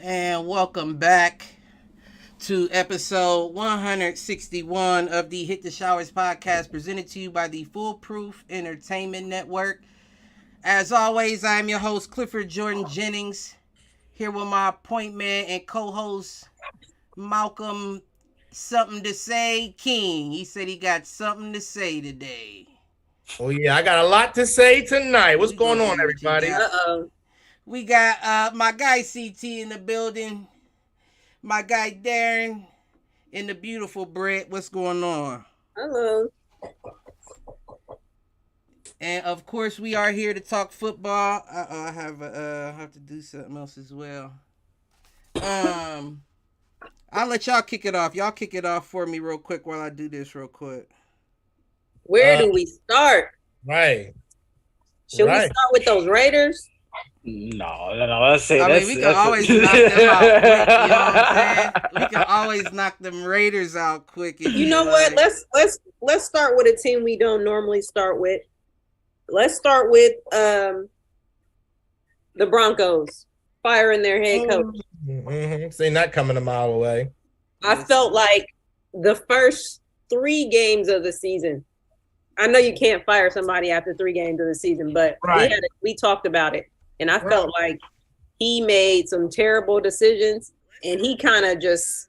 And welcome back to episode 161 of the Hit the Showers podcast, presented to you by the Foolproof Entertainment Network. As always, I'm your host, Clifford Jordan Jennings, here with my point man and co-host, Malcolm Something to Say King. He said he got something to say today. Oh, yeah, I got a lot to say tonight. What's going on, everybody? We got my guy CT in the building, my guy Darren, and the beautiful Brett. What's going on? Hello. And of course, we are here to talk football. I have to do something else as well. I'll let y'all kick it off. Y'all kick it off for me real quick while I do this real quick. Where do we start? Right. Should we start with those Raiders? No. Let's say we can always knock them out quick. You know what I'm saying? We can always knock them Raiders out quick. You know what? Let's start with a team we don't normally start with. Let's start with the Broncos firing their head coach. Mm-hmm. Seeing that coming a mile away. I felt like the first 3 games of the season. I know you can't fire somebody after 3 games of the season, but we talked about it. And I felt like he made some terrible decisions, and he kind of just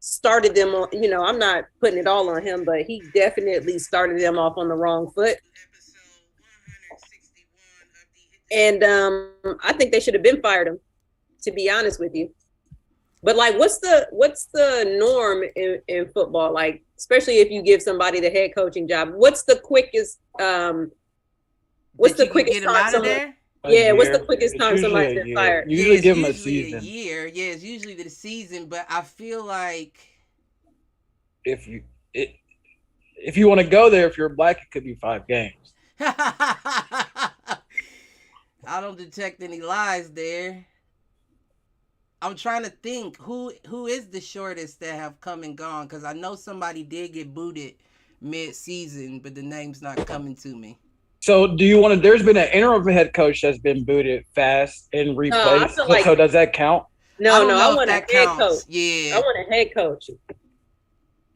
started them on, I'm not putting it all on him, but he definitely started them off on the wrong foot. And I think they should have been fired him, to be honest with you. But like, what's the norm in football? Like, especially if you give somebody the head coaching job, what's the quickest time what's the quickest time somebody's been fired? Usually give them a season. A year. Yeah, it's usually the season, but I feel like if you want to go there, if you're black, it could be 5 games. I don't detect any lies there. I'm trying to think who is the shortest that have come and gone, because I know somebody did get booted mid-season, but the name's not coming to me. So do you want to? There's been an interim head coach that's been booted fast and replaced. So does that count? No, I want a head coach. Yeah, I want a head coach.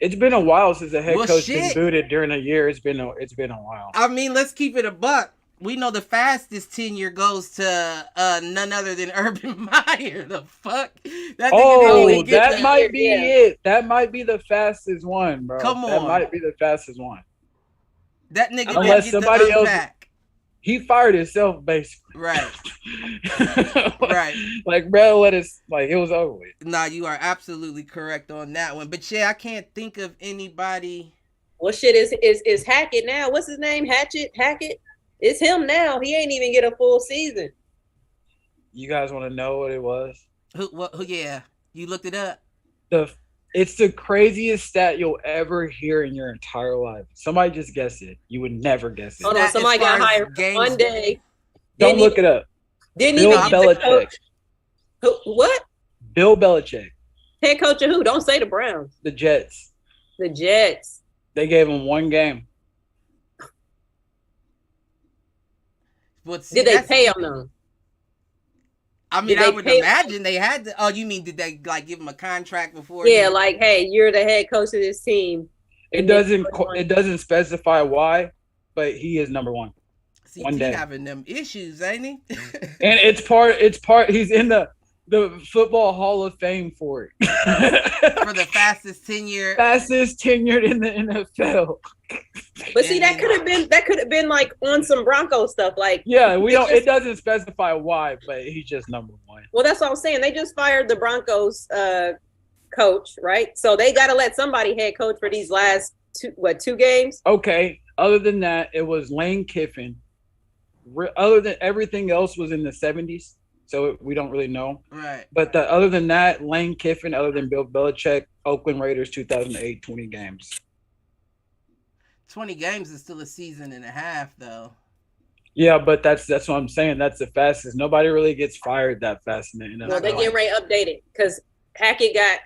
It's been a while since a head coach been booted during a year. It's been a while. I mean, let's keep it a buck. We know the fastest tenure goes to none other than Urban Meyer. The fuck? That might be it. That might be the fastest one, bro. Come on. That might be the fastest one. That nigga unless somebody else back. He fired himself basically. Right. Right. Like, bro, it was over with. Nah, you are absolutely correct on that one. But yeah, I can't think of anybody. Well, shit, is Hackett now? What's his name? Hackett? It's him now. He ain't even get a full season. You guys want to know what it was? Who? Yeah, you looked it up. It's the craziest stat you'll ever hear in your entire life. Somebody just guessed it. You would never guess it. Hold on, somebody got hired one day. Don't look it up. Didn't even get the coach. What? Bill Belichick. Head coach of who? Don't say the Browns. The Jets. The Jets. They gave him 1 game. Did they pay him though? I mean, I would imagine they had to. Oh, you mean did they give him a contract before? Yeah, like, hey, you're the head coach of this team. It doesn't specify why, but he is number 1. See, one day having them issues, ain't he? And it's part. He's in the Football Hall of Fame for it. For the fastest tenured in the NFL. But see, that could have been like on some Bronco stuff. Like, yeah, it doesn't specify why, but he's just number 1. Well, that's what I'm saying. They just fired the Broncos coach, right? So they got to let somebody head coach for these last 2 games. Okay, Other than that, it was Lane Kiffin. Other than everything else was in the 70s, so we don't really know. Right. But other than that, Lane Kiffin, other than Bill Belichick, Oakland Raiders 2008, 20 games. 20 games is still a season and a half, though. Yeah, but that's what I'm saying. That's the fastest. Nobody really gets fired that fast in the NFL. Well, they get ready updated because Hackett got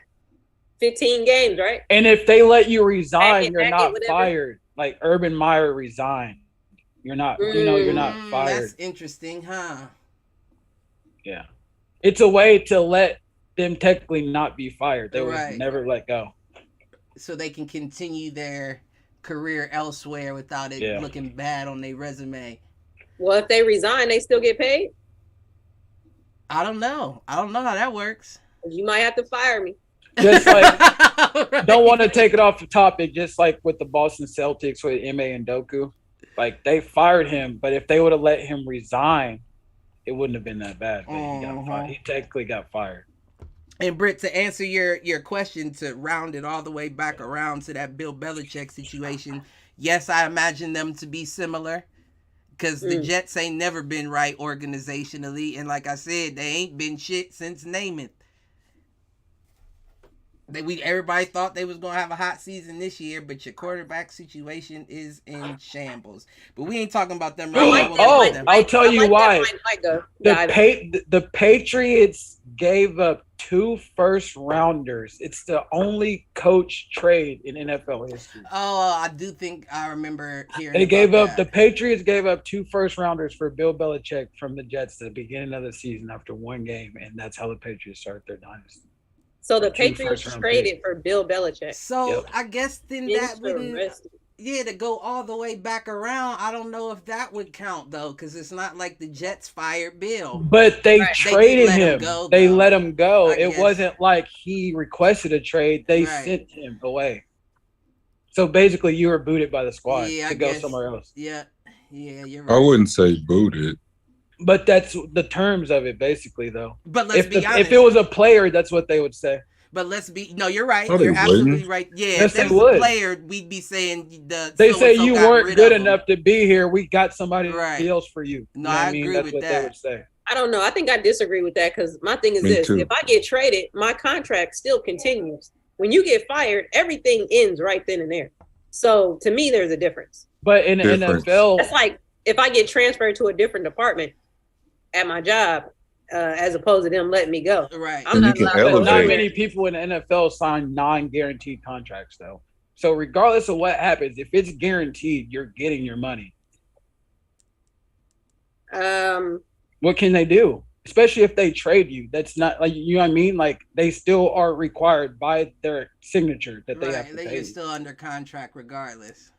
15 games, right? And if they let you resign, you're not whatever. fired. Like Urban Meyer resigned. You're not, you're not fired. That's interesting, huh? Yeah. It's a way to let them technically not be fired. They Right. would never let go. So they can continue their career elsewhere without it looking bad on their resume. Well, if they resign, they still get paid? I don't know. I don't know how that works. You might have to fire me. Just like, Right. don't want to take it off the topic, just like with the Boston Celtics with Ime Udoka. Like, they fired him, but if they would have let him resign, it wouldn't have been that bad. But he got fired. He technically got fired. And Britt, to answer your question, to round it all the way back around to that Bill Belichick situation, yes, I imagine them to be similar. Because the Jets ain't never been right organizationally. And like I said, they ain't been shit since Namath. Everybody thought they was going to have a hot season this year, but your quarterback situation is in shambles. But we ain't talking about them right now. I'll tell you why. The Patriots gave up 2 first-rounders. It's the only coach trade in NFL history. Oh, I do think I remember hearing the Patriots gave up 2 first-rounders for Bill Belichick from the Jets at the beginning of the season after 1 game, and that's how the Patriots started their dynasty. So the Patriots traded for Bill Belichick. So I guess then that wouldn't, to go all the way back around. I don't know if that would count though, because it's not like the Jets fired Bill. But they traded him. They let him go. It wasn't like he requested a trade. They sent him away. So basically, you were booted by the squad to go somewhere else. Yeah, you're right. I wouldn't say booted. But that's the terms of it, basically, though. But let's be honest. If it was a player, that's what they would say. But you're right. You're absolutely right. Yeah, yes, if there was a player, we'd be saying they say you weren't good enough to be here. We got somebody else for you. No, I agree that's with what that. They would say. I don't know. I think I disagree with that because my thing is this. If I get traded, my contract still continues. When you get fired, everything ends right then and there. So to me, there's a difference. But in the NFL, that's like if I get transferred to a different department at my job, as opposed to them letting me go. Right. I'm not allowed. Not many people in the NFL sign non-guaranteed contracts, though. So regardless of what happens, if it's guaranteed, you're getting your money. What can they do? Especially if they trade you. That's not like, you know what I mean? Like, they still are required by their signature that they have to pay. You're still under contract regardless.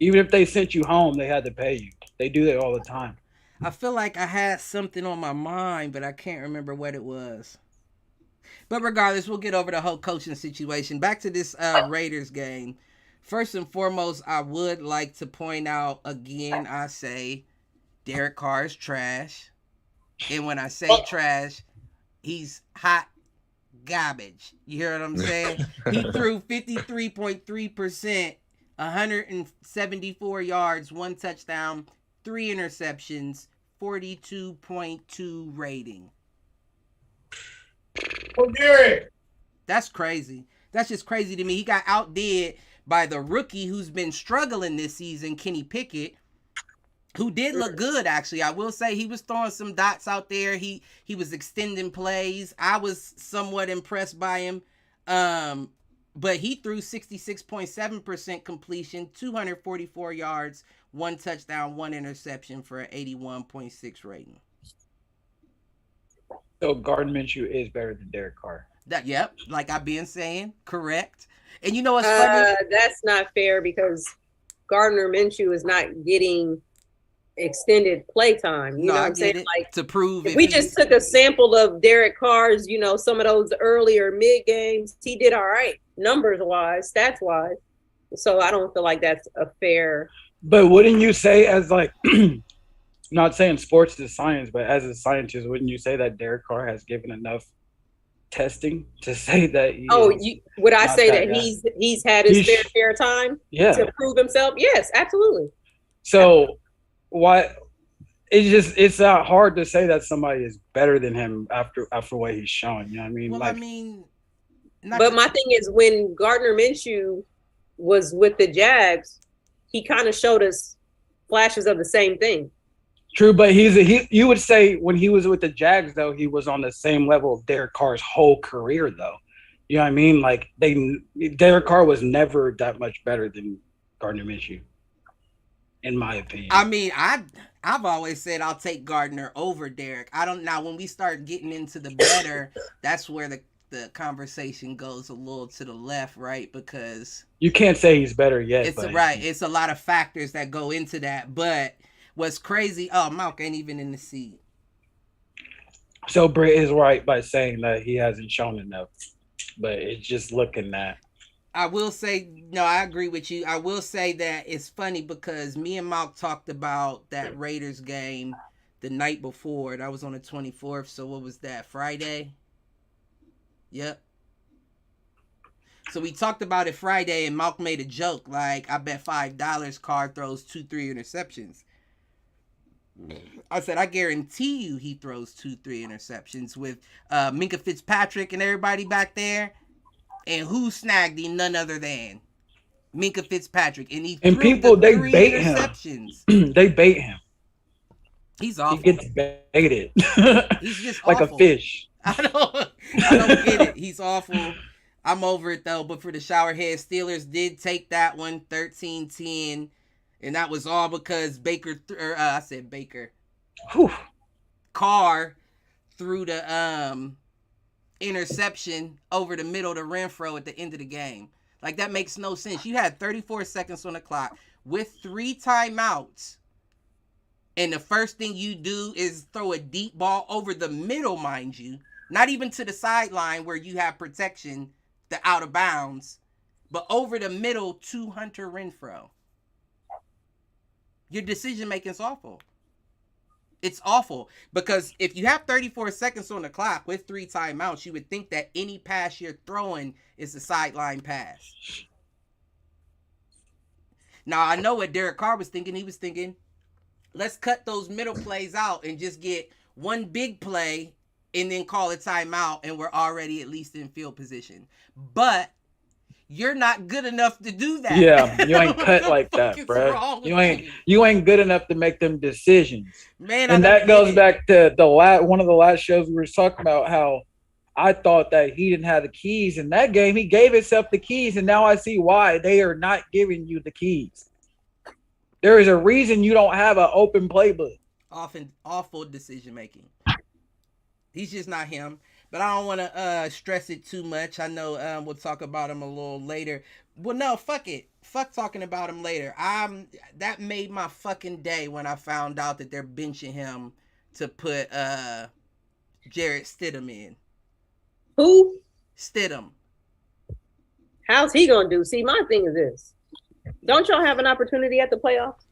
Even if they sent you home, they had to pay you. They do that all the time. I feel like I had something on my mind, but I can't remember what it was. But regardless, we'll get over the whole coaching situation. Back to this Raiders game. First and foremost, I would like to point out again, I say Derek Carr is trash. And when I say trash, he's hot garbage. You hear what I'm saying? He threw 53.3%, 174 yards, 1 touchdown, 3 interceptions, 42.2 rating. Oh, Gary. That's crazy. That's just crazy to me. He got outdid by the rookie who's been struggling this season, Kenny Pickett, who did look good, actually. I will say he was throwing some dots out there. He was extending plays. I was somewhat impressed by him. But he threw 66.7% completion, 244 yards, 1 touchdown, 1 interception for an 81.6 rating. So Gardner Minshew is better than Derek Carr. Yep, like I've been saying, correct. And you know what's funny? That's not fair because Gardner Minshew is not getting extended play time. You know what I'm saying? Like, to prove if we just took a sample of Derek Carr's, some of those earlier mid games, he did all right, numbers wise, stats wise. So I don't feel like that's a fair. But wouldn't you say, as like, not saying sports is science, but as a scientist, wouldn't you say that Derek Carr has given enough testing to say that. Would I say that guy. he's had his fair share of time to prove himself? Yes, absolutely. So why? It's not hard to say that somebody is better than him after what he's shown. You know what I mean? Well, but my thing is, when Gardner Minshew was with the Jags, he kind of showed us flashes of the same thing. True, but you would say when he was with the Jags, though, he was on the same level of Derek Carr's whole career, though. You know what I mean? Like Derek Carr was never that much better than Gardner Minshew, in my opinion. I mean, I've always said I'll take Gardner over Derek. Now when we start getting into the better, that's where the conversation goes a little to the left, right? Because you can't say he's better yet. It's a lot of factors that go into that, but. What's crazy? Oh, Malk ain't even in the seat. So Britt is right by saying that he hasn't shown enough, but it's just looking at. I will say, no, I agree with you. I will say that it's funny because me and Malk talked about that Raiders game the night before. That was on the 24th. So what was that? Friday? Yep. So we talked about it Friday, and Malk made a joke like, "I bet $5 Carr throws 2-3 interceptions." I said, I guarantee you he throws 2-3 interceptions with Minkah Fitzpatrick and everybody back there. And who snagged him? None other than Minkah Fitzpatrick. And people, they bait him. They bait him. He's awful. He gets baited. He's just like awful. A fish. I don't get it. He's awful. I'm over it, though. But for the Showerhead, Steelers did take that one 13-10. And that was all because I said Baker. Whew. Carr threw the interception over the middle to Renfro at the end of the game. Like, that makes no sense. You had 34 seconds on the clock with 3 timeouts. And the first thing you do is throw a deep ball over the middle, mind you. Not even to the sideline where you have protection, the out of bounds. But over the middle to Hunter Renfro. Your decision making is awful. It's awful because if you have 34 seconds on the clock with 3 timeouts, you would think that any pass you're throwing is a sideline pass. Now, I know what Derek Carr was thinking. He was thinking, let's cut those middle plays out and just get one big play and then call a timeout, and we're already at least in field position. But you're not good enough to do that. Yeah, you ain't cut like that, bro. You ain't good enough to make them decisions. Man, and that goes back to one of the last shows we were talking about how I thought that he didn't have the keys in that game. He gave himself the keys, and now I see why they are not giving you the keys. There is a reason you don't have an open playbook. Often awful decision making. He's just not him. But I don't want to stress it too much. I know we'll talk about him a little later. Well, no, fuck it. Fuck talking about him later. That made my fucking day when I found out that they're benching him to put Jarrett Stidham in. Who? Stidham. How's he gonna do? See, my thing is this. Don't y'all have an opportunity at the playoffs?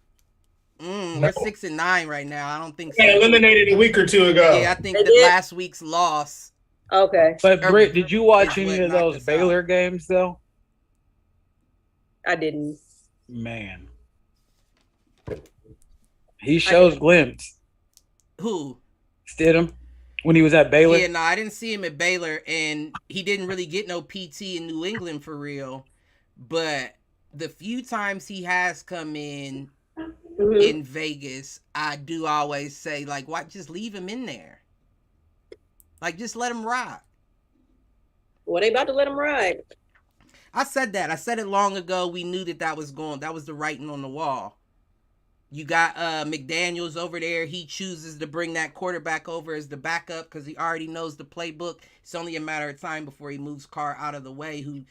We're 6-9 right now. I don't think so. They eliminated a week or two ago. Yeah, I think that last week's loss. Okay. But Britt, did you watch any of those Baylor games though? I didn't. Man. He shows glimpse. Who? Stidham. When he was at Baylor? Yeah, no, I didn't see him at Baylor, and he didn't really get no PT in New England for real. But the few times he has come in Vegas, I do always say, like, why just leave him in there? Like, just let him ride. Well, they about to let him ride. I said that. I said it long ago. We knew that was the writing on the wall. You got McDaniels over there. He chooses to bring that quarterback over as the backup because he already knows the playbook. It's only a matter of time before he moves Carr out of the way, who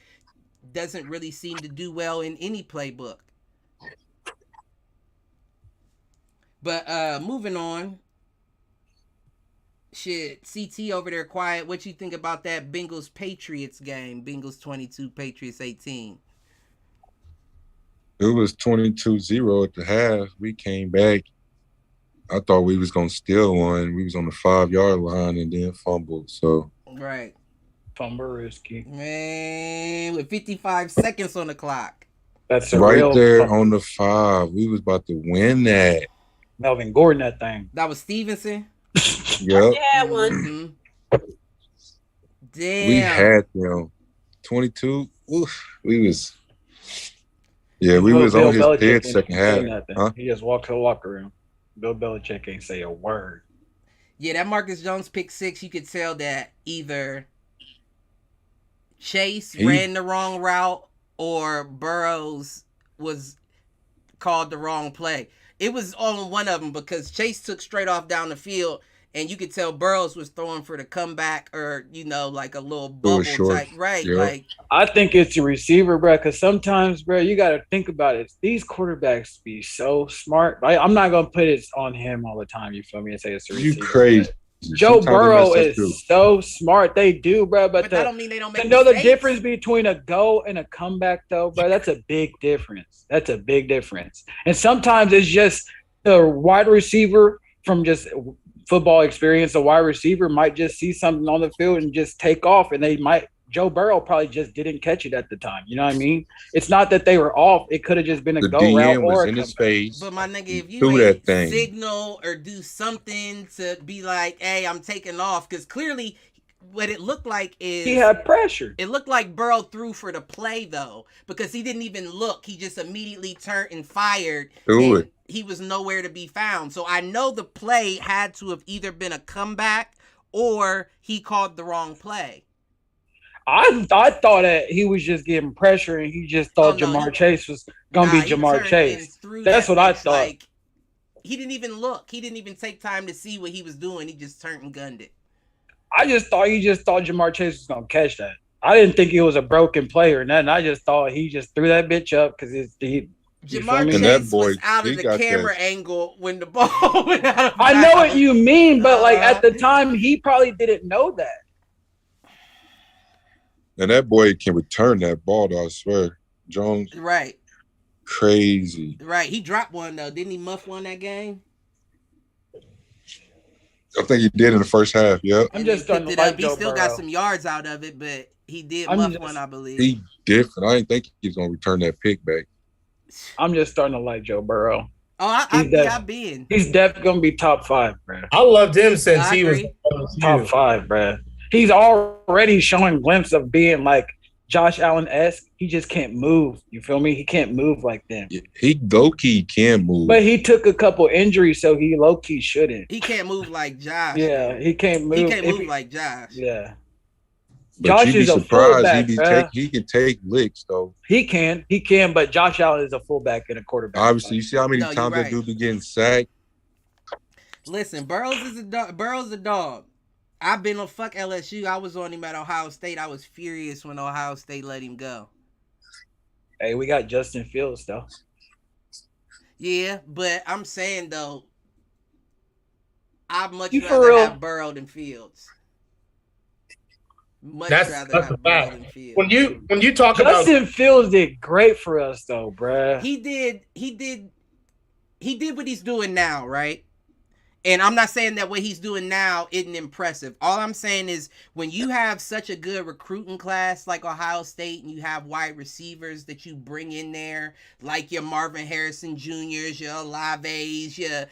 doesn't really seem to do well in any playbook. But moving on. Shit, CT over there quiet. What you think about that Bengals-Patriots game? Bengals 22, Patriots 18. It was 22-0 at the half. We came back. I thought we was going to steal one. We was on the 5-yard line and then fumbled. So right. Fumble risky. Man, with 55 seconds on the clock. That's a Right real there fumble. on the 5. We was about to win that. Melvin Gordon, that thing. That was Stevenson. Yep. Yeah, one. Mhm. Damn. We had them. 22. Oof. We was. Yeah, we was Bill on his Belichick head ain't second say half. nothing. Huh? He just walked to the locker room. Bill Belichick ain't say a word. Yeah, that Marcus Jones pick 6, you could tell that either Chase ran the wrong route or Burrows was called the wrong play. It was on one of them because Chase took straight off down the field, and you could tell Burrows was throwing for the comeback or, like a little bubble type. Right. Yep. Like, I think it's a receiver, bro, because sometimes, bro, you got to think about it. These quarterbacks be so smart. I'm not going to put it on him all the time, you feel me, and say it's a receiver. You crazy. Joe Sometimes they Burrow mess up too. is so smart. They do, bro. But that don't mean they don't make to know the mistakes. difference between a go and a comeback, though, bro, that's a big difference. That's a big difference. And sometimes it's just the wide receiver from just football experience. A wide receiver might just see something on the field and just take off, and Joe Burrow probably just didn't catch it at the time. You know what I mean? It's not that they were off. It could have just been a The go route DN or was a in his comeback. face. But my nigga, if you threw ain't that thing. signal or do something to be like, hey, I'm taking off, because clearly what it looked like is He had pressure. it looked like Burrow threw for the play though, because he didn't even look. He just immediately turned and fired. Threw and it. He was nowhere to be found. So I know the play had to have either been a comeback or he called the wrong play. I thought that he was just getting pressure, and he just thought Jamar Chase was gonna be Jamar Chase. That's what I thought. Like, he didn't even look. He didn't even take time to see what he was doing. He just turned and gunned it. I just thought Jamar Chase was gonna catch that. I didn't think it was a broken play or nothing. I just thought he just threw that bitch up because Jamar And that Chase boy, was out of he the got camera that. angle when the ball went out of I know what bounds. you mean, but like at the time, he probably didn't know that. And that boy can return that ball, though, I swear. Jones, Right. crazy. Right. He dropped one though. Didn't he muff one that game? I think he did in the first half, yep. I'm And just then starting picked to it like up. He Joe still got Burrow. some yards out of it, but he did I'm muff just- one, I believe. He different. I didn't think he was going to return that pick back. I'm just starting to like Joe Burrow. I've been. He's definitely gonna be top 5, bro. I loved him since I he was agree. Top 5, bro. He's already showing glimpses of being like Josh Allen-esque. He just can't move. You feel me? He can't move like them. He low-key can move. But he took a couple injuries, so he low-key shouldn't. He can't move like Josh. Yeah, he can't move. He can't move like Josh. Yeah. But Josh you'd be is a surprised fullback, bruh. he can take licks, though. He can, but Josh Allen is a fullback and a quarterback. Obviously, you see how many No, you're times right. that dude be getting sacked? Listen, Burrows is a dog. Burrows a dog. I've been on fuck LSU. I was on him at Ohio State. I was furious when Ohio State let him go. Hey, we got Justin Fields though. Yeah, but I'm saying though, I'd much You for rather real? have Burrow than Fields. Much That's rather a have Burrow fact. than Fields. When you talk about Justin Fields did great for us though, bruh. He did what he's doing now, right? And I'm not saying that what he's doing now isn't impressive. All I'm saying is when you have such a good recruiting class like Ohio State and you have wide receivers that you bring in there, like your Marvin Harrison Jr.'s, your Olaves,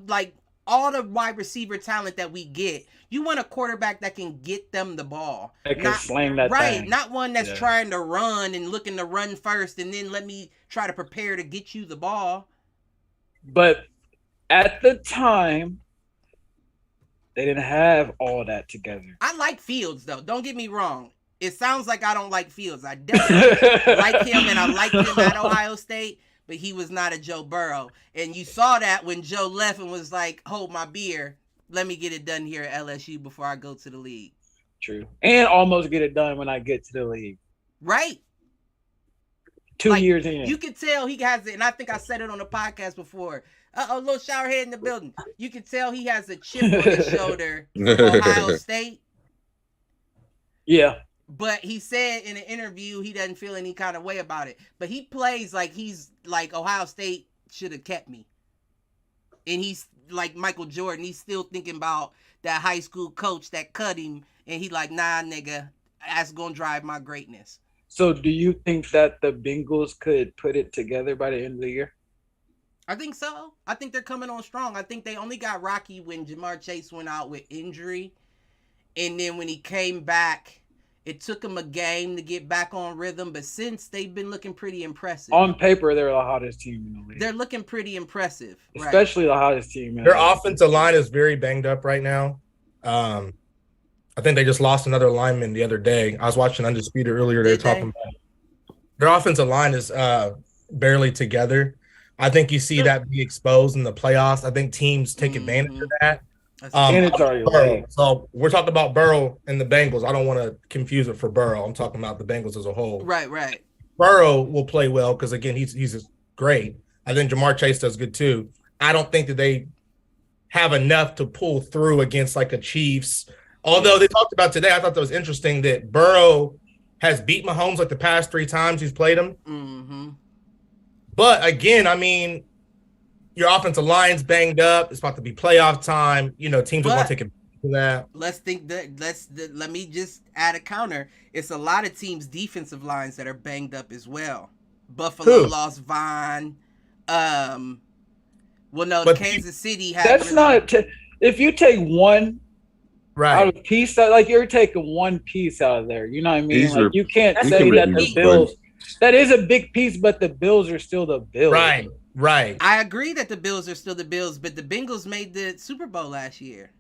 like all the wide receiver talent that we get, you want a quarterback that can get them the ball. They can sling that right, thing. not one that's Yeah. trying to run and looking to run first and then let me try to prepare to get you the ball. But at the time, they didn't have all that together. I like Fields, though. Don't get me wrong. It sounds like I don't like Fields. I definitely like him, and I liked him at Ohio State, but he was not a Joe Burrow. And you saw that when Joe left and was like, hold my beer. Let me get it done here at LSU before I go to the league. True. And almost get it done when I get to the league. Right. 2 Like, years in. You can tell he has it, and I think I said it on the podcast before. A little shower head in the building. You can tell he has a chip on his shoulder from Ohio State. Yeah. But he said in an interview he doesn't feel any kind of way about it. But he plays like he's like Ohio State should have kept me. And he's like Michael Jordan. He's still thinking about that high school coach that cut him. And he like, nah, nigga, that's gonna drive my greatness. So do you think that the Bengals could put it together by the end of the year? I think so. I think they're coming on strong. I think they only got rocky when Jamar Chase went out with injury. And then when he came back, it took him a game to get back on rhythm. But since, they've been looking pretty impressive. On paper, they're the hottest team in the league. They're looking pretty impressive. Especially the hottest team. Their offensive line is very banged up right now. I think they just lost another lineman the other day. I was watching Undisputed earlier. They were talking about their offensive line is barely together. I think you see that be exposed in the playoffs. I think teams take advantage of that. So we're talking about Burrow and the Bengals. I don't want to confuse it for Burrow. I'm talking about the Bengals as a whole. Right. Burrow will play well because, again, he's great. I think Jamar Chase does good too. I don't think that they have enough to pull through against like a Chiefs. Although they talked about today, I thought that was interesting that Burrow has beat Mahomes like the past 3 times he's played him. Mm-hmm. But again, I mean, your offensive line's banged up. It's about to be playoff time. You know, teams are going to take advantage of that. Let me just add a counter. It's a lot of teams' defensive lines that are banged up as well. Buffalo lost Vaughn. Kansas City had. That's not. If you take one out of piece, like you're taking one piece out of there. You know what I mean? Like you can't say that the Bills. That is a big piece, but the Bills are still the Bills. Right. I agree that the Bills are still the Bills, but the Bengals made the Super Bowl last year.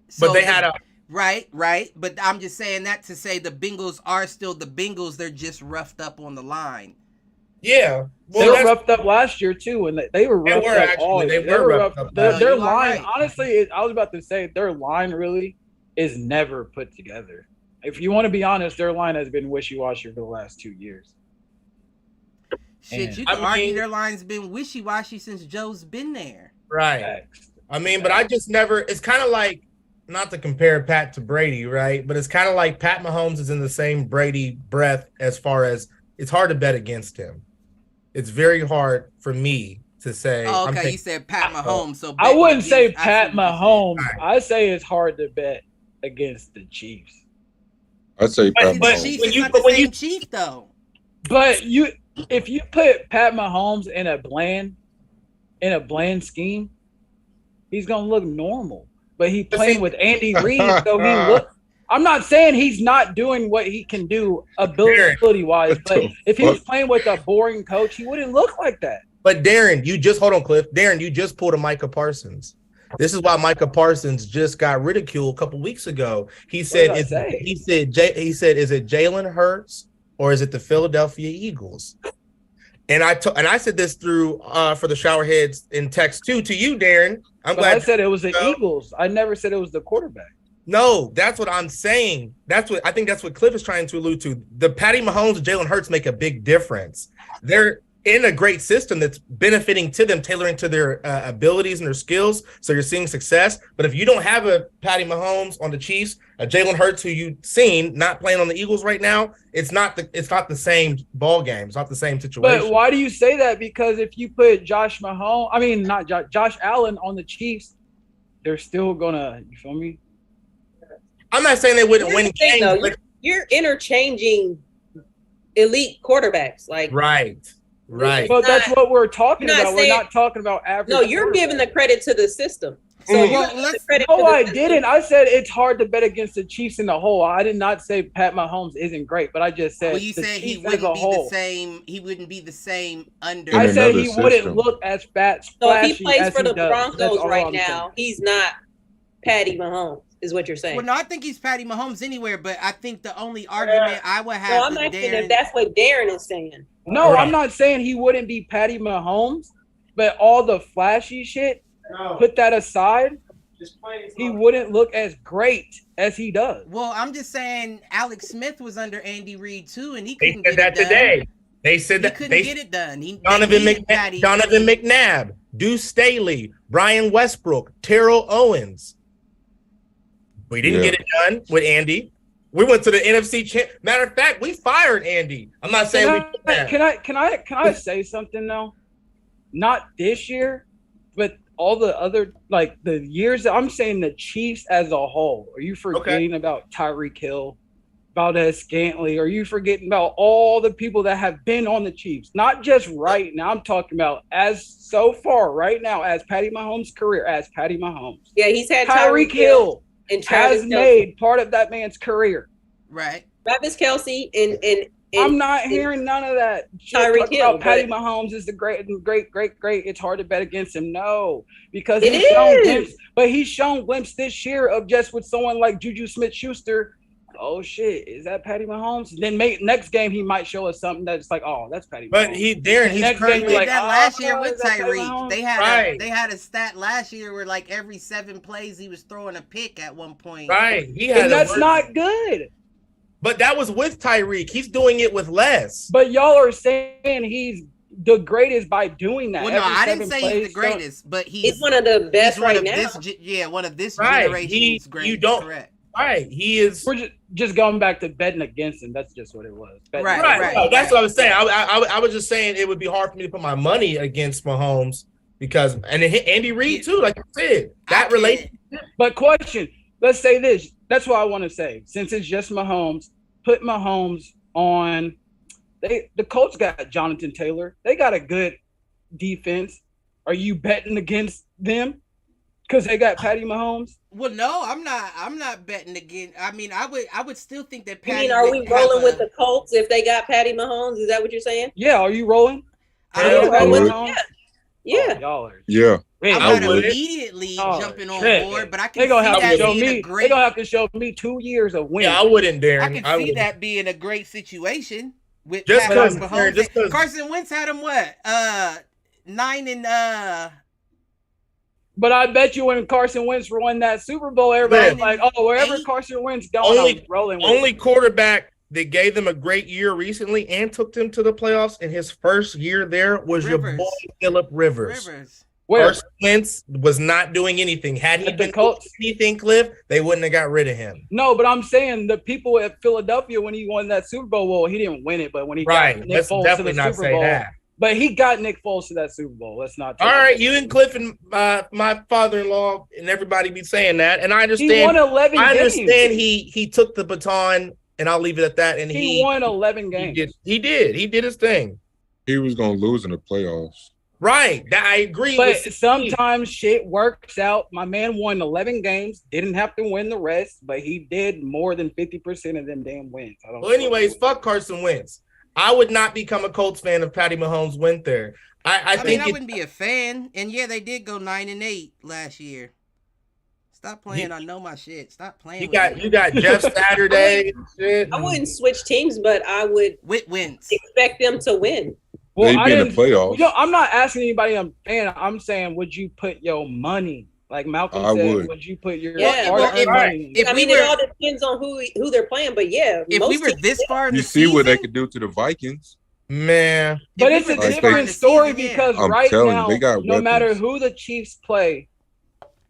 So but they had a right. But I'm just saying that to say the Bengals are still the Bengals. They're just roughed up on the line. Yeah, they were roughed up last year too, and they were roughed up all. They were roughed up. Their line, honestly, I was about to say their line really is never put together. If you want to be honest, their line has been wishy-washy for the last 2 years. Shit, you can argue their line's been wishy-washy since Joe's been there. Right. I mean, but I just never – it's kind of like – not to compare Pat to Brady, right? But it's kind of like Pat Mahomes is in the same Brady breath as far as it's hard to bet against him. It's very hard for me to say. Oh, okay, you said Pat Mahomes. So I wouldn't say Pat Mahomes. I say it's hard to bet against the Chiefs. I'd say Pat Mahomes. Chiefs is not the same Chief, though. But if you put Pat Mahomes in a bland scheme, he's gonna look normal. But he's playing with Andy Reid, so he look. I'm not saying he's not doing what he can do ability-wise, but if he was playing with a boring coach, he wouldn't look like that. But Darren, hold on, Cliff. Darren, you just pulled a Micah Parsons. This is why Micah Parsons just got ridiculed a couple weeks ago. He said, is it Jalen Hurts or is it the Philadelphia Eagles? And I said this through for the Showerheads in text too to you, Darren. I'm glad I said it was the Eagles. I never said it was the quarterback. No, that's what I'm saying. I think that's what Cliff is trying to allude to. The Patty Mahomes and Jalen Hurts make a big difference. They're in a great system that's benefiting to them, tailoring to their abilities and their skills. So you're seeing success. But if you don't have a Patty Mahomes on the Chiefs, a Jalen Hurts who you've seen not playing on the Eagles right now, it's not the same ball game. It's not the same situation. But why do you say that? Because if you put Josh Allen on the Chiefs, they're still gonna. You feel me? I'm not saying they wouldn't win games. Though, you're interchanging elite quarterbacks, like right. But that's what we're talking about. We're not talking about average. No, you're giving the credit to the system. So I didn't. I said it's hard to bet against the Chiefs in the whole. I did not say Pat Mahomes isn't great, but I just said you said he wouldn't be the same. He wouldn't be the same under. I said he wouldn't look as fat. So if he plays for the Broncos right now, he's not Patty Mahomes. Is what you're saying? Well, no, I think he's Patty Mahomes anywhere, but I think the only argument I would have. No, I'm not saying if that's what Darren is saying. No, I'm not saying he wouldn't be Patty Mahomes, but all the flashy shit, put that aside, he wouldn't look as great as he does. Well, I'm just saying Alex Smith was under Andy Reid too, and he couldn't get that today. They said that he couldn't get it done. Donovan McNabb, Deuce Staley, Brian Westbrook, Terrell Owens. We didn't get it done with Andy. We went to the NFC Matter of fact, we fired Andy. I'm not saying Can I say something though? Not this year, but all the other the years that I'm saying the Chiefs as a whole. Are you forgetting about Tyreek Hill, Valdez-Scantling? Are you forgetting about all the people that have been on the Chiefs? Not just right now. I'm talking about as so far right now as Patty Mahomes' career as Patty Mahomes. Yeah, he's had Tyreek Hill and Travis has made part of that man's career. Right. Travis Kelce and I'm not hearing none of that. Tyreek Hill. Patty Mahomes is the great. It's hard to bet against him. No, because It he's shown is. glimpse, but he's shown glimpse this year of just with someone like Juju Smith-Schuster. Oh shit, is that Patty Mahomes? Then next game he might show us something that's like, oh, that's Patty Mahomes. But he's Next currently game, Did like, that oh, last year with is that Patty Tyreek. Mahomes? They had a stat last year where like every 7 plays he was throwing a pick at one point. right. He had And that's not good. But that was with Tyreek. He's doing it with less. But y'all are saying he's the greatest by doing that. Well, no, Every I didn't 7 say plays, he's the greatest, but he's one of the best right now. One of this Right. generation's greatest. You don't- Correct. Right. He is. We're just going back to betting against him. That's just what it was. Betting Right, against him. Right. No, that's what I was saying. I was just saying it would be hard for me to put my money against Mahomes because, and it hit Andy Reid too, like you said. That relates. But question, let's say this. That's what I want to say. Since it's just Mahomes, put Mahomes on. The Colts got Jonathan Taylor. They got a good defense. Are you betting against them because they got Patty Mahomes? Well, no, I'm not. I'm not betting again. I mean, I would still think that. You Patty mean, are would we have rolling with the Colts if they got Patty Mahomes? Is that what you're saying? Yeah. Are you rolling? I Yeah, don't I know. would. Mahomes? Yeah. Oh, y'all are. Yeah. I'm I not would. immediately Oh, jumping on shit. board, but I They can gonna see have that to show being me. a great. They gonna have to show me 2 years of wins. Yeah, I wouldn't, Darren. I can see wouldn't. that being a great situation with Just Patrick 'cause- Mahomes. just 'cause- Carson Wentz had him what? 9 and But I bet you when Carson Wentz won that Super Bowl, everybody's Yeah. like, "Oh, wherever 8. Carson Wentz going, Only- I'm rolling with." Only quarterback that gave them a great year recently and took them to the playoffs in his first year there was your Rivers. boy Phillip Rivers. Where? Carson Wentz was not doing anything. Had he At the been Colts? doing anything, Cliff, they wouldn't have got rid of him. No, but I'm saying the people at Philadelphia when he won that Super Bowl, well, he didn't win it, but when he Right. got Nick Let's Foles to definitely the not Super say Bowl, that. but he got Nick Foles to that Super Bowl. Let's not. All right, you and Cliff and my father-in-law and everybody be saying that, and I understand. He won 11 I games. understand he took the baton, and I'll leave it at that. And He won 11 he games. did his thing. He was gonna lose in the playoffs. Right, that I agree. But with sometimes shit works out. My man won 11 games, didn't have to win the rest, but he did more than 50% of them damn wins. I don't Well, anyways, fuck Carson Wentz. I would not become a Colts fan if Patty Mahomes went there. I mean, think I wouldn't be a fan. And yeah, they did go 9 and 8 last year. Stop playing. I know my shit. Stop playing. you got Jeff Saturday and shit. I wouldn't switch teams, but I would with wins. expect them to win. Well, They'd I be in the didn't. playoffs. I'm not asking anybody I'm fan. I'm saying, would you put your money? Like Malcolm I said, would. you put your Yeah, hard-earned well, if- money? if I we mean, were- it all depends on who they're playing, but yeah, If most we were teams- this far in You the see season, what they could do to the Vikings. Man, But if it's we a were this Like far in different the story season, yeah. because I'm right telling you, now, they got no matter weapons. who the Chiefs play,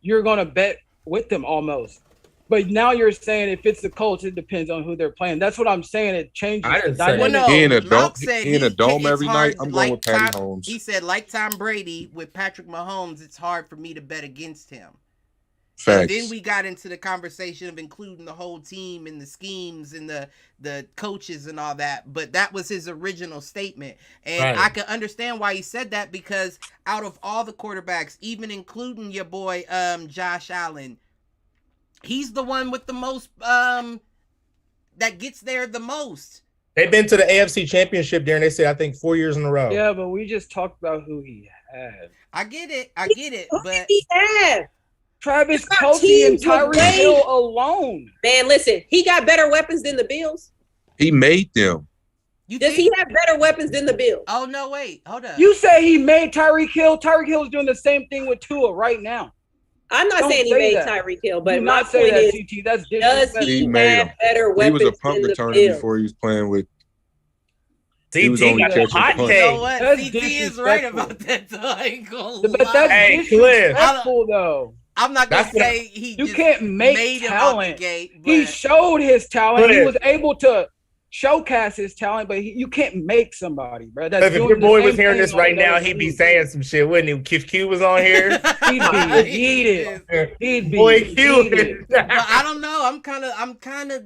you're gonna bet with them almost. But now you're saying if it's the Colts, it depends on who they're playing. That's what I'm saying. It changes. I the didn't say Well, dynamic. no, He in a dome- Malk said he in a dome it's every hard, night. I'm going with Patty Mahomes. He said, like Tom Brady with Patrick Mahomes, it's hard for me to bet against him. And Facts. then we got into the conversation of including the whole team and the schemes and the coaches and all that. But that was his original statement. And Right. I can understand why he said that because out of all the quarterbacks, even including your boy Josh Allen, he's the one with the most that gets there the most. they've been to the AFC Championship, Darren. They said I think 4 years in a row. Yeah, but we just talked about who he had. I get it, Who but did he have? Travis got Kelce and teams with Tyreek way- Hill alone. Man, listen, he got better weapons than the Bills. He made them. you Does think? he have better weapons than the Bills? Oh no, wait, hold up. You say he made Tyreek Hill. Tyreek Hill's doing the same thing with Tua right now. I'm not Don't saying he say made that. Tyreek Hill, Do but my not say point that, is, CT. That's does disrespectful. he He made have him. better He weapons was a punt than the returner Bills? before he was playing with. See, He was T only got catching hot punts. You know take. what? That's CT is right disrespectful. about that. So I ain't gonna But lie. that's Hey, Cliff. disrespectful, though. I'm not gonna That's what say he. You just can't make made him out talent. the gate, He but showed his talent. He Cliff. was able to showcase his talent, but you can't make somebody, bro. That's If doing your the boy same was hearing thing this on right the now, other he'd be team. saying some shit, wouldn't he? If Q was on here, He'd be heated. He'd be boy Q. heated. but I don't know. I'm kind of.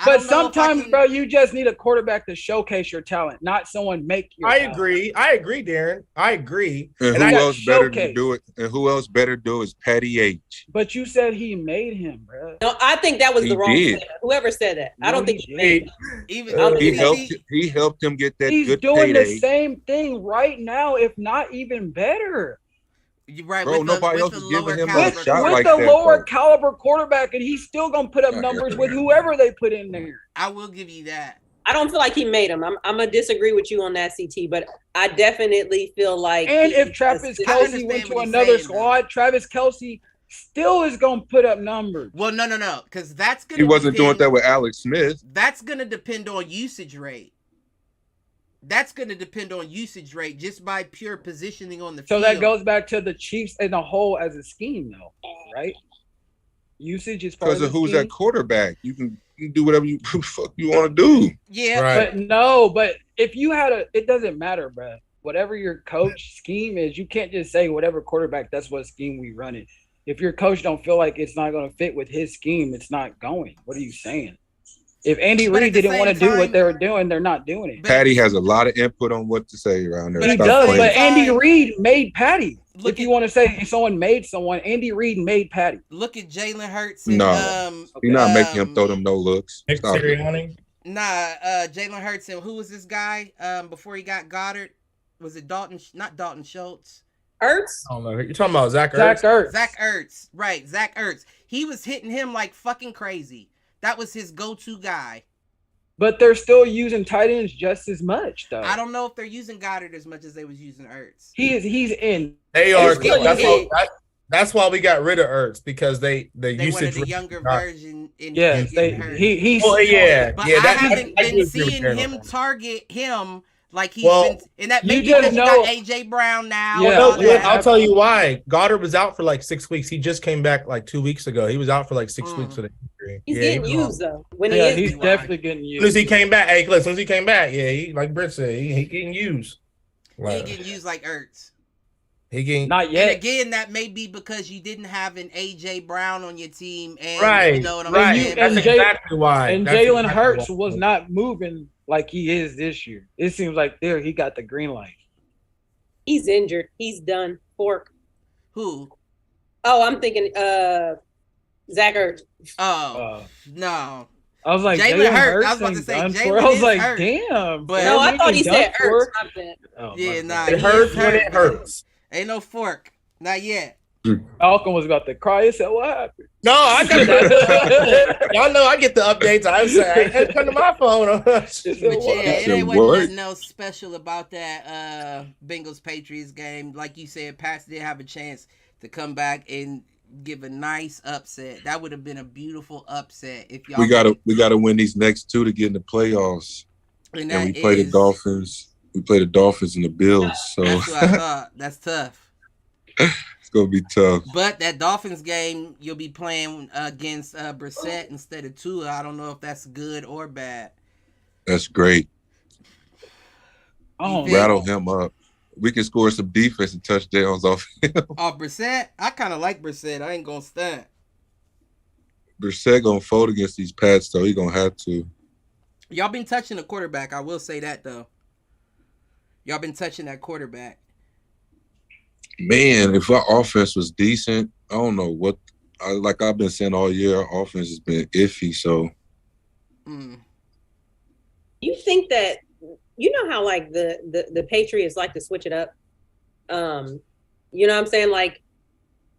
But sometimes, bro, you just need a quarterback to showcase your talent, not someone make your I talent. agree. I agree, Darren. I agree. And And who I else better to showcase. do it? And who else better to do is Patty H. But you said he made him, bro. No, I think that was He the wrong did. statement. Whoever said that. I No, don't think he he made did. it. Even He helped him get that He's good doing payday. the same thing right now, if not even better. You're right. Bro, with nobody the, else with is the giving lower him a caliber shot With like the that, lower though. caliber quarterback, and he's still gonna put up numbers with whoever they put in there. I will give you that. I don't feel like he made him. I'm gonna disagree with you on that, CT, but I definitely feel like. And he if Travis assisted- Kelce went to what he's another saying, squad, Travis Kelce still is gonna put up numbers. Well, no, because that's gonna. He wasn't doing depend- that with Alex Smith. That's gonna depend on usage rate. That's gonna depend on usage rate just by pure positioning on the So field. that goes back to the Chiefs in a whole as a scheme, though, right? Usage is part Because of of the who's scheme. that quarterback. You can do whatever you fuck you want to do. Yeah, Right. But if you had it doesn't matter, bro. Whatever your coach scheme is, you can't just say whatever quarterback, that's what scheme we run it. If your coach don't feel like it's not going to fit with his scheme, it's not going. What are you saying? If Andy But at Reid the didn't want to same do what time- they were doing, they're not doing it. But- Patty has a lot of input on what to say around there. But He at the does, same but Andy time- Reid made Patty. Look If you at- want to say someone made someone, Andy Reid made Patty. look at Jalen Hurts. And, No. You're not making him throw them no looks. Nick Stop it. Sirianni. Jalen Hurts and who was this guy? Before he got Goddard, was it Dalton? Not Dalton Schultz. Ertz. I don't know. You're talking about Zach Zach Ertz. Ertz. Zach Ertz, right? Zach Ertz. He was hitting him like fucking crazy. That was his go-to guy. But they're still using tight ends just as much, though. I don't know if they're using Goddard as much as they was using Ertz. He's in. They are. still That's why we got rid of Ertz because the They usage. wanted a rate- younger version. In Yes, getting Hurts. he's. Oh yeah, But yeah. I That, haven't I been do agree with seeing Darren him on that. target him like he's Well, been. And that you maybe just because you know- got AJ Brown now. Yeah, and all No, that. I'll tell you why. Goddard was out for like 6 weeks. He just came back like 2 weeks ago. He was out for like 6 weeks with an injury. He's Yeah, getting he was used though. When Yeah, he he's is, definitely getting As soon as used. he came back, hey, as soon as he came back, yeah, he like Britt said, he getting used. He Like, ain't getting used like Ertz. he getting Not And yet. again, that may be because you didn't have an AJ Brown on your team, and right. you know what I'm right. saying. That's and Jay- exactly why. And That's Jalen exactly Hurts why. was not moving like he is this year. It seems like there he got the green light. he's injured. He's done. Fork. Who? Oh, I'm thinking Zach Ertz. Oh no. I was like, Jalen Jalen Hurts. Hurts. I was about to ain't say, done for. Jalen I was is like, hurt. damn. But- No, I he thought he done said for. Ertz. My bad. Oh, Yeah, my nah. bad. It he hurts is when it hurt. hurts. Ain't no fork. Not yet. Falcon was about to cry. He said, "What happened?" No, I got the y'all know I get the updates. I say I come to my phone. But yeah, it Said ain't what? wasn't nothing else special about that Bengals Patriots game. Like you said, Pats did have a chance to come back and give a nice upset. That would have been a beautiful upset if y'all. We gotta win these next two to get in the playoffs. And And we that play the is- Dolphins. We play the Dolphins and the Bills. So That's what I thought. That's tough. it's gonna be tough. But that Dolphins game, you'll be playing against Brissett instead of Tua. I don't know if that's good or bad. That's great. Oh, Yeah. Rattle him up. We can score some defense and touchdowns off him. Oh, Brissett? I kind of like Brissett. I ain't going to stunt. Brissett gonna fold against these Pats, though. He gonna have to. Y'all been touching the quarterback. I will say that, though. Y'all been touching that quarterback. Man, if our offense was decent, I don't know what. Like I've been saying all year, our offense has been iffy. So Mm. You think that you know how like the Patriots like to switch it up? You know what I'm saying? Like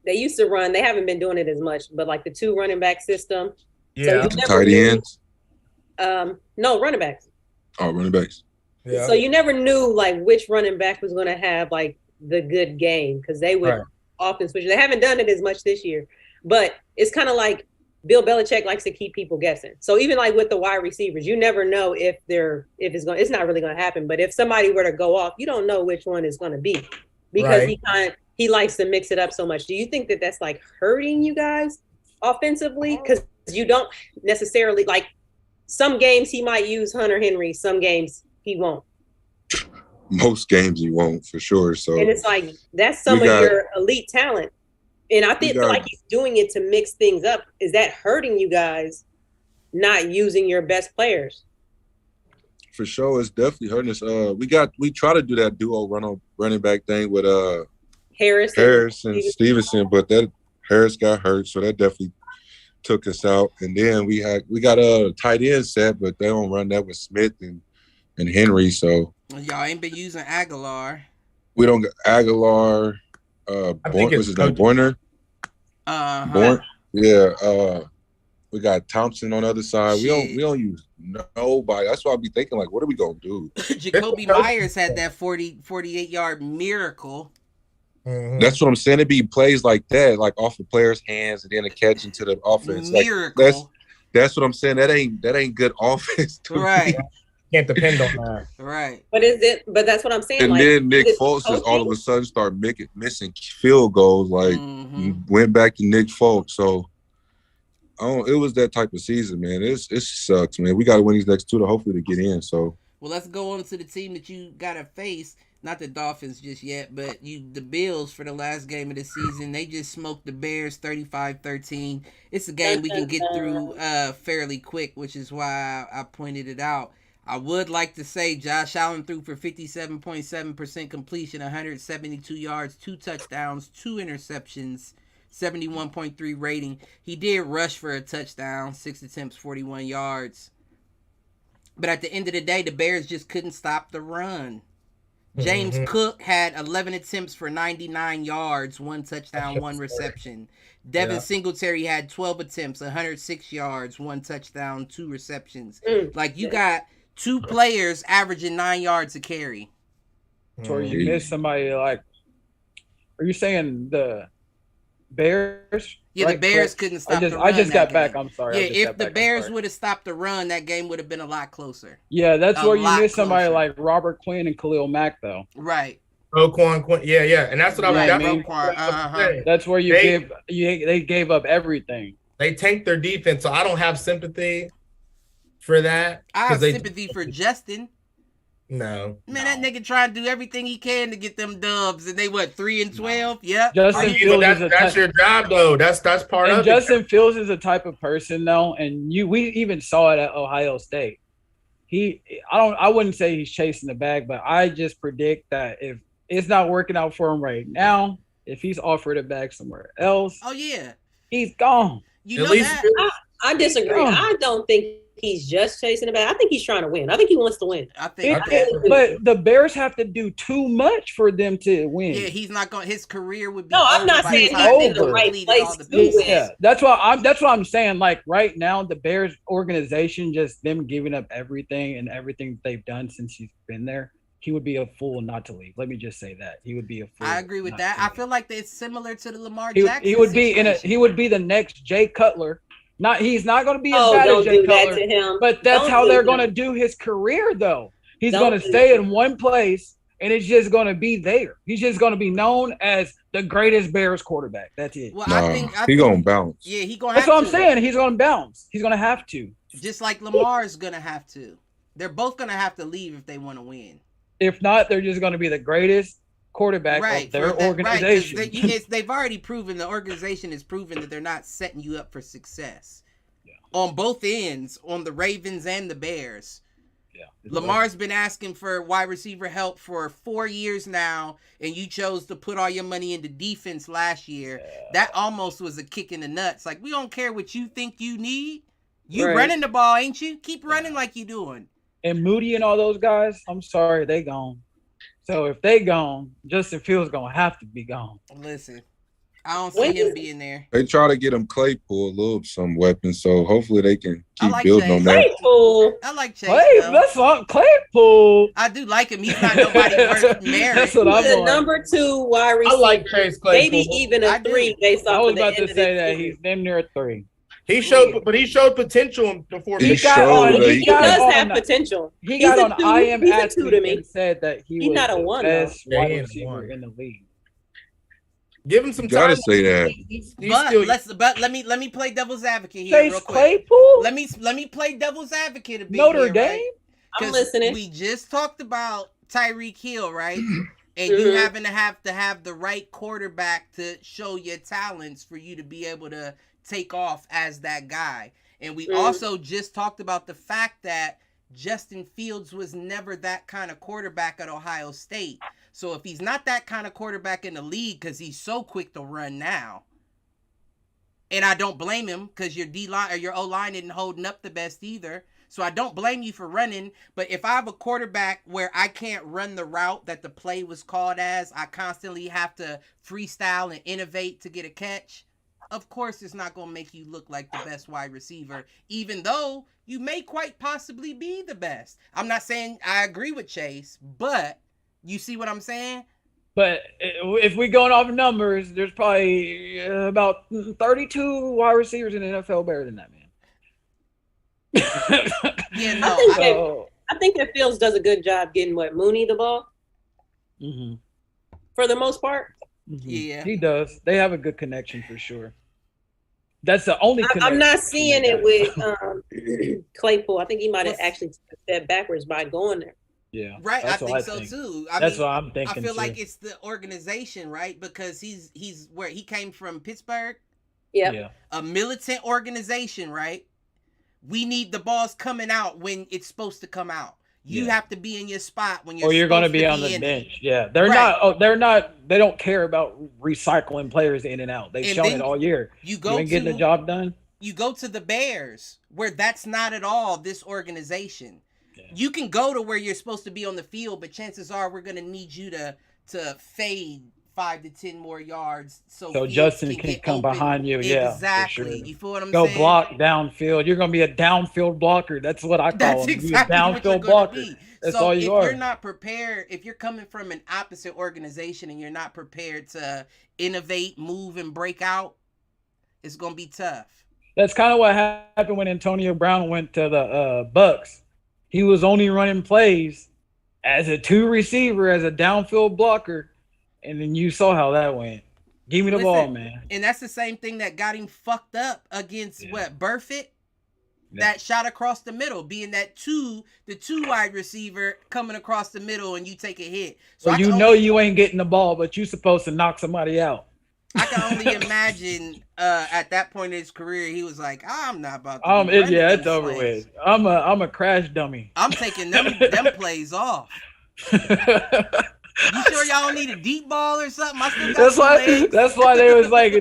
they used to run, they haven't been doing it as much, but like the 2 running back system. Yeah, you some never tight knew- ends, No, running backs. running backs. yeah. So you never knew like which running back was going to have like the good game because they would Right. often switch. They haven't done it as much this year, but it's kind of like Bill Belichick likes to keep people guessing. So even like with the wide receivers, you never know if it's not really going to happen. But if somebody were to go off, you don't know which one is going to be because Right. he likes to mix it up so much. Do you think that that's like hurting you guys offensively? Because you don't necessarily like some games he might use Hunter Henry, some games he won't. Most games you won't for sure. So And it's like that's some We of got- your elite talent. And I feel got- like he's doing it to mix things up. Is that hurting you guys not using your best players. For sure, it's definitely hurting us. We try to do that duo running back thing with Harris and Stevenson, but that Harris got hurt, so that definitely took us out. And then we got a tight end set, but they don't run that with Smith and Henry, so y'all ain't been using Aguilar. We don't get Aguilar. What's his name? Borner. Uh-huh. Yeah. We got Thompson on the other side. We don't use nobody. That's why I be thinking, like, what are we gonna do? Jacoby Myers had that 48-yard miracle. Mm-hmm. That's what I'm saying. It be plays like that, like off the player's hands and then a catch into the offense. Miracle. Like, that's what I'm saying. That ain't good offense. Right. Can't depend on that. Right. But that's what I'm saying. And then Nick Foles just all of a sudden start missing field goals. Like went back to Nick Foles. So it was that type of season, man. It sucks, man. We got to win these next two to hopefully to get in. So well, let's go on to the team that you got to face. Not the Dolphins just yet, but the Bills for the last game of the season. They just smoked the Bears 35-13. It's a game we can get through fairly quick, which is why I pointed it out. I would like to say Josh Allen threw for 57.7% completion, 172 yards, 2 touchdowns, 2 interceptions, 71.3 rating. He did rush for a touchdown, 6 attempts, 41 yards. But at the end of the day, the Bears just couldn't stop the run. James Cook had 11 attempts for 99 yards, 1 touchdown, 1 reception. Devin Singletary had 12 attempts, 106 yards, 1 touchdown, 2 receptions. Like, you got 2 players averaging 9 yards a carry. So you missed somebody like, are you saying the Bears? Yeah, right? The Bears couldn't stop the run. I just got back. I'm sorry. Yeah, if the Bears would have stopped the run, that game would have been a lot closer. Yeah, that's where you miss somebody like Robert Quinn and Khalil Mack, though. Right. Roquan Quinn. Yeah. And that's what I mean. That's where they gave up everything. They tanked their defense, so I don't have sympathy for that. I have sympathy for Justin. No. Man, that nigga trying to do everything he can to get them dubs, and they 3-12? Yep. Justin Fields that's your job though. That's part of it. Justin Fields is a type of person though, and we even saw it at Ohio State. I wouldn't say he's chasing the bag, but I just predict that if it's not working out for him right now, if he's offered a bag somewhere else, oh yeah, he's gone. You know that. I disagree. I don't think he's just chasing the bag. I think he's trying to win. I think he wants to win. But the Bears have to do too much for them to win. Yeah, he's not going. His career would be. No, I'm not saying he's in the right place to win. Yeah, that's what I'm saying. Like right now, the Bears organization, just them giving up everything they've done since he's been there. He would be a fool not to leave. Let me just say that he would be a fool. I agree with that. I feel like it's similar to the Lamar Jackson. He would be He would be the next Jay Cutler. He's not going to be as bad as Jay Cutler, but that's how they're going to do his career, though. He's going to stay in one place, and it's just going to be there. He's just going to be known as the greatest Bears quarterback. That's it. Well, I think he's going to bounce. Yeah, he's going. That's what I'm saying. He's going to bounce. He's going to have to. Just like Lamar's going to have to. They're both going to have to leave if they want to win. If not, they're just going to be the greatest quarterback of their organization. Right, they've already proven, the organization has proven that they're not setting you up for success. Yeah. On both ends, on the Ravens and the Bears. Yeah. Lamar's been asking for wide receiver help for 4 years now, and you chose to put all your money into defense last year. Yeah. That almost was a kick in the nuts. Like, we don't care what you think you need. You running the ball, ain't you? Keep running like you doing. And Moody and all those guys, I'm sorry, they gone. So if they gone, Justin Fields gonna have to be gone. Listen, I don't see him being there. They try to get him Claypool a little some weapons, so hopefully they can keep building on that. Claypool. I like Chase. That's not Claypool. I do like him. He's not nobody worth marrying. That's what I'm the number 2 wide receiver. I like Chase Claypool. Maybe even a 3 based off. I was about to say that he's damn near a 3. He showed potential before. He does have potential. He got on I Am Athlete and said that he's was not a one, the best wide receiver in the league. Give him some time. Gotta say that. But let me play devil's advocate here. Chase real quick. Claypool. Let me play devil's advocate a bit. Notre here, Dame. Right? I'm listening. We just talked about Tyreek Hill, right? And you having to have the right quarterback to show your talents for you to be able to take off as that guy. And we also just talked about the fact that Justin Fields was never that kind of quarterback at Ohio State. So if he's not that kind of quarterback in the league, because he's so quick to run now, and I don't blame him because your D-line or your O-line isn't holding up the best either. So I don't blame you for running. But if I have a quarterback where I can't run the route that the play was called as, I constantly have to freestyle and innovate to get a catch, of course it's not going to make you look like the best wide receiver, even though you may quite possibly be the best. I'm not saying I agree with Chase, but you see what I'm saying? But if we going off numbers, there's probably about 32 wide receivers in the NFL better than that, man. Yeah, no. I think that Fields does a good job getting Mooney the ball. Mm-hmm. For the most part. Mm-hmm. Yeah, he does. They have a good connection for sure. That's the only. I'm not seeing it with Claypool. I think he might have actually stepped backwards by going there. Yeah, right. I think so too. That's what I'm thinking. I feel like it's the organization, right? Because he's where he came from, Pittsburgh. Yeah, a militant organization, right? We need the balls coming out when it's supposed to come out. You have to be in your spot when you're. Or you're going to be on the bench. Yeah, they're not. They're not. They don't care about recycling players in and out. They've shown it all year. You ain't getting the job done. You go to the Bears, where that's not at all this organization. Yeah. You can go to where you're supposed to be on the field, but chances are we're going to need you to fade 5 to 10 more yards so Justin can come open behind you. Exactly. Yeah, sure. You feel what I'm saying? Go block downfield. You're going to be a downfield blocker. That's what I call him. Exactly you're a downfield blocker. That's all you are. If you're not prepared, if you're coming from an opposite organization and you're not prepared to innovate, move, and break out, it's going to be tough. That's kind of what happened when Antonio Brown went to the Bucks. He was only running plays as a 2 receiver, as a downfield blocker. And then you saw how that went. Give me the ball, man. And that's the same thing that got him fucked up against Burfitt? That shot across the middle, being that the two wide receiver coming across the middle and you take a hit. So you ain't getting the ball, but you supposed to knock somebody out. I can only imagine at that point in his career, he was like, I'm not about to it's over with. I'm a crash dummy. I'm taking them plays off. You sure y'all don't need a deep ball or something? I still got that's why they was like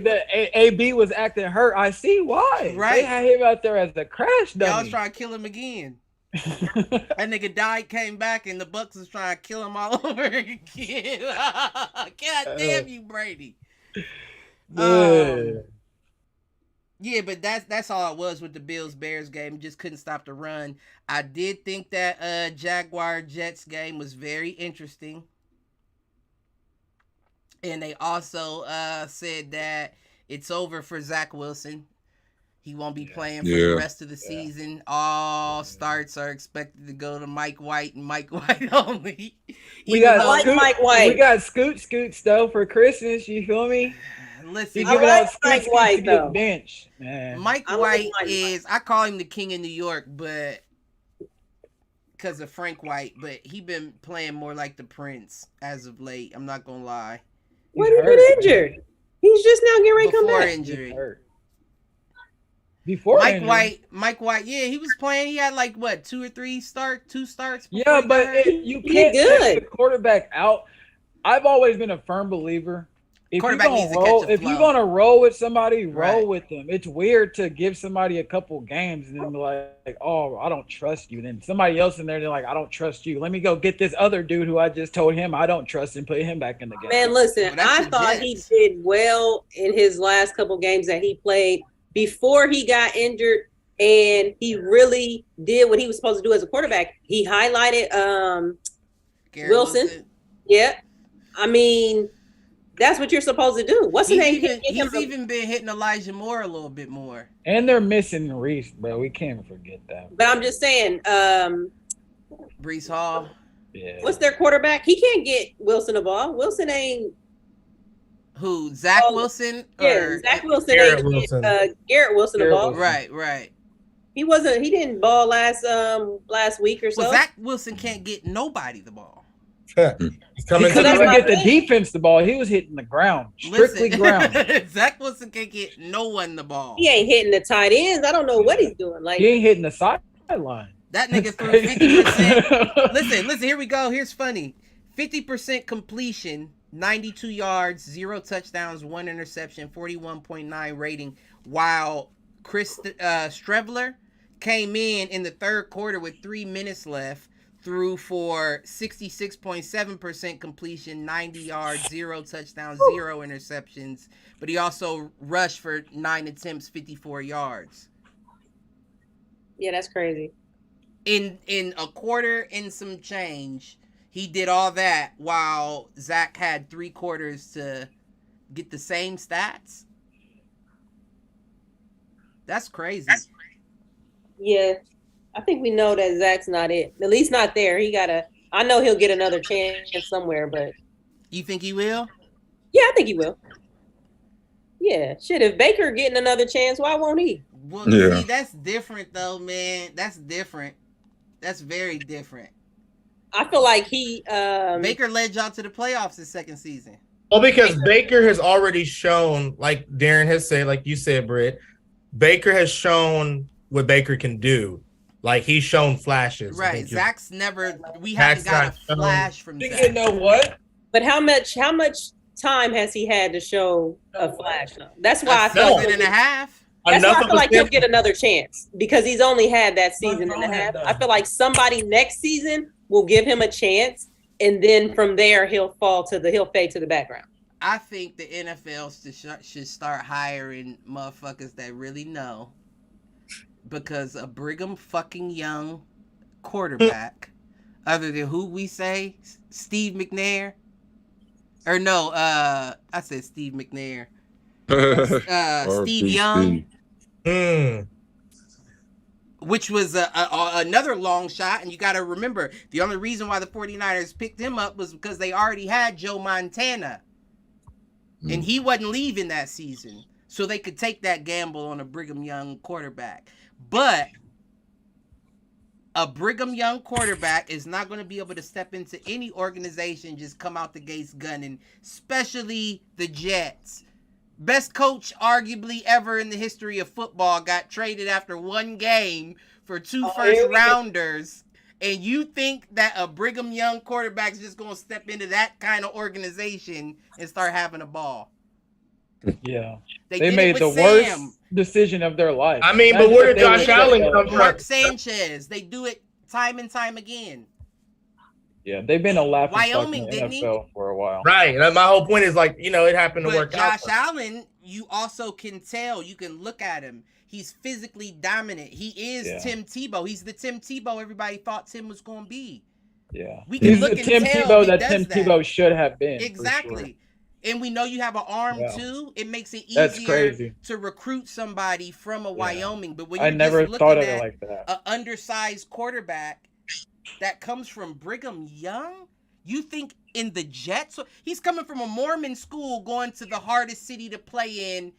AB was acting hurt. I see why. Right. They had him out there as a crash dummy. Y'all was trying to kill him again. That nigga died, came back, and the Bucks was trying to kill him all over again. God damn you, Brady. Yeah, but that's all it was with the Bills-Bears game. Just couldn't stop the run. I did think that Jaguar-Jets game was very interesting. And they also said that it's over for Zach Wilson. He won't be playing for the rest of the season. All starts are expected to go to Mike White and Mike White only. We got Mike White. We got Scoot though for Christmas. You feel me? Listen, I like Mike White though. Bench, man. Mike White is. I call him the king of New York, but because of Frank White. But he been playing more like the Prince as of late. I'm not gonna lie. When he been injured? He's just now getting ready to come back. Injury. Before Mike White, yeah, he was playing. He had like what 2 or 3 starts. Yeah, but you can't take the quarterback out. I've always been a firm believer. If you're gonna roll with somebody, roll with them. It's weird to give somebody a couple games and then be like, oh, I don't trust you. Then somebody else in there, they're like, I don't trust you. Let me go get this other dude who I just told him I don't trust and put him back in the game. Man, listen, I thought he did well in his last couple games that he played before he got injured, and he really did what he was supposed to do as a quarterback. He highlighted Wilson. Yeah. I mean, that's what you're supposed to do. What's his name? He's even been hitting Elijah Moore a little bit more. And they're missing Reese, bro. We can't forget that. But I'm just saying, Breece Hall. Yeah. What's their quarterback? He can't get Wilson the ball. Wilson ain't. Who? Zach Wilson? Yeah, Zach Wilson ain't Garrett Wilson the ball. Right. He wasn't. He didn't ball last week or so. Well, Zach Wilson can't get nobody the ball. He's coming He to couldn't the even get the defense the ball. He was hitting the ground, strictly ground. Zach Wilson can't get no one the ball. He ain't hitting the tight ends. I don't know what he's doing. Like He ain't hitting the sideline. That nigga threw 50%. Listen, here we go. Here's funny. 50% completion, 92 yards, 0 touchdowns, 1 interception, 41.9 rating, while Chris Streveler came in the third quarter with 3 minutes left, threw for 66.7% completion, 90 yards, 0 touchdowns, 0 interceptions, but he also rushed for 9 attempts, 54 yards. yeah, that's crazy. In a quarter and some change, he did all that while Zach had 3 quarters to get the same stats. That's crazy. Yeah, I think we know that Zach's not it. At least not there. I know he'll get another chance somewhere, but You think he will? yeah, I think he will. Yeah, shit. If Baker getting another chance, why won't he? Well, Yeah. see, that's different though, man. That's different. That's very different. I feel like he Baker led y'all to the playoffs the second season. Well, because Baker has already shown, like Darren has said, like you said, Britt, Baker has shown what Baker can do. Like he's shown flashes. Right. Zach's never. We haven't got a flash from Zach. You know what? But how much time has he had to show a flash? That's why I A feel season and a half. that's why I Enough feel of like a he'll get another chance because he's only had that season What's and a wrong half. with I that? feel like somebody next season will give him a chance, and then from there he'll fade to the background. I think the NFL should start hiring motherfuckers that really know, because a Brigham fucking Young quarterback, other than who we say, Steve McNair, or no, I said Steve McNair, Steve Young, which was another long shot. And you got to remember, the only reason why the 49ers picked him up was because they already had Joe Montana. And he wasn't leaving that season. So they could take that gamble on a Brigham Young quarterback. But a Brigham Young quarterback is not going to be able to step into any organization, just come out the gates gunning, especially the Jets. Best coach arguably ever in the history of football got traded after one game for 2 first rounders. And you think that a Brigham Young quarterback is just going to step into that kind of organization and start having a ball? Yeah. They They did made it the with worst Sam. decision of their life. I mean, but Imagine where if did they Josh would've Allen done come that. from? Mark Sanchez. They do it time and time again. Yeah, they've been a laughing stock Wyoming, in the didn't he? NFL for a while. Right. And my whole point is like, it happened to But work Josh out. Allen, you also can tell, you can look at him. He's physically dominant. He is Yeah. Tim Tebow. He's the Tim Tebow everybody thought Tim was going to be. Yeah. We can He's look the and Tim tell Tebow he that does Tim that. Tebow should have been. for Exactly. sure. And we know you have an arm Yeah. too. It makes it That's easier crazy. to recruit somebody from a Wyoming. But when I you're never just thought of looking it at like that. an undersized quarterback that comes from Brigham Young, you think in the Jets? He's coming from a Mormon school going to the hardest city to play in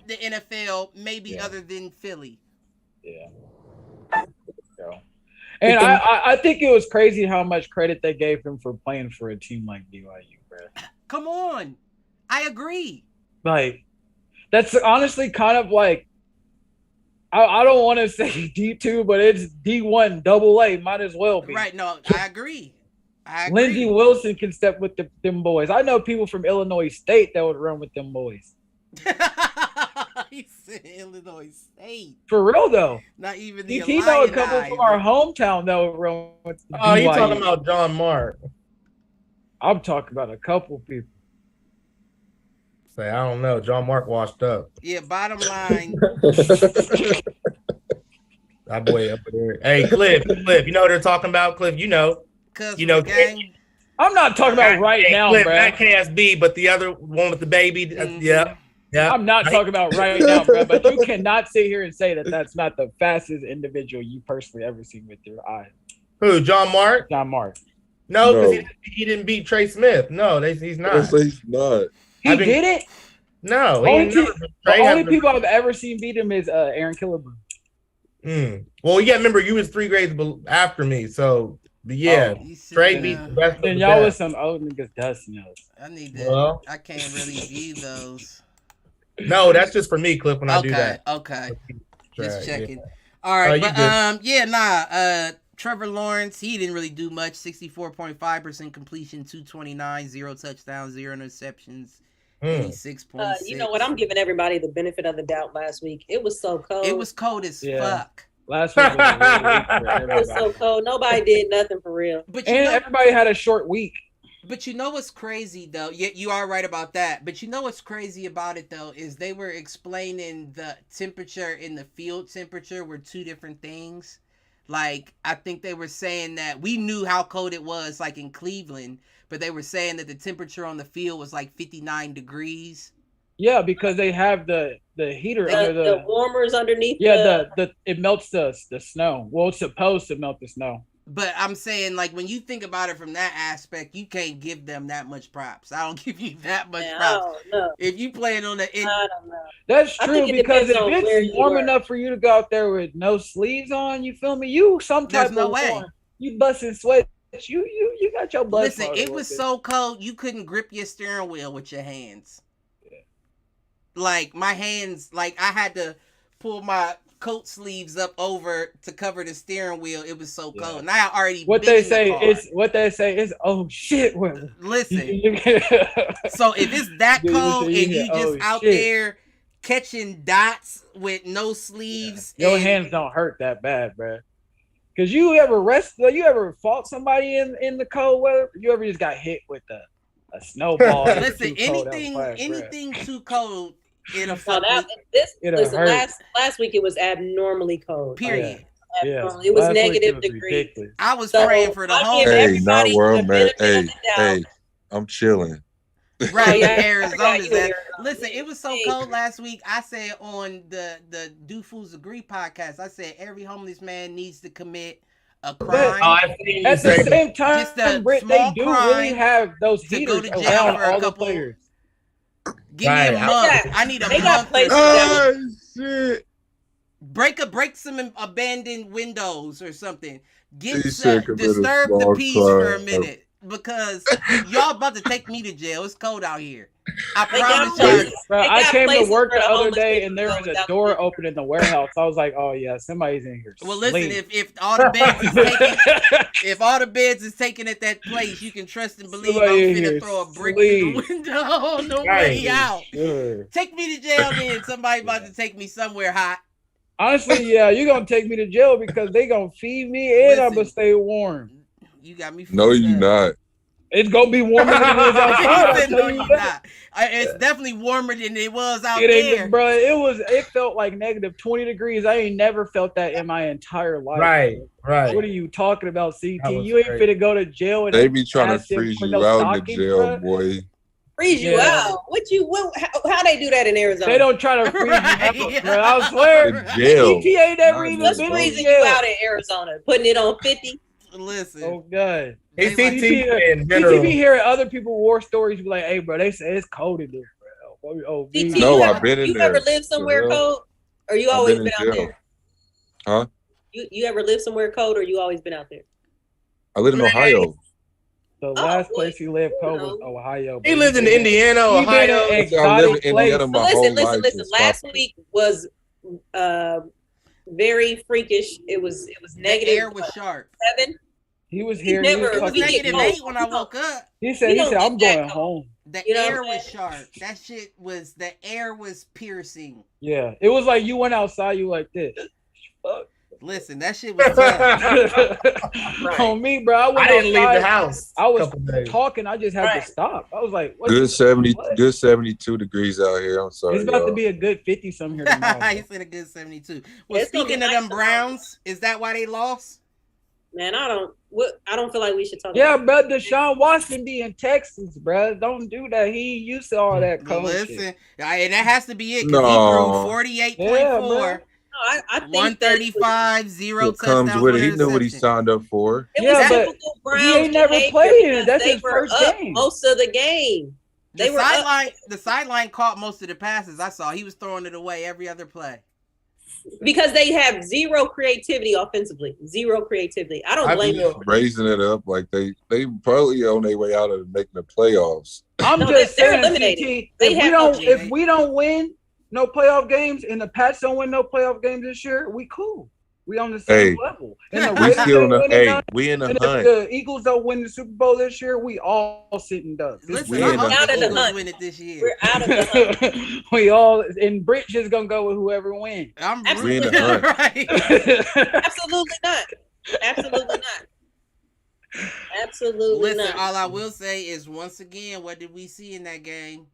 the NFL, maybe Yeah. other than Philly. Yeah. Yeah. And I think it was crazy how much credit they gave him for playing for a team like BYU, bro. Come on. I agree. Like, that's honestly kind of like, I don't want to say D2, but it's D1 double A, might as well be. Right. No, I agree. I agree. Lindsey Wilson can step with them boys. I know people from Illinois State that would run with them boys. He said Illinois State. For real, though. Not even the You know a couple Illini, from our hometown that would run with the Oh, you BYU. talking about John Mark. I'm talking about a couple people. Say, I don't know. John Mark washed up. Yeah, bottom line. That boy up there. Hey, Cliff, you know what they're talking about? Cliff, you know, Gang. I'm not talking about right now, Cliff, bro. not KSB, but the other one with the baby. Mhm. Yeah. I'm not talking about right now, bro. But you cannot sit here and say that that's not the fastest individual you personally ever seen with your eyes. Who? John Mark? John Mark. No, because No. he didn't beat Trey Smith. No, he's I not. say he's not. He I've been- did it. No, he Only ain't two- never- The Trey only hasn't- people I've ever seen beat him is Aaron Killebrew. Well, yeah, remember you was 3 grades after me, so Yeah, Trey beat the best. Then y'all with some old niggas dusting us. I need to. I can't really view those. No, that's just for me, Cliff. When I do that. Okay. Just checking. Yeah. All right, but Trevor Lawrence, he didn't really do much. 64.5% completion, 229, 0 touchdowns, 0 interceptions, 86.6. You know what? I'm giving everybody the benefit of the doubt last week. It was so cold. It was cold as fuck. Last week it was so cold. Nobody did nothing for real. But everybody had a short week. But you know what's crazy, though? Yeah, you are right about that. But you know what's crazy about it, though, is they were explaining the temperature and the field temperature were two different things. Like, I think they were saying that we knew how cold it was, like, in Cleveland. But they were saying that the temperature on the field was, like, 59 degrees. Yeah, because they have the heater under the warmers underneath. Yeah, it melts the snow. Well, it's supposed to melt the snow. But I'm saying, like, when you think about it from that aspect, you can't give them that much props. I don't give you that much props. No. If you playing on the... I don't know. That's true, because if it's warm enough for you to go out there with no sleeves on, you feel me? You There's no way. Warm. You busting sweat. You got your blood. Listen, it was so cold, you couldn't grip your steering wheel with your hands. Yeah. Like, my hands, like, I had to pull my coat sleeves up over to cover the steering wheel. It was so cold. And I already what they say is oh shit. Listen. So if it's that cold and you just out there catching dots with no sleeves, your hands don't hurt that bad, bro. Cause you ever fought somebody in the cold weather? You ever just got hit with a snowball? Listen, anything too cold. Last week it was abnormly cold. Period. Abnormal. It was negative degrees. I was praying for the whole. Hey, not world, man. Hey, I'm chilling. Right, Arizona. Listen, it was so cold last week. I said on the Do Fools Agree podcast, I said every homeless man needs to commit a crime. At the same time, Britt, they do really have those heaters around all the players. Give me a month. I need a month. Shit. Break some abandoned windows or something. Disturb the peace for a minute, because y'all about to take me to jail. It's cold out here. I promise you. Bro, I came to work the other day and there was a door open in the warehouse. I was like, oh yeah, somebody's in here. Well, listen, if all the beds is taken, at that place, you can trust and believe I'm finna throw a brick through the window on the way out. Sure. Take me to jail then. Somebody about to take me somewhere hot. Honestly, yeah, you're gonna take me to jail because they gonna feed me and I'm gonna stay warm. You got me. No, you not. It's gonna be warmer than it is outside. No, you're not. It's definitely warmer than it was out there, bro. It felt like negative 20 degrees. I ain't never felt that in my entire life. Right. What are you talking about, CT? You ain't finna go to jail. And they be trying to freeze you out in the jail, boy. Freeze you out? How they do that in Arizona? They don't try to freeze you out, bro. I swear. Jail. CT ain't never even been freezing you out in Arizona, putting it on 50. Listen. Oh God. Hey, CT be hearing other people war stories. Be like, hey, bro, they say it's cold in there, bro. Oh, CT, no, I've been in there. You ever lived somewhere cold, or you always been out there? Huh? You ever lived somewhere cold, or you always been out there? I lived in Ohio. The last place he lived cold was Ohio. He lived in Indiana, Ohio. I lived in Indiana my whole life. Listen. Last week was very freakish. It was negative. The air was sharp. 7. He was here. It was negative 8 when I woke up. He said, I'm going home. The air was sharp. That shit was, the air was piercing. Yeah. It was like you went outside, you like this. Fuck. Listen, that shit was tough. On me, bro. I didn't leave the house. I was talking. I just had to stop. I was like, what? Good 72 degrees out here. I'm sorry. It's about to be a good 50-something here tomorrow. He said a good 72. Well, speaking of them Browns, is that why they lost? Man, I don't feel like we should talk. Yeah, bro. Deshaun Watson be in Texas, bro. Don't do that. He used to all that cold shit. And that has to be it. Because he threw 48.4. I think 135, 0 touchdowns. Comes with it. He knew what he signed up for. It was typical Browns. He ain't never played in it. That's his first game. Most of the game. The sideline caught most of the passes I saw. He was throwing it away every other play. Because they have zero creativity offensively. Zero creativity. I don't blame them. Raising it up like they probably on their way out of making the playoffs. I'm just saying, CT, if we don't win no playoff games and the Pats don't win no playoff games this year, we cool. We on the same level. And the we still in the we in the hunt. If the Eagles don't win the Super Bowl this year, we all sitting ducks. Listen, I'm out of the hunt. Win it this year. We're out of the hunt. We all and Brit just gonna go with whoever wins. I'm absolutely in the hunt. Right. Absolutely not. Absolutely not. Absolutely Listen, not. all I will say is once again, what did we see in that game?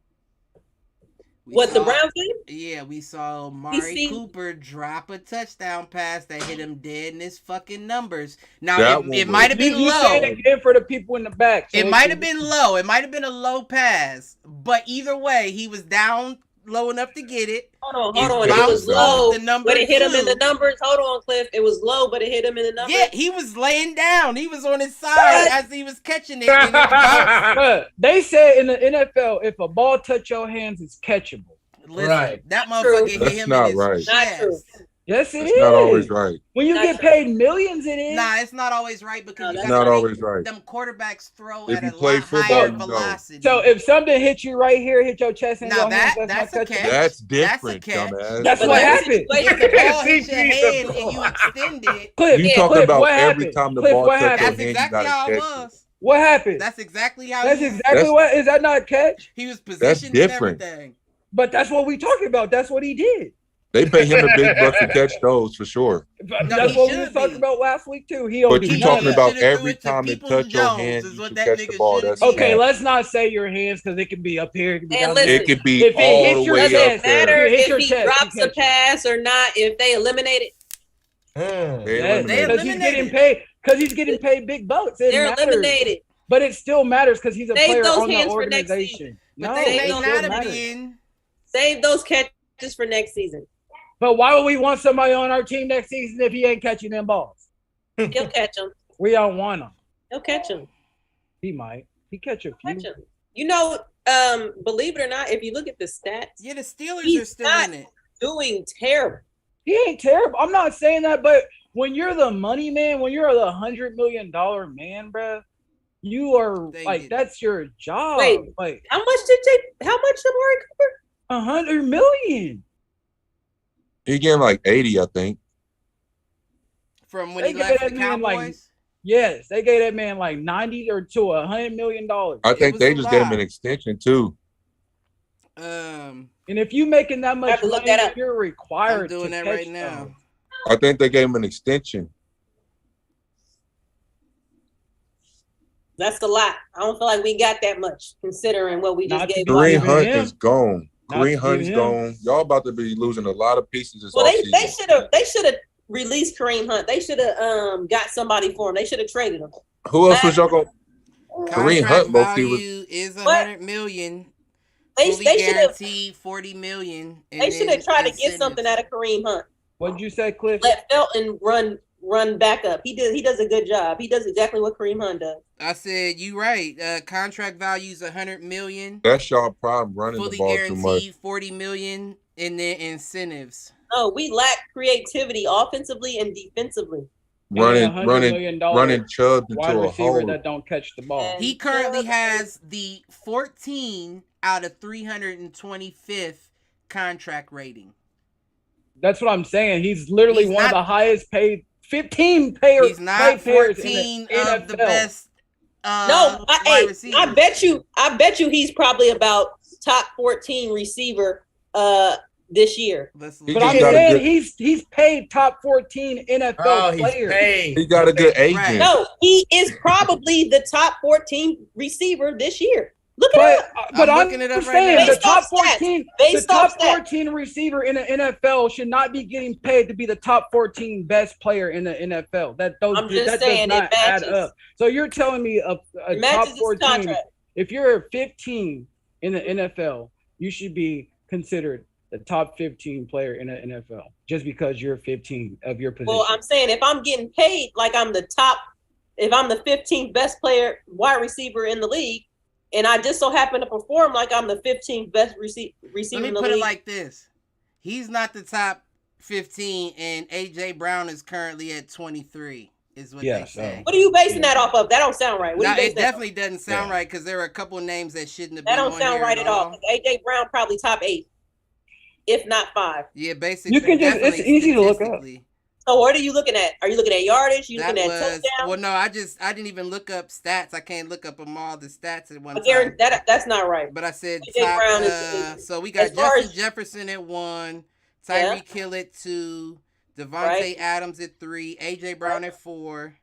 The Browns did? Yeah, we saw Mari Cooper drop a touchdown pass that hit him dead in his fucking numbers. Now, it might have been low. Say it again for the people in the back. So it might have been low. It might have been a low pass. But either way, he was down low enough to get it. Hold on. It was low, but it hit him in the numbers. Hold on, Cliff. It was low, but it hit him in the numbers. Yeah, he was laying down. He was on his side as he was catching it. And they said in the NFL, if a ball touch your hands, it's catchable. Listen, that motherfucker hit him in his chest. Not true. Yes, it is. Not always right. When you get paid millions, it is. Nah, it's not always right because it's not always right. Them quarterbacks throw if at you a play lot football, higher velocity. So if something hits you right here, hit your chest and your hands, that's a catch. That's different, dumbass. That's what happened. If the ball hits your hand and you extend it. Cliff, you talking about every time the ball touches your hand, you gotta how catch it was. What happened? That's exactly how. That's exactly what. Is that not a catch? He was positioned and everything. But that's what we talking about. That's what he did. They pay him a big buck to catch those for sure. That's what we was talking about last week too. But you're talking about every time it touch your hand, you should catch the ball. That's okay. Let's not say your hands because it could be up here. It could be down there. It could be all the way up there. Matter if he drops a pass or not. If they eliminate it, because he's getting paid. Because he's getting paid big bucks. They're eliminated. But it still matters because he's a player on the organization. But they may not have been. Save those catches for next season. But why would we want somebody on our team next season if he ain't catching them balls? He'll catch them. We don't want him. He'll catch them. He might. He catch a few. Catch him. You know, believe it or not, if you look at the stats, the Steelers are still in it. Doing terrible. He ain't terrible. I'm not saying that, but when you're the money man, when you're the $100 million man, bruh, you are that's your job. Wait, like how much did Amari Cooper? $100 million. He getting like 80, I think. From when he left the Cowboys? Yes, they gave that man like 90 or to $100 million. I think they just gave him an extension too. And if you making that much money, you're required to doing that right now. I think they gave him an extension. That's a lot. I don't feel like we got that much considering what we just gave. Kareem Hunt is gone. Kareem Hunt's gone. Y'all about to be losing a lot of pieces this offseason. They should have released Kareem Hunt. They should have got somebody for him. They should have traded him. Who else was y'all going? Kareem Hunt is $100 million. They should have $40 million. They should have tried to get something out of Kareem Hunt. What did you say, Cliff? Let Felton run back up. He does a good job. He does exactly what Kareem Hunt does. I said you right. Contract value is $100 million. That's y'all problem, running the ball too much. $40 million in their incentives. No, we lack creativity offensively and defensively. Running Chubb into wide a receiver hole that don't catch the ball. He currently has the 14 out of 325th contract rating. That's what I'm saying. He's literally one of the highest paid 15 players. He's not 14 of the best. I bet you he's probably about top 14 receiver this year. But I'm saying he's paid top 14 NFL players. He got a good agent. Right. No, he is probably the top 14 receiver this year. Look at it. But I'm looking it up saying right now. The top 14 receiver in the NFL should not be getting paid to be the top 14 best player in the NFL. That does not add up. So you're telling me a top 14, if you're 15 in the NFL, you should be considered the top 15 player in the NFL just because you're 15 of your position. Well, I'm saying if I'm getting paid like I'm the 15th best player wide receiver in the league, and I just so happen to perform like I'm the 15th best receiver in the league. Let me put it like this. He's not the top 15, and AJ Brown is currently at 23. Is what they say. What are you basing that off of? That don't sound right. It definitely doesn't sound right because there were a couple names that shouldn't have been. That don't sound right at all. AJ Brown probably top 8, if not 5. Yeah, basically. You can just—it's easy to look up. So what are you looking at? Are you looking at yardage? You looking at touchdowns? Well, no, I didn't even look up stats. I can't look up them all the stats at one time. That's not right. But I said AJ Brown is so we got Justin Jefferson at 1, Tyreek Hill at 2, Devontae Adams at 3, AJ Brown at 4,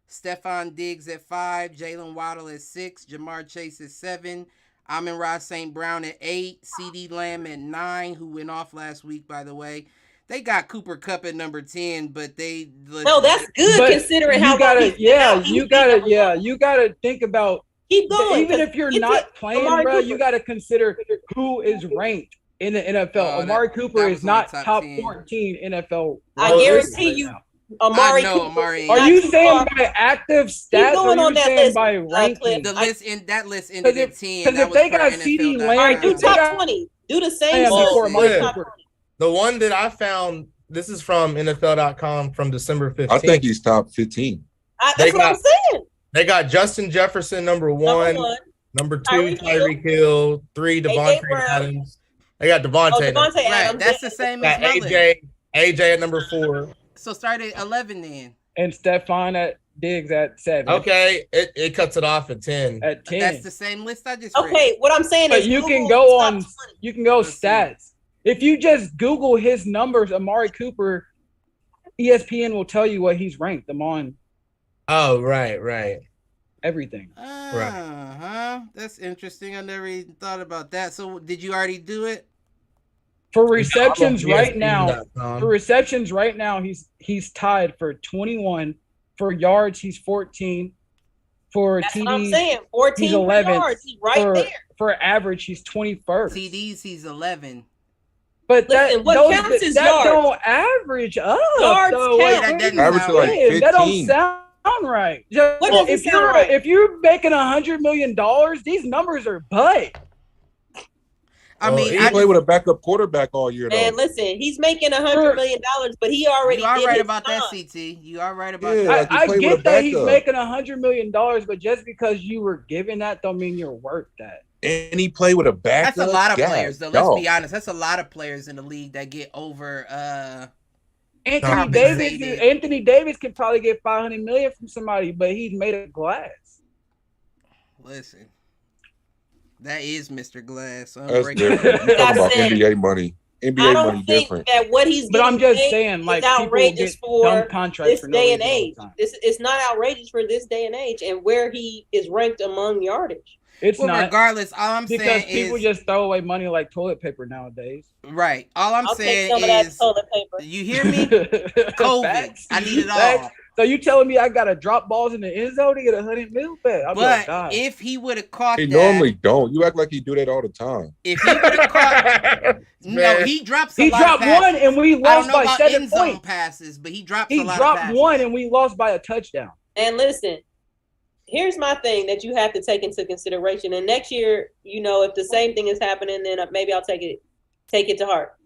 Stephon Diggs at 5, Jalen Waddle at 6, Jamar Chase at 7, Amon-Ra St. Brown at 8, CeeDee Lamb at 9, who went off last week, by the way. They got Cooper Kupp at number 10, but that's good considering how you gotta think about keep going. Even if you're not playing, bro, you gotta consider who is ranked in the NFL. Amari Cooper is not top 14 NFL. I guarantee you. Amari Cooper. Are you saying by active stats or are you saying by ranking? The list that list ended at 10. Because if they got CeeDee Lamb, all right, do top 20. Do the same before Amari Cooper. The one that I found, this is from NFL.com from December 15th. I think he's top 15. That's what I'm saying. They got Justin Jefferson, number 1. Number 2, Tyreek Hill. 3, Devontae Adams. They got Devontae. Right, that's the same as AJ at number 4. So start at 11 then. And Stephon Diggs at 7. Okay, it cuts it off at 10. At 10. That's the same list I just read. What I'm saying is you can go stats. If you just Google his numbers, Amari Cooper, ESPN will tell you what he's ranked. I'm on. Oh, right. Everything. That's interesting. I never even thought about that. So did you already do it? For receptions right now, he's tied for 21. For yards, he's 14. For That's TDs, what I'm saying. 14 he's 11. yards. He's right there. For average, he's 21st. TDs, he's 11. But listen, what counts is yards. Don't average up. Yards count. That don't sound right. If you're making $100 million, these numbers are butt. I mean, he played with a backup quarterback all year. And listen, he's making $100 million, but he already. You are right about that, CT. You are right about that. I get that he's making $100 million, but just because you were given that, don't mean you're worth that. And he played with a backup. That's a lot of players, though. Let's be honest. That's a lot of players in the league that get over. Anthony Davis could probably get $500 million from somebody, but he's made of glass. Listen, that is Mr. Glass. That's different. You're talking about NBA money. NBA money different. That what he's but I'm just saying, like, outrageous for dumb contracts this day and age. It's not outrageous for this day and age, and where he is ranked among yardage. It's not. Regardless, all I'm saying is people just throw away money like toilet paper nowadays. Right. All I'm saying is that toilet paper. You hear me? COVID. I need it all. So you telling me I gotta drop balls in the end zone to get $100 million back? But if he would have caught he normally don't. You act like he do that all the time. If he would have caught, no, he drops. He dropped one and we lost by 7 points. Passes, but he dropped. He dropped one and we lost by a touchdown. And listen, here's my thing that you have to take into consideration. And next year, if the same thing is happening, then maybe I'll take it to heart.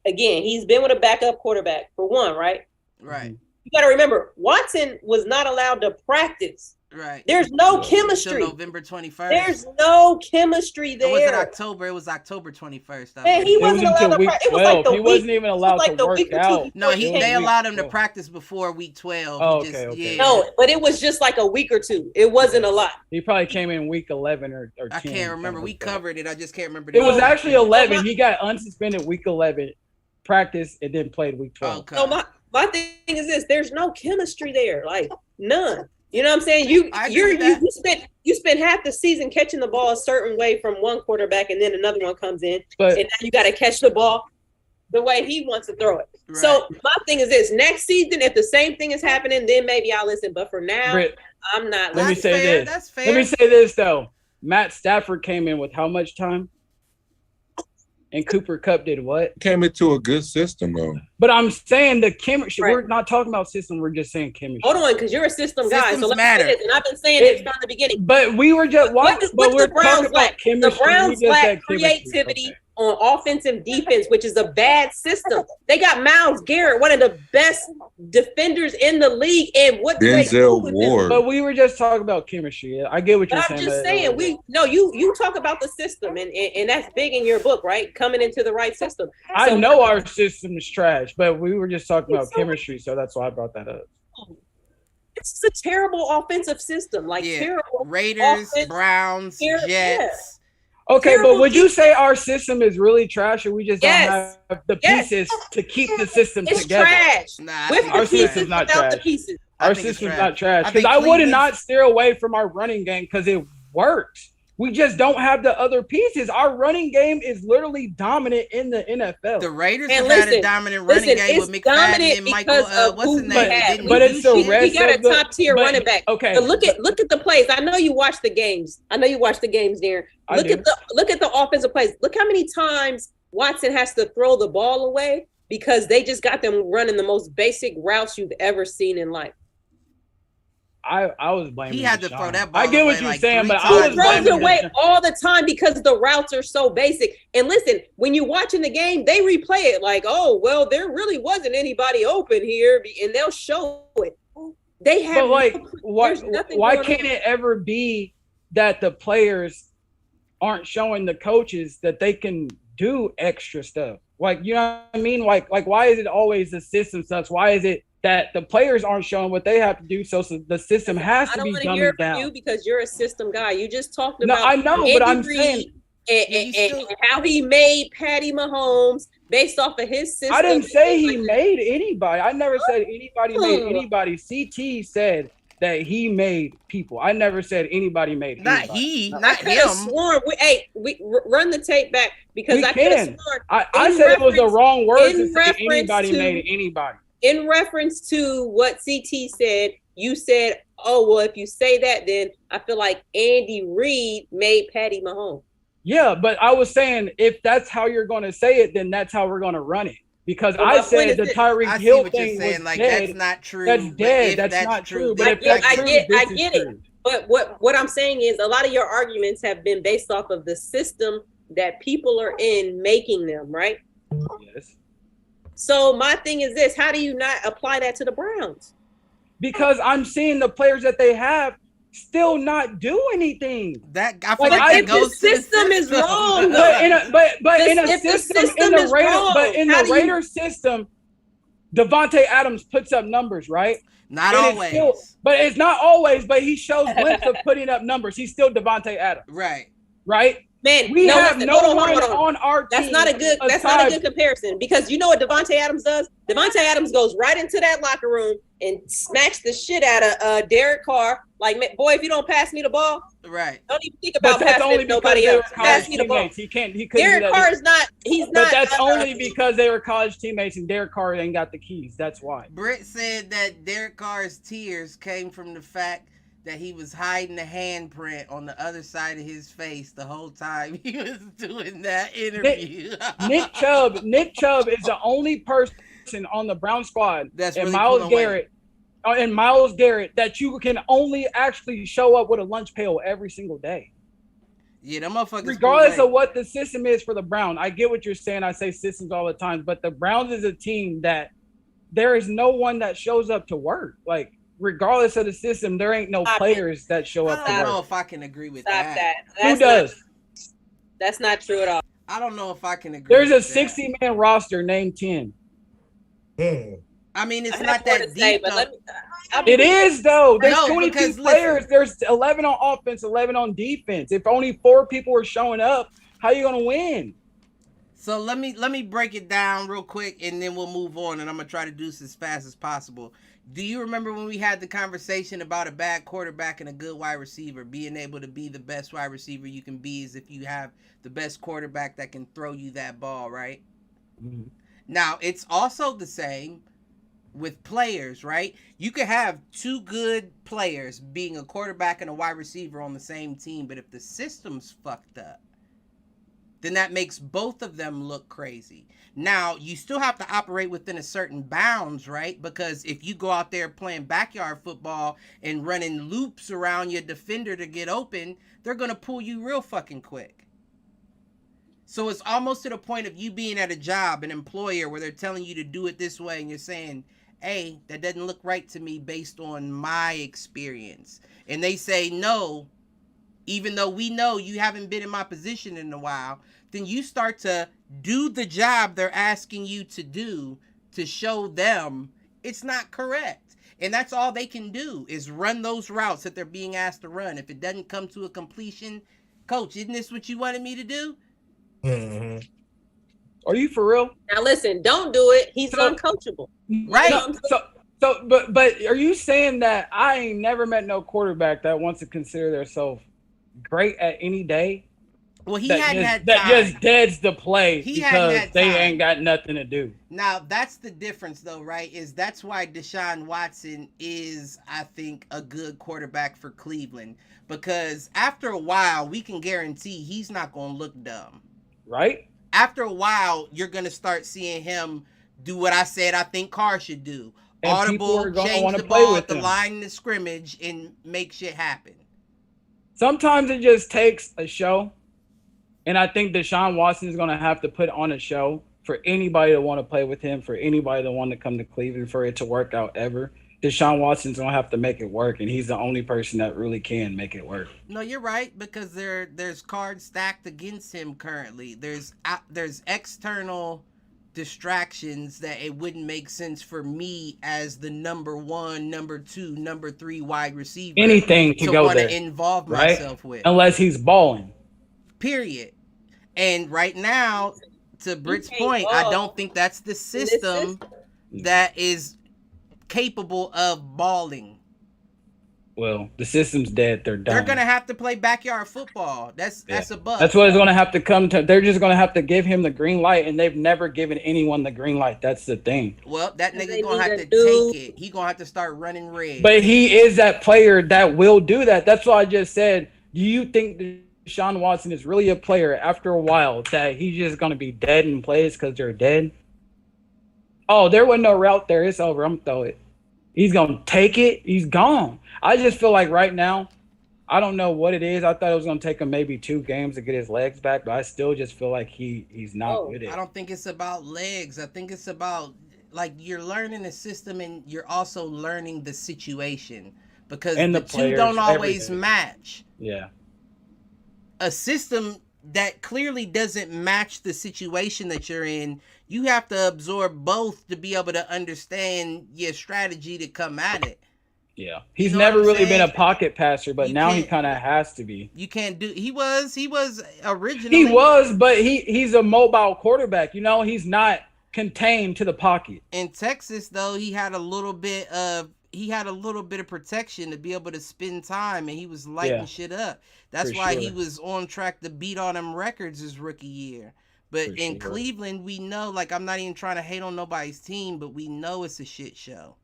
Again, he's been with a backup quarterback for one, right? Right. You got to remember, Watson was not allowed to practice. Right. There's no chemistry. Until November 21st. There's no chemistry there. Or was it October? It was October 21st. Man, he wasn't allowed to practice. It was like he wasn't even allowed to work out. No, they allowed him to practice before week 12. Oh, okay. Yeah. No, but it was just like a week or two. It wasn't a lot. He probably came in week 11 or 10. I can't remember. We covered it. I just can't remember. It was actually 11. He got unsuspended week 11, practiced, and then played week 12. Okay. So my thing is this: there's no chemistry there, like none. You know what I'm saying? You spent half the season catching the ball a certain way from one quarterback, and then another one comes in, and now you got to catch the ball the way he wants to throw it. Right. So my thing is this: next season, if the same thing is happening, then maybe I'll listen. But for now, Britt, I'm not. Let me say this. That's fair. Let me say this though: Matt Stafford came in with how much time? And Cooper Kupp did what? Came into a good system, though. But I'm saying the chemistry. Right. We're not talking about system. We're just saying chemistry. Hold on, because you're a system guy. Systems so let's matter. say this, and I've been saying it from the beginning. But we were just what the Browns lack? The Browns lack creativity. Okay. on offense and defense, which is a bad system. They got Myles Garrett, one of the best defenders in the league, and what do they do with him? But we were just talking about chemistry. I get what you're saying. I'm just saying, you talk about the system, and that's big in your book, right? Coming into the right system. I know our system is trash, but we were just talking about chemistry, so that's why I brought that up. It's a terrible offensive system, terrible. Raiders, Browns, Jets. Yeah. Okay, Terrible but would you say our system is really trash, or we just don't have the pieces to keep the system together? It's trash. Nah, with our the pieces, system's not without trash. the pieces. Our system's not trash because I would not steer away from our running game because it works. We just don't have the other pieces. Our running game is literally dominant in the NFL. The Raiders have had a dominant running game with McFadden and Michael. What's his name? But it's the rest. He got a top tier running back. Okay. But look at the plays. I know you watch the games. Darren. Look at the offensive plays. Look how many times Watson has to throw the ball away because they just got them running the most basic routes you've ever seen in life. I was blaming. He had to throw that ball. I get what you're saying, but I was throws away all the time because the routes are so basic. And listen, when you're watching the game, they replay it like, oh, well, there really wasn't anybody open here, and they'll show it. They have. But why can't it ever be that the players aren't showing the coaches that they can do extra stuff? Like, you know what I mean? Like why is it always the system sucks? Why is it that the players aren't showing what they have to do, so the system has to be dumbed down? I don't want to hear from you because you're a system guy. You just talked about I know, but I'm saying and how he made Patty Mahomes based off of his system. I didn't say he made anybody. I never said anybody made anybody. CT said that he made people. I never said anybody made not anybody. Not him. Sworn. We run the tape back because I could have sworn. I said it was the wrong word to say anybody made anybody. In reference to what CT said, you said, oh, well, if you say that, then I feel like Andy Reid made Patty Mahomes. Yeah, but I was saying if that's how you're going to say it, then that's how we're going to run it. Because I said the Tyreek Hill thing was like, dead. That's not true. That's dead. That's not true. But I get it. But what I'm saying is a lot of your arguments have been based off of the system that people are in making them, right? Yes. So my thing is this: how do you not apply that to the Browns? Because I'm seeing the players that they have still not do anything. That I feel like the system is wrong. But in the Raiders system, Devontae Adams puts up numbers, right? Not always. But it's not always. But he shows glimpses of putting up numbers. He's still Devontae Adams. Right. Man, we have no one on our team. That's not a good comparison because you know what Devontae Adams does? Devontae Adams goes right into that locker room and smacks the shit out of Derek Carr. Like, boy, if you don't pass me the ball, right? Don't even think about passing it to nobody else. Pass me the ball. He couldn't. Derek Carr is not. He's not. But that's only because they were college teammates and Derek Carr ain't got the keys. That's why. Britt said that Derek Carr's tears came from the fact that he was hiding the handprint on the other side of his face the whole time he was doing that interview. Nick Chubb is the only person on the Brown squad that's and really Myles Garrett that you can only actually show up with a lunch pail every single day. Yeah, them motherfuckers. Regardless of what the system is for the Browns, I get what you're saying. I say systems all the time, but the Browns is a team that there is no one that shows up to work. Like, regardless of the system, there ain't no players that show up. I don't know if I can agree with that. Who does? That's not true at all. I don't know if I can agree. There's a 60-man roster. Name 10. I mean, it's not that deep. It is though. There's 22 players. There's 11 on offense, 11 on defense. If only 4 people are showing up, how are you gonna win? So let me break it down real quick, and then we'll move on. And I'm gonna try to do this as fast as possible. Do you remember when we had the conversation about a bad quarterback and a good wide receiver? Being able to be the best wide receiver you can be is if you have the best quarterback that can throw you that ball, right? Mm-hmm. Now, it's also the same with players, right? You could have 2 good players being a quarterback and a wide receiver on the same team, but if the system's fucked up, then that makes both of them look crazy. Now, you still have to operate within a certain bounds, right? Because if you go out there playing backyard football and running loops around your defender to get open, they're going to pull you real fucking quick. So it's almost to the point of you being at a job, an employer, where they're telling you to do it this way, and you're saying, hey, that doesn't look right to me based on my experience. And they say no, even though we know you haven't been in my position in a while, then you start to do the job they're asking you to do to show them it's not correct. And that's all they can do is run those routes that they're being asked to run. If it doesn't come to a completion, coach, isn't this what you wanted me to do? Mm-hmm. Are you for real? Now listen, don't do it. He's uncoachable. Right. But are you saying that I ain't never met no quarterback that wants to consider themselves great at any day? Well, he that hadn't just, had that time. just deads the play He because they ain't got nothing to do. Now, that's the difference, though, right? Is that's why Deshaun Watson is, I think, a good quarterback for Cleveland. Because after a while, we can guarantee he's not going to look dumb. Right? After a while, you're going to start seeing him do what I said I think Carr should do. And audible, change the ball at the line of scrimmage, and make shit happen. Sometimes it just takes a show. And I think Deshaun Watson is going to have to put on a show for anybody to want to play with him, for anybody to want to come to Cleveland, for it to work out ever. Deshaun Watson's going to have to make it work, and he's the only person that really can make it work. No, you're right, because there's cards stacked against him currently. There's external distractions that it wouldn't make sense for me as the number 1, number 2, number 3 wide receiver anything to go want there, to involve right? myself with. Unless he's balling. Period. And right now, to Britt's point, I don't think that's the system that is capable of balling. Well, the system's dead. They're done. They're gonna have to play backyard football. That's a bust. That's what it's gonna have to come to. They're just gonna have to give him the green light, and they've never given anyone the green light. That's the thing. Well, that nigga gonna have to take it. He gonna have to start running red. But he is that player that will do that. That's why I just said. Do you think Deshaun Watson is really a player after a while that he's just gonna be dead in plays because they're dead? Oh, there was no route there. It's over. I'm gonna throw it. He's gonna take it. He's gone. I just feel like right now, I don't know what it is. I thought it was gonna take him maybe 2 games to get his legs back, but I still just feel like he's not with it. I don't think it's about legs. I think it's about like you're learning the system and you're also learning the situation because the two don't always match. Yeah. A system that clearly doesn't match the situation that you're in, you have to absorb both to be able to understand your strategy to come at it. Yeah. He's never really been a pocket passer, but now he kind of has to be. You can't do he was originally. He was, but he's a mobile quarterback. You know, he's not contained to the pocket. In Texas though, he had a little bit of protection to be able to spend time, and he was lighting shit up. That's why he was on track to beat all them records his rookie year. But in Cleveland, we know, like, I'm not even trying to hate on nobody's team, but we know it's a shit show.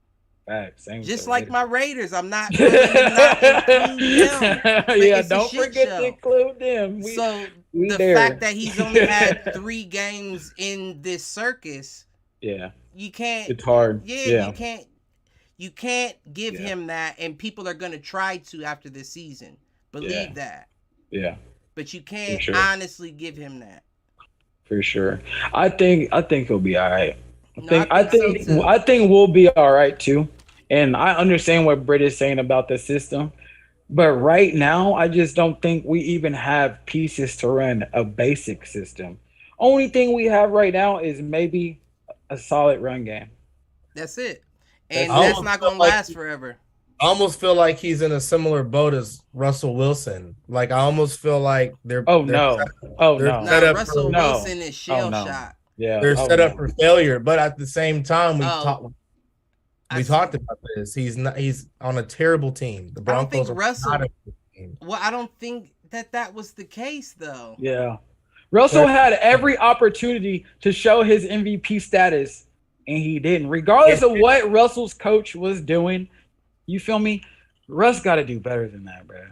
Just like my Raiders, I'm not going to include them. Yeah, don't forget to include them. The fact that he's only had 3 games in this circus, you can't. It's hard. You can't give him that, and people are going to try to after this season. Believe that. Yeah. But you can't honestly give him that. For sure. I think he'll be all right. I think we'll be all right too. And I understand what Britt is saying about the system. But right now, I just don't think we even have pieces to run a basic system. Only thing we have right now is maybe a solid run game. That's it. And that's not going to last forever. I almost feel like he's in a similar boat as Russell Wilson. Like, I almost feel like they're Russell Wilson is shell-shot. Yeah, they're set up for failure. But at the same time, we talked about this. He's on a terrible team. The Broncos are not a good team. Well, I don't think that was the case, though. Yeah. Russell had every opportunity to show his MVP status, and he didn't. Regardless of what Russell's coach was doing, you feel me? Russ got to do better than that, bro.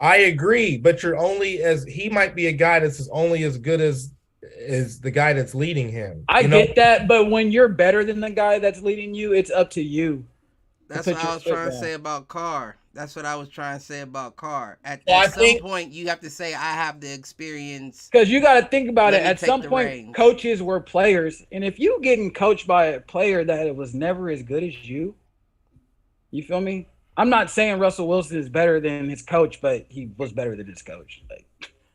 I agree, but he might be a guy that's only as good as the guy that's leading him. I get that, but when you're better than the guy that's leading you, it's up to you. That's what I was trying to say about Carr. That's what I was trying to say about Carr. At some point, you have to say, I have the experience. Because you got to think about it. At some point, coaches were players. And if you getting coached by a player that was never as good as you feel me? I'm not saying Russell Wilson is better than his coach, but he was better than his coach. Like,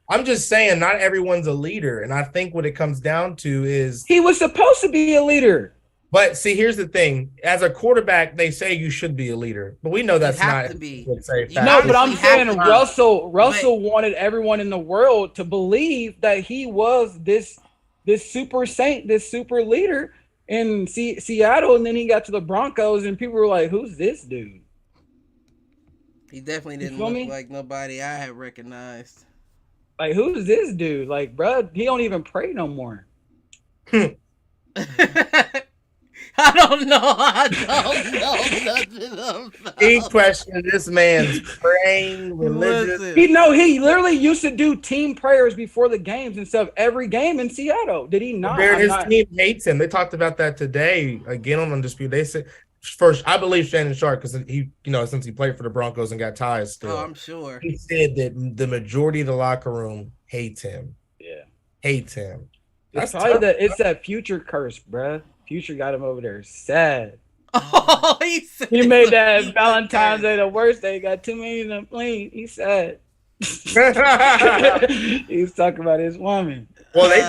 I'm just saying not everyone's a leader. And I think what it comes down to is he was supposed to be a leader. But see, here's the thing. As a quarterback, they say you should be a leader. But we know that's not to be. No, but I'm saying Russell wanted everyone in the world to believe that he was this super saint, this super leader in Seattle. And then he got to the Broncos and people were like, who's this dude? He definitely didn't look like nobody I had recognized. Like, who's this dude? Like, bro, he don't even pray no more. I don't know nothing about. He questioned this man's praying, religious. He literally used to do team prayers before the games and stuff every game in Seattle. Did he not? His team hates him. They talked about that today again on Undisputed. They said first, I believe Shannon Sharpe because he, since he played for the Broncos and got ties still. Oh, I'm sure. He said that the majority of the locker room hates him. Yeah, hates him. It's probably it's that Future curse, bruh. Future got him over there sad. Oh, he made that Valentine's Day the worst day. He got too many in the plane. He's sad. He's talking about his woman. Well, they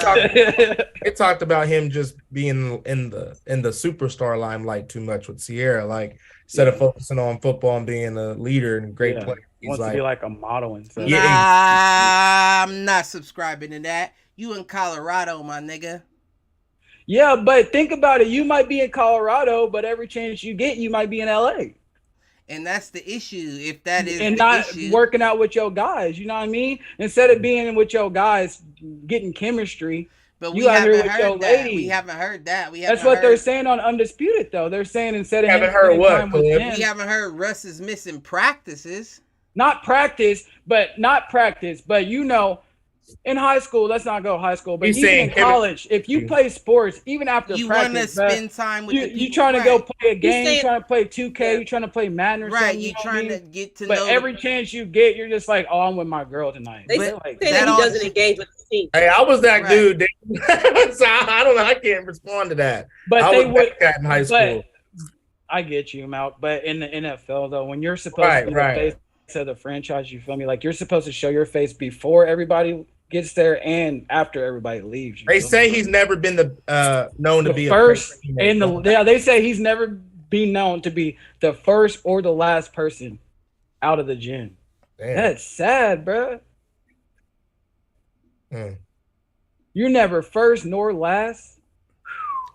talked about him just being in the superstar limelight too much with Sierra. Like instead of focusing on football and being a leader and great player, he wants to be like a model and stuff. I'm not subscribing to that. You in Colorado, my nigga. Yeah, but think about it. You might be in Colorado, but every chance you get, you might be in LA. And that's the issue. If that is and not working out with your guys, you know what I mean? Instead of being with your guys, getting chemistry. But we haven't heard that. We haven't heard that. That's what they're saying on Undisputed, though. They're saying instead of haven't heard what? We haven't heard Russ is missing practices. Not practice, but in high school, let's not go high school, but even in college, if you play sports, even after you practice, you want to spend time with the people. You trying to go play a game, you trying to play 2K, you trying to play Madden or something. Right, you trying to get to know. But every chance you get, you're just like, oh, I'm with my girl tonight. They say that he doesn't engage with the team. Hey, I was that dude. So I don't know. I can't respond to that. But I they was that in high school. I get you, Malk. But in the NFL, though, when you're supposed to be the face of the franchise, you feel me? Like you're supposed to show your face before everybody gets there and after everybody leaves. They say he's never been known to be first they say he's never been known to be the first or the last person out of the gym. Damn. That's sad, bro. You're never first nor last.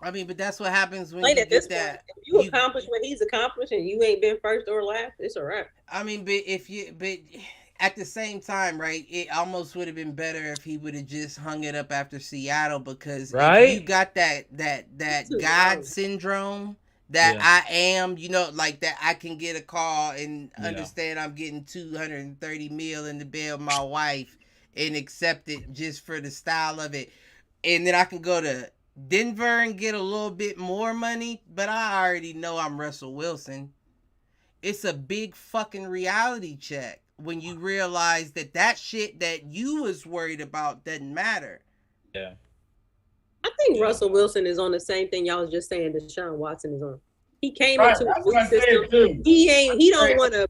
I mean, but that's what happens when you get that. If you accomplish what he's accomplished and you ain't been first or last, it's all right. I mean, but at the same time, right, it almost would have been better if he would have just hung it up after Seattle because if you got that God syndrome that I am, like that I can get a call and understand I'm getting $230 million in the bed of my wife and accept it just for the style of it. And then I can go to Denver and get a little bit more money, but I already know I'm Russell Wilson. It's a big fucking reality check when you realize that shit that you was worried about doesn't matter. Yeah. I think Russell Wilson is on the same thing y'all was just saying Deshaun Watson is on. He came into a new system. He don't want to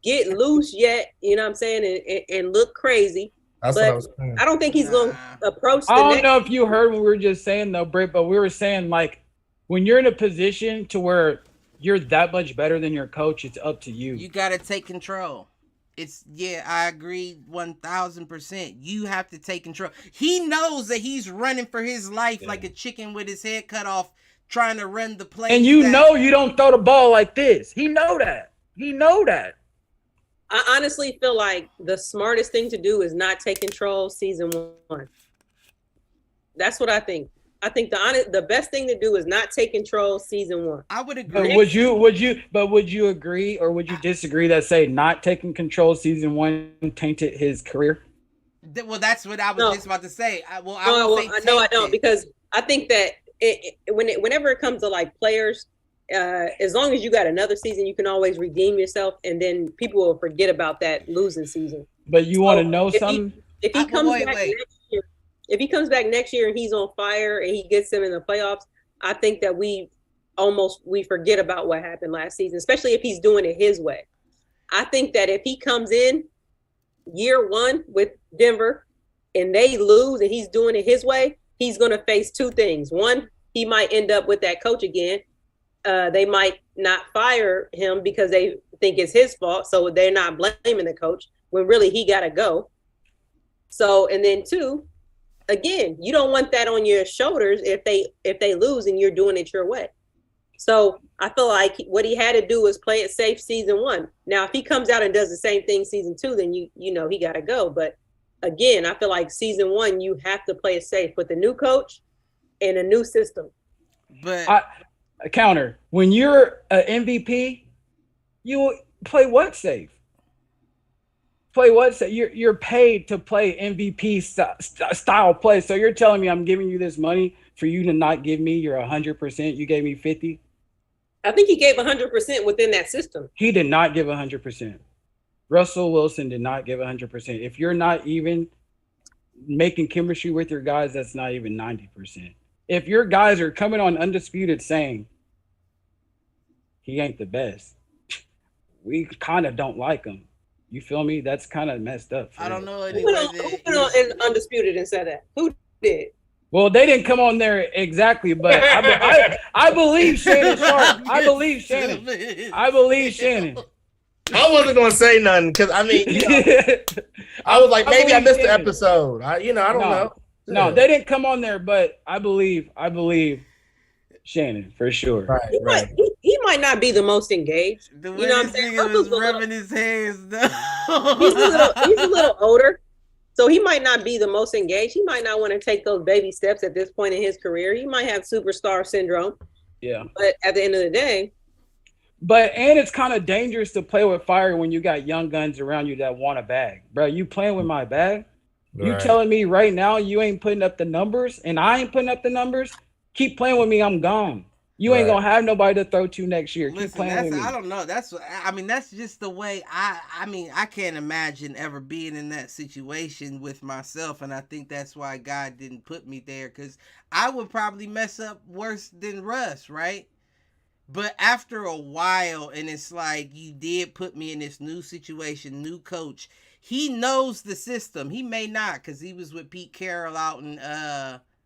get loose yet, you know what I'm saying, and look crazy. That's what I was saying. I don't think he's going to approach I don't know if you heard what we were just saying though, Britt, but we were saying like when you're in a position to where you're that much better than your coach, it's up to you. You got to take control. I agree 1000%. You have to take control. He knows that he's running for his life like a chicken with his head cut off, trying to run the play. And you know you don't throw the ball like this. He know that. I honestly feel like the smartest thing to do is not take control season 1. That's what I think. I think the best thing to do is not take control season 1. I would agree. But would you agree or would you disagree that say not taking control season 1 tainted his career? Well, that's what I was just about to say. I don't because I think that whenever it comes to like players, as long as you got another season, you can always redeem yourself, and then people will forget about that losing season. But you want to know something? If he comes back next year, if he comes back next year and he's on fire and he gets them in the playoffs, I think that we forget about what happened last season, especially if he's doing it his way. I think that if he comes in year one with Denver and they lose and he's doing it his way, he's going to face two things. One, he might end up with that coach again. They might not fire him because they think it's his fault, so they're not blaming the coach when really he got to go. So, and then two, again, you don't want that on your shoulders if they lose and you're doing it your way. So I feel like what he had to do was play it safe season one. Now, if he comes out and does the same thing season two, then you know he got to go. But again, I feel like season one, you have to play it safe with the new coach and a new system. But a counter. When you're an MVP, you play what safe? Play what safe? You're paid to play MVP style play. So you're telling me I'm giving you this money for you to not give me your 100%? You gave me 50%? I think he gave 100% within that system. He did not give 100%. Russell Wilson did not give 100%. If you're not even making chemistry with your guys, that's not even 90%. If your guys are coming on undisputed saying he ain't the best, we kind of don't like him. You feel me? That's kind of messed up. I don't know. Who went on undisputed and said that? Who did? Well, they didn't come on there exactly, but I believe Shannon Sharpe. I believe Shannon. I wasn't gonna say nothing because I mean, I was like, maybe I missed the episode. I don't know. No, they didn't come on there, but I believe Shannon for sure. Right. He might not be the most engaged. The you know what I'm saying? Russell's rubbing his hands. He's a little older. So he might not be the most engaged. He might not want to take those baby steps at this point in his career. He might have superstar syndrome. Yeah. But at the end of the day. And it's kind of dangerous to play with fire when you got young guns around you that want a bag. Bro, you playing with my bag? Right. You telling me right now you ain't putting up the numbers and I ain't putting up the numbers? Keep playing with me, I'm gone. You ain't gonna have nobody to throw to next year. Keep playing with me. I don't know. That's just the way I can't imagine ever being in that situation with myself, and I think that's why God didn't put me there, because I would probably mess up worse than Russ, right? But after a while, and it's like, you did put me in this new situation, new coach. He knows the system. He may not, because he was with Pete Carroll out in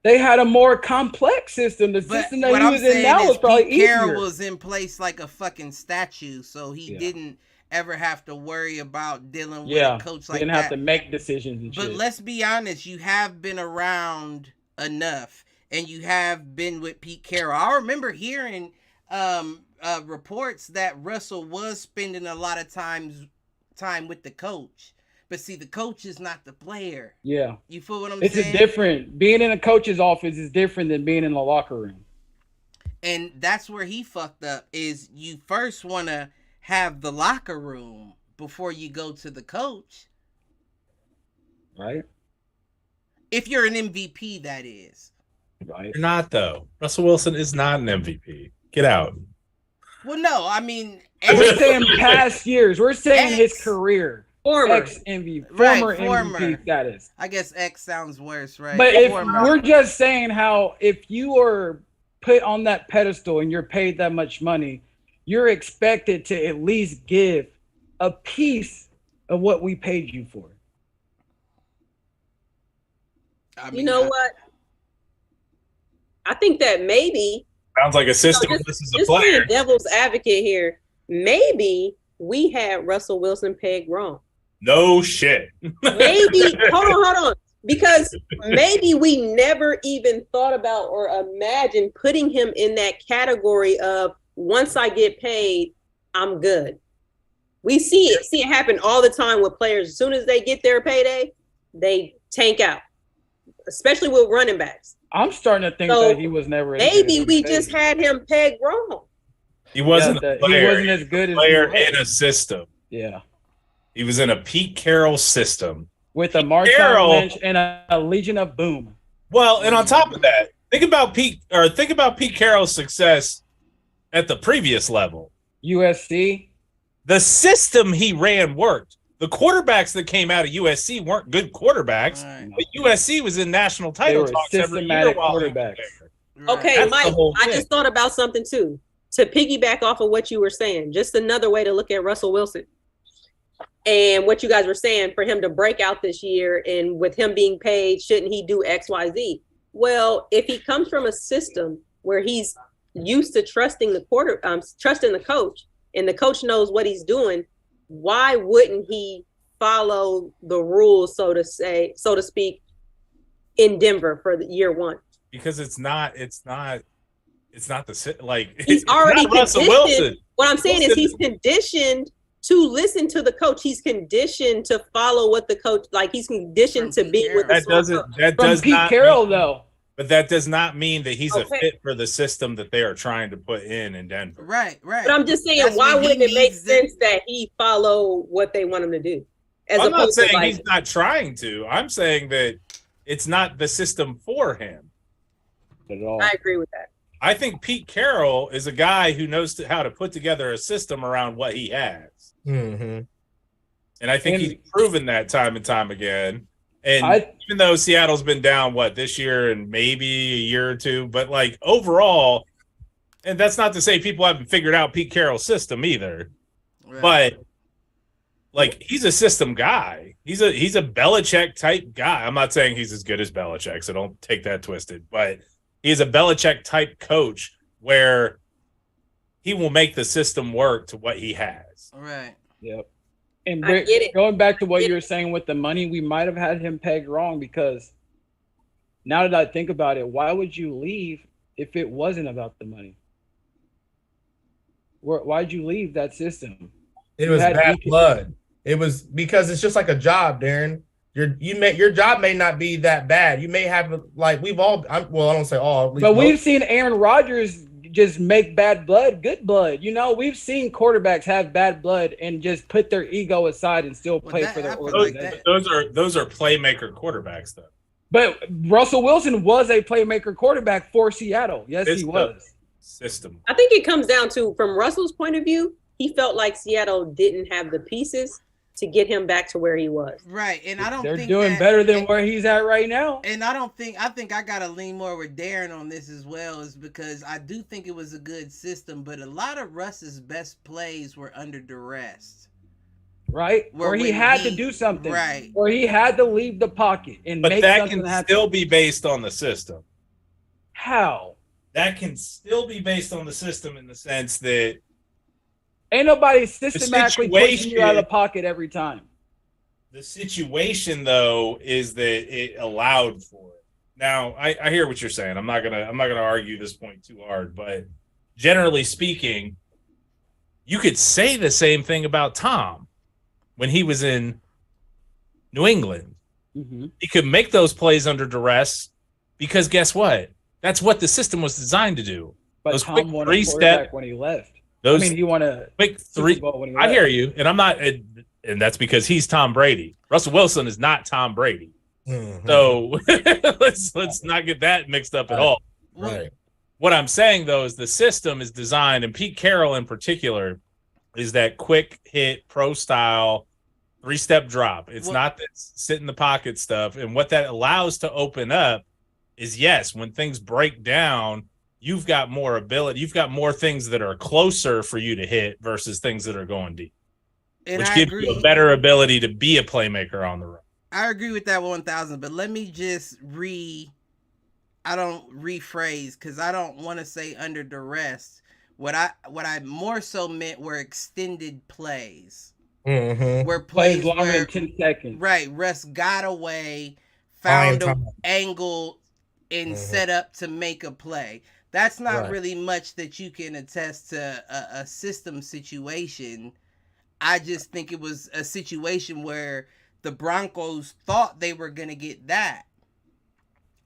They had a more complex system. The system that he was in now was probably easier. Carroll was in place like a fucking statue, so he didn't ever have to worry about dealing with a coach like that. Didn't have to make decisions and shit. But let's be honest, you have been around enough, and you have been with Pete Carroll. I remember hearing reports that Russell was spending a lot of time with the coach. But see, the coach is not the player. Yeah. You feel what I'm saying? It's different. Being in a coach's office is different than being in the locker room. And that's where he fucked up, is you first want to have the locker room before you go to the coach. Right. If you're an MVP, that is. Right. You're not, though. Russell Wilson is not an MVP. Get out. Well, no, I mean... We're saying past years. We're saying his career. Former ex-MVP, former MVP status. I guess X sounds worse, right? But if we're just saying how if you are put on that pedestal and you're paid that much money, you're expected to at least give a piece of what we paid you for. I mean, you know what? I think that maybe sounds like a system. This is a player. Devil's advocate here. Maybe we had Russell Wilson pegged wrong. No shit. Maybe hold on. Because maybe we never even thought about or imagined putting him in that category of once I get paid, I'm good. We see it happen all the time with players. As soon as they get their payday, they tank out, especially with running backs. I'm starting to think that he was never. Maybe we just had him pegged wrong. He wasn't a player. He wasn't as good as player in a system. Yeah. He was in a Pete Carroll system. With a Marshawn Lynch and a Legion of Boom. Well, and on top of that, think about Pete Carroll's success at the previous level. USC. The system he ran worked. The quarterbacks that came out of USC weren't good quarterbacks, but USC was in national title talks every year while they were there. Okay, That's Mike, the whole I thing. just thought about something too. To piggyback off of what you were saying, just another way to look at Russell Wilson and what you guys were saying for him to break out this year, and with him being paid, shouldn't he do X, Y, Z? Well, if he comes from a system where he's used to trusting the coach, and the coach knows what he's doing, why wouldn't he follow the rules, so to speak, in Denver for the year one? Because it's not the like he's already Russell conditioned. Wilson. What I'm saying is he's conditioned to listen to the coach. He's conditioned to follow what the coach, like he's conditioned to be with the That does Pete not Carroll mean, though. But that does not mean that he's a Okay. fit for the system that they are trying to put in Denver. Right. But I'm just saying, That's why what he wouldn't it make needs to- sense that he follow what they want him to do? As I'm not opposed to, saying like, he's not trying to. I'm saying that it's not the system for him. At all. I agree with that. I think Pete Carroll is a guy who knows how to put together a system around what he has. Mm-hmm. And I think And- he's proven that time and time again. And even though Seattle's been down, this year and maybe a year or two, but like overall, and that's not to say people haven't figured out Pete Carroll's system either, Right. but like he's a system guy. He's a Belichick type guy. I'm not saying he's as good as Belichick, so don't take that twisted, but he's a Belichick type coach where he will make the system work to what he has. Right. Yep. And I Rick, get it. going back to what you were saying with the money, we might have had him pegged wrong, because now that I think about it, why would you leave if it wasn't about the money? Why'd you leave that system? It was bad blood. It was because it's just like a job, Darren. Your job may not be that bad. You may have, like, I don't say all. But we've seen Aaron Rodgers just make bad blood good blood. You know, we've seen quarterbacks have bad blood and just put their ego aside and still play for their organization. Those are playmaker quarterbacks, though. But Russell Wilson was a playmaker quarterback for Seattle. Yes, he was. System. I think it comes down to, from Russell's point of view, he felt like Seattle didn't have the pieces to get him back to where he was. Right. And I don't They're think doing better than where he's at right now. And I think I gotta lean more with Darren on this as well, is because I do think it was a good system, but a lot of Russ's best plays were under duress. Right? Where he had to do something. Right. Where he had to leave the pocket and But make that something can happen. still be based on the system. How? That can still be based on the system in the sense that Ain't nobody systematically pushing you out of the pocket every time. the situation, though, is that it allowed for it. Now, I hear what you're saying. I'm not gonna argue this point too hard, but generally speaking, you could say the same thing about Tom when he was in New England. Mm-hmm. He could make those plays under duress because guess what? That's what the system was designed to do. But Those Tom quick won a three-step- quarterback when he left. He won a quick Super three. Bowl when he I left. hear you, and I'm not, and that's because he's Tom Brady. Russell Wilson is not Tom Brady. Mm-hmm. So let's not get that mixed up at all. Right. What I'm saying though is the system is designed, and Pete Carroll in particular is that quick hit pro style 3-step drop. It's not that sit in the pocket stuff. And what that allows to open up is, yes, when things break down, you've got more ability. You've got more things that are closer for you to hit versus things that are going deep, which gives you a better ability to be a playmaker on the run. I agree with that 1,000, but let me just rephrase, because I don't want to say under duress. What I more so meant were extended plays. Mm-hmm. Where Plays plays longer where, than 10 seconds. Right, Russ got away, found an angle, and set up to make a play. That's not really much that you can attest to a system situation. I just think it was a situation where the Broncos thought they were going to get that.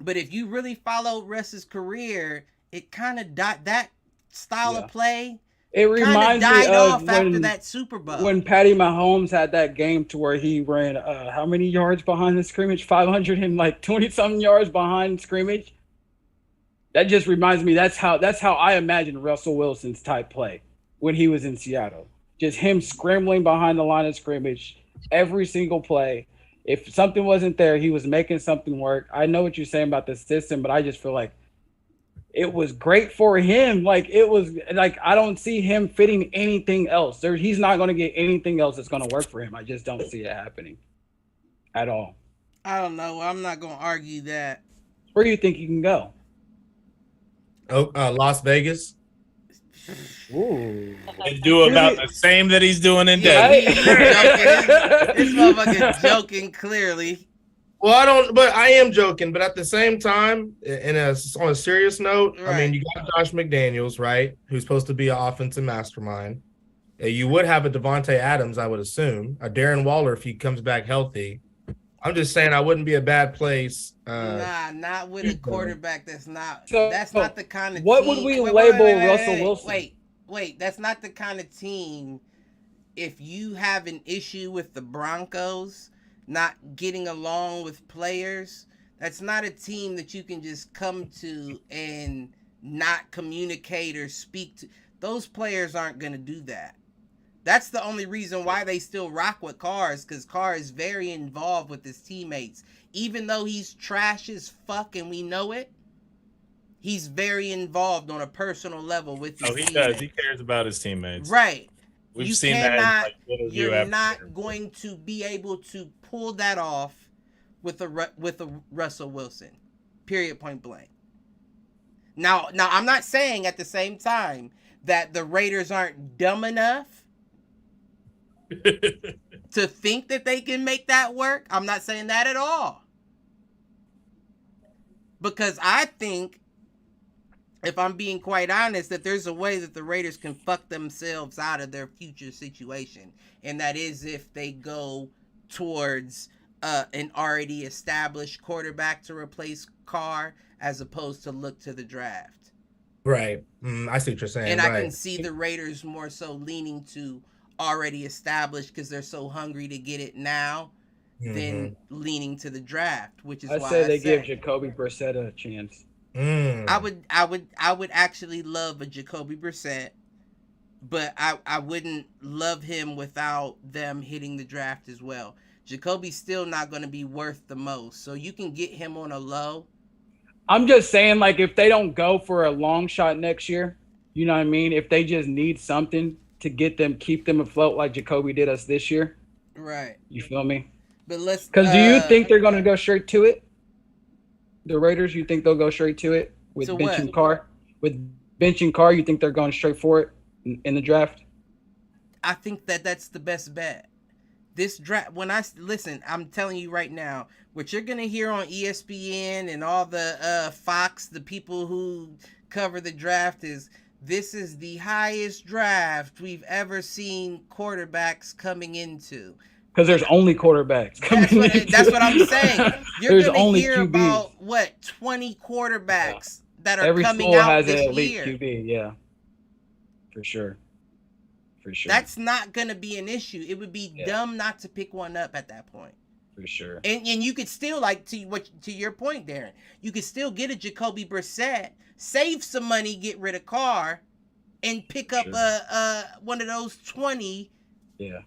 But if you really follow Russ's career, it kind of that style of play. It reminds me of after that Super Bowl when Patty Mahomes had that game to where he ran how many yards behind the scrimmage? 500 and like 20 something yards behind scrimmage. That just reminds me that's how I imagine Russell Wilson's type play when he was in Seattle. Just him scrambling behind the line of scrimmage every single play. If something wasn't there, he was making something work. I know what you're saying about the system, but I just feel like it was great for him. Like it was like I don't see him fitting anything else. He's not going to get anything else that's going to work for him. I just don't see it happening at all. I don't know. I'm not going to argue that. Where do you think he can go? Oh, Las Vegas. Ooh. And do about the same that he's doing in Denver. This motherfucker joking clearly. Well, I am joking, but at the same time, on a serious note, Right. I mean, you got Josh McDaniels, right? Who's supposed to be an offensive mastermind. You would have a Devontae Adams, I would assume, a Darren Waller if he comes back healthy. I'm just saying I wouldn't be a bad place. Not with a quarterback that's not the kind of what team. Would we label Russell Wilson? Wait, that's not the kind of team. If you have an issue with the Broncos not getting along with players, that's not a team that you can just come to and not communicate or speak to. Those players aren't going to do that. That's the only reason why they still rock with Carr, because Carr is very involved with his teammates. Even though he's trash as fuck and we know it, he's very involved on a personal level with his teammates. He does. He cares about his teammates. Right. We've seen that. You're not going to be able to pull that off with a Russell Wilson. Period. Point blank. Now, I'm not saying at the same time that the Raiders aren't dumb enough to think that they can make that work. I'm not saying that at all. Because I think, if I'm being quite honest, that there's a way that the Raiders can fuck themselves out of their future situation. And that is if they go towards an already established quarterback to replace Carr, as opposed to look to the draft. Right. I see what you're saying. And right. I can see the Raiders more so leaning to already established because they're so hungry to get it now than leaning to the draft, which is why I say they give Jacoby Brissett a chance. I would actually love a Jacoby Brissett, but I wouldn't love him without them hitting the draft as well. Jacoby's still not going to be worth the most, so you can get him on a low. I'm just saying, like, if they don't go for a long shot next year, you know what I mean? If they just need something to keep them afloat like Jacoby did us this year. Right. You feel me? But because do you think they're going to go straight to it? The Raiders, you think they'll go straight to it with benching Carr? With benching Carr, you think they're going straight for it in the draft? I think that's the best bet. This draft, I'm telling you right now, what you're going to hear on ESPN and all the Fox, the people who cover the draft is, this is the highest draft we've ever seen quarterbacks coming into. Because there's only quarterbacks coming into. That's what I'm saying. You're going to hear QBs. About, 20 quarterbacks that are coming out this year. Every school has an elite QB, yeah. For sure. That's not going to be an issue. It would be dumb not to pick one up at that point. For sure. And you could still, like, to your point, Darren, you could still get a Jacoby Brissett, save some money, get rid of Carr, and pick up one of those 20. Yeah.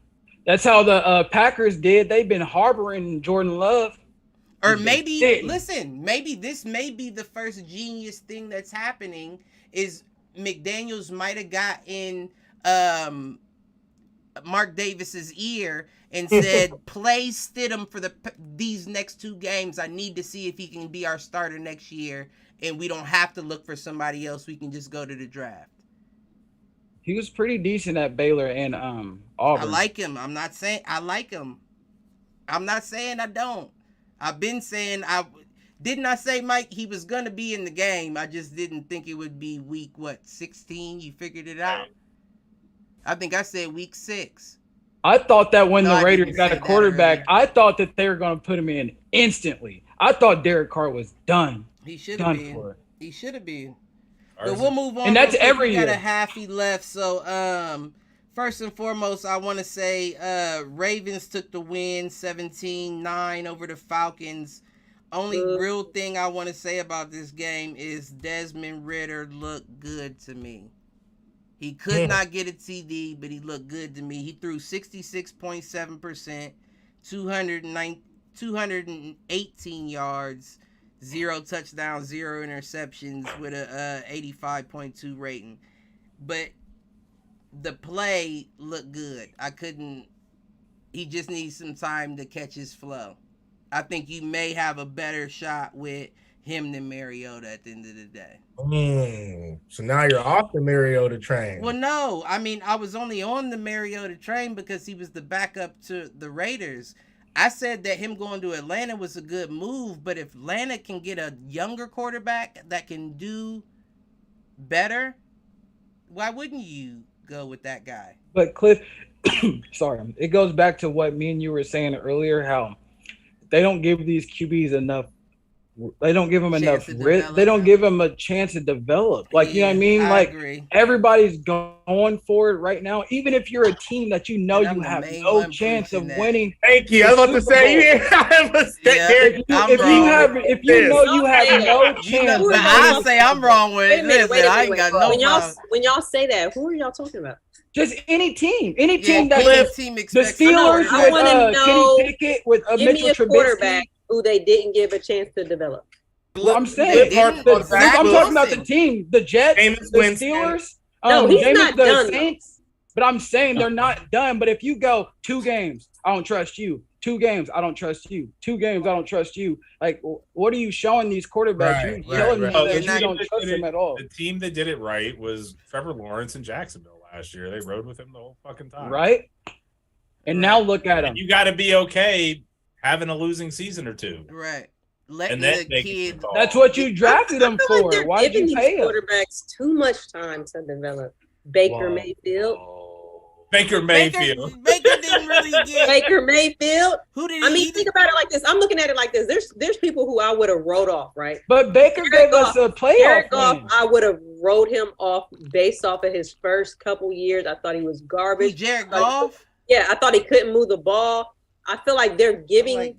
That's how the Packers did. They've been harboring Jordan Love. Or maybe, maybe this may be the first genius thing that's happening is McDaniels might have got in Mark Davis's ear and said, play Stidham for these next 2 games. I need to see if he can be our starter next year, and we don't have to look for somebody else. We can just go to the draft. He was pretty decent at Baylor and Auburn. I like him. I'm not saying I like him. I'm not saying I don't. I've been saying didn't I say, Mike, he was going to be in the game. I just didn't think it would be week 16? You figured it out? I think I said week 6. I thought that when the Raiders got a quarterback, I thought that they were going to put him in instantly. I thought Derek Carr was done. He should have been. He should have been. But we'll move on. And that's every year. We got a halfie left. So, first and foremost, I want to say Ravens took the win 17-9 over the Falcons Only real thing I want to say about this game is Desmond Ridder looked good to me. He could not get a TD, but he looked good to me. He threw 66.7%, 218 yards, 0 touchdowns, 0 interceptions with a 85.2 rating. But the play looked good. He just needs some time to catch his flow. I think you may have a better shot with him than Mariota at the end of the day. So now you're off the Mariota train. Well, no. I mean, I was only on the Mariota train because he was the backup to the Raiders. I said that him going to Atlanta was a good move, but if Atlanta can get a younger quarterback that can do better, why wouldn't you go with that guy? But Cliff, sorry, it goes back to what me and you were saying earlier, how they don't give these QBs enough. They don't give them enough risk. They don't give them a chance to develop. Like, you know what I mean? Like, everybody's going for it right now. Even if you're a team that you know you have no chance of winning. Thank you. I was about to say, if you know you have no chance. I say I'm wrong with it. Listen, I ain't got no problem. When y'all say that, who are y'all talking about? Just any team that the Steelers with Kenny Pickett with Mitchell Trubisky. Quarterback who they didn't give a chance to develop. Well, I'm saying I'm talking about the team, the Jets, the Steelers. No, he's not done. Saints, but I'm saying they're not done. But if you go 2 games, I don't trust you. 2 games, I don't trust you. 2 games, I don't trust you. Like, what are you showing these quarterbacks? You're telling me that you don't trust them at all. The team that did it right was Trevor Lawrence in Jacksonville last year. They rode with him the whole fucking time. Right? And now look at him. You got to be okay having a losing season or 2. Right. That's what you drafted them for. Like why did you pay quarterbacks too much time to develop? Baker Mayfield. Baker Mayfield. Baker didn't really get Baker Mayfield. Who did think about it like this. I'm looking at it like this. There's people who I would have wrote off, right? But Baker gave us a playoff win. I would have wrote him off based off of his first couple years. I thought he was garbage. Jared Goff? Yeah, I thought he couldn't move the ball. I feel like they're giving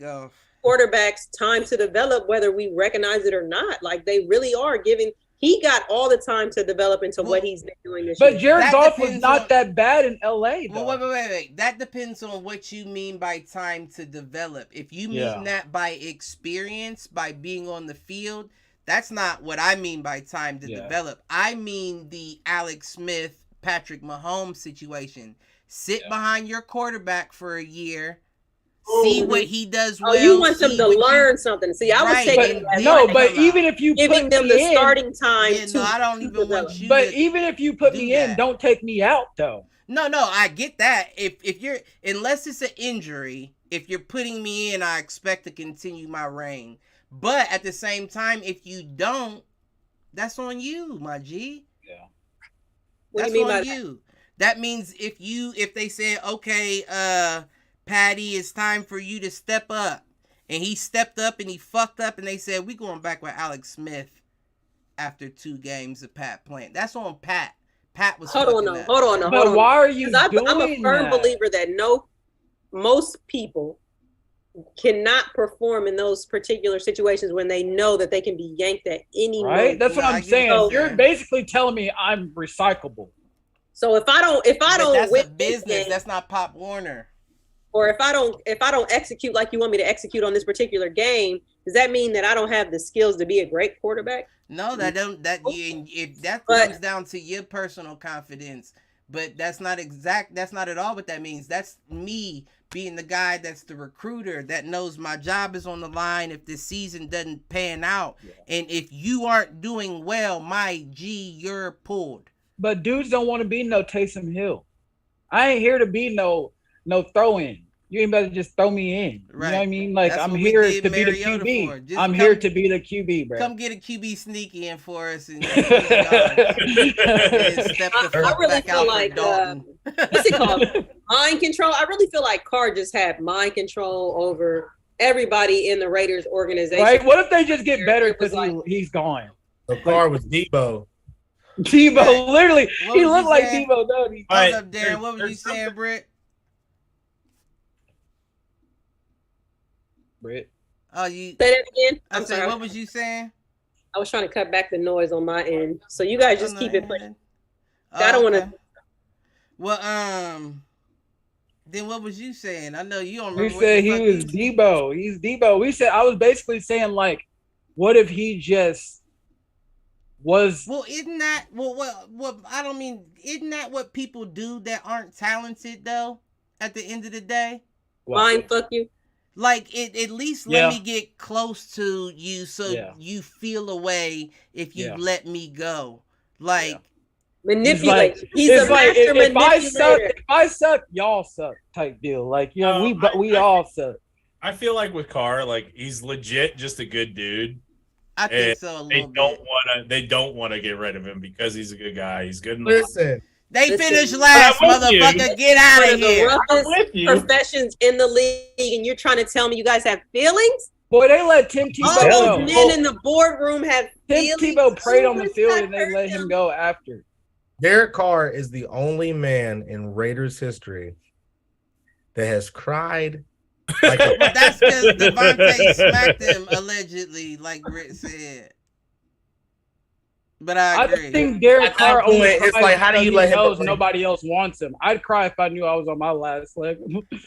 quarterbacks time to develop, whether we recognize it or not. Like, they really are giving. He got all the time to develop into what he's been doing this year. But Jared Goff was not that bad in LA, though. Well, wait. That depends on what you mean by time to develop. If you mean that by experience, by being on the field, that's not what I mean by time to develop. I mean the Alex Smith, Patrick Mahomes situation. Sit behind your quarterback for a year. See what he does well. You want them to learn something. See, I was taking but even if you giving them the starting time. I don't even want you. But even if you put me in, don't take me out though. No, I get that. If you're, unless it's an injury, if you're putting me in, I expect to continue my reign. But at the same time, if you don't, that's on you, my G. Yeah. That's on you. That means if they say, okay, Patty, it's time for you to step up. And he stepped up and he fucked up and they said, we going back with Alex Smith after 2 games of Pat playing. That's on Pat. Pat was Hold on. But why are you doing I'm a firm believer that most people cannot perform in those particular situations when they know that they can be yanked at any moment. Right? That's what I'm saying. So, you're basically telling me I'm recyclable. So if I don't that's a business, that's not Pop Warner. Or if I don't execute like you want me to execute on this particular game, does that mean that I don't have the skills to be a great quarterback? No, if that comes down to your personal confidence. But that's not at all what that means. That's me being the guy that's the recruiter that knows my job is on the line if this season doesn't pan out. Yeah. And if you aren't doing well, my G, you're pulled. But dudes don't want to be no Taysom Hill. I ain't here to be no throw-in. You ain't better just throw me in. Right. You know what I mean? Like, I'm here to be the QB. I'm here to be the QB, bro. Come get a QB sneaky in for us and step the fuck back out for Dalton. What's it called? Mind control. I really feel like Carr just had mind control over everybody in the Raiders organization. Right? What if they just get better because he's gone? The Carr was Debo. Debo, literally. He looked like Debo, though. What's up, Darren? What was you saying, Britt? Oh, you say that again. I I'm said, sorry. what was you saying? I was trying to cut back the noise on my end, so you guys just keep it pushing. Oh, I don't want to. Well, then what was you saying? I know you don't We remember. said he was Debo. He's Debo. We said I was basically saying like, what if he just was? Well, isn't that what I don't mean? Isn't that what people do that aren't talented though? At the end of the day, Mind fuck you. like it at least let me get close to you so you feel away if you let me go. Like manipulate. He's a master manipulator. If I suck, y'all suck type deal. Like we all suck. I feel like with Carr, like he's legit just a good dude. I think so. They don't want to get rid of him because he's a good guy. He's good. Listen. They finished last, motherfucker. Get out of here. One of the roughest professions in the league, and you're trying to tell me you guys have feelings? Boy, they let Tim Tebow all those men in the boardroom have Tim feelings. Tebow prayed on the field, and they let him go after. Derek Carr is the only man in Raiders history that has cried. Like but that's because Devontae smacked him allegedly, like Rick said. But I agree. I think Derek Carr only it's like, how do you let him knows nobody else wants him? I'd cry if I knew I was on my last leg.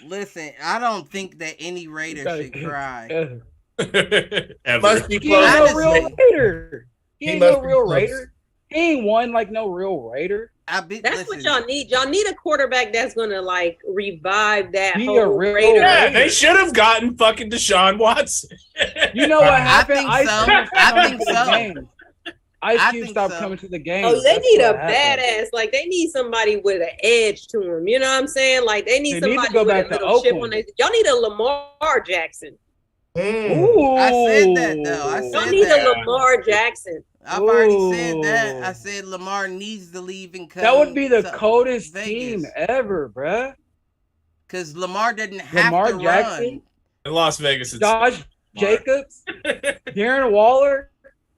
Listen, I don't think that any Raider should cry. Must be he ain't no real Raider. He ain't no real Raider. He ain't won like no real Raider. That's what y'all need. Y'all need a quarterback that's gonna like revive that Be whole a real Raider. Yeah, they should have gotten fucking Deshaun Watson. You know what happened? I think so. Ice Cube stopped coming to the game. Oh, they need a badass. Like they need somebody with an edge to him. You know what I'm saying? Like they need somebody to go with back a to little chip Oakland. on their. Y'all need a Lamar Jackson. Ooh. I said that though. I Y'all said need that. a Lamar Jackson. I've already said that. I said Lamar needs to leave and come. That would be the coldest Vegas. team ever, bruh. Because Lamar didn't have Lamar to Jackson, run. In Las Vegas, it's Josh Jacobs, Darren Waller,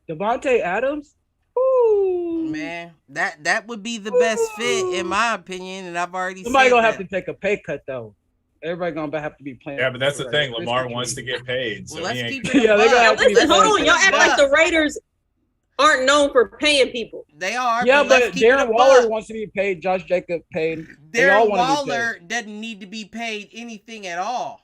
Devontae Adams. Ooh. Man, that would be the best fit in my opinion, and I've already Somebody said gonna that. have to take a pay cut though. Everybody gonna have to be playing. Yeah, but that's the thing. Lamar wants to get paid. So Well, let's he keep ain't. it. Yeah, they gotta have to be Listen, hold playing. on. Y'all act like the Raiders aren't known for paying people. They are. Yeah, let's but keep it a Darren Waller buck. wants to be paid. Josh Jacobs paid. They all Darren want to be Waller doesn't need to be paid anything at all.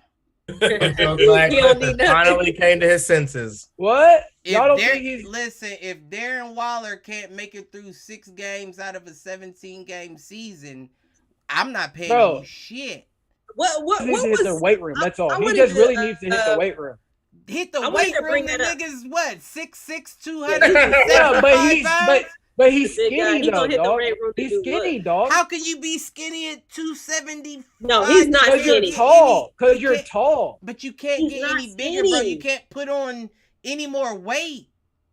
So glad He don't Clifford need nothing. finally came to his senses. What? Y'all don't If think he's listen, if Darren Waller can't make it through 6 games out of a 17-game season, I'm not paying Bro. you shit. What he needs to hit the was weight room. That's all. I He wanted just to, really needs to hit the weight room. Hit the I wanted weight to room. bring The that up. nigga's what? 6'6", Yeah, but 275 he's pounds? but he's Big guy. skinny He though, gonna hit the dog. weight room to He's do skinny, what? dog. How can you be skinny at 270? No, he's not Because you're skinny. tall. Because You you're can't- tall. But you can't He's get not any bigger, bro. skinny. You can't put on any more weight.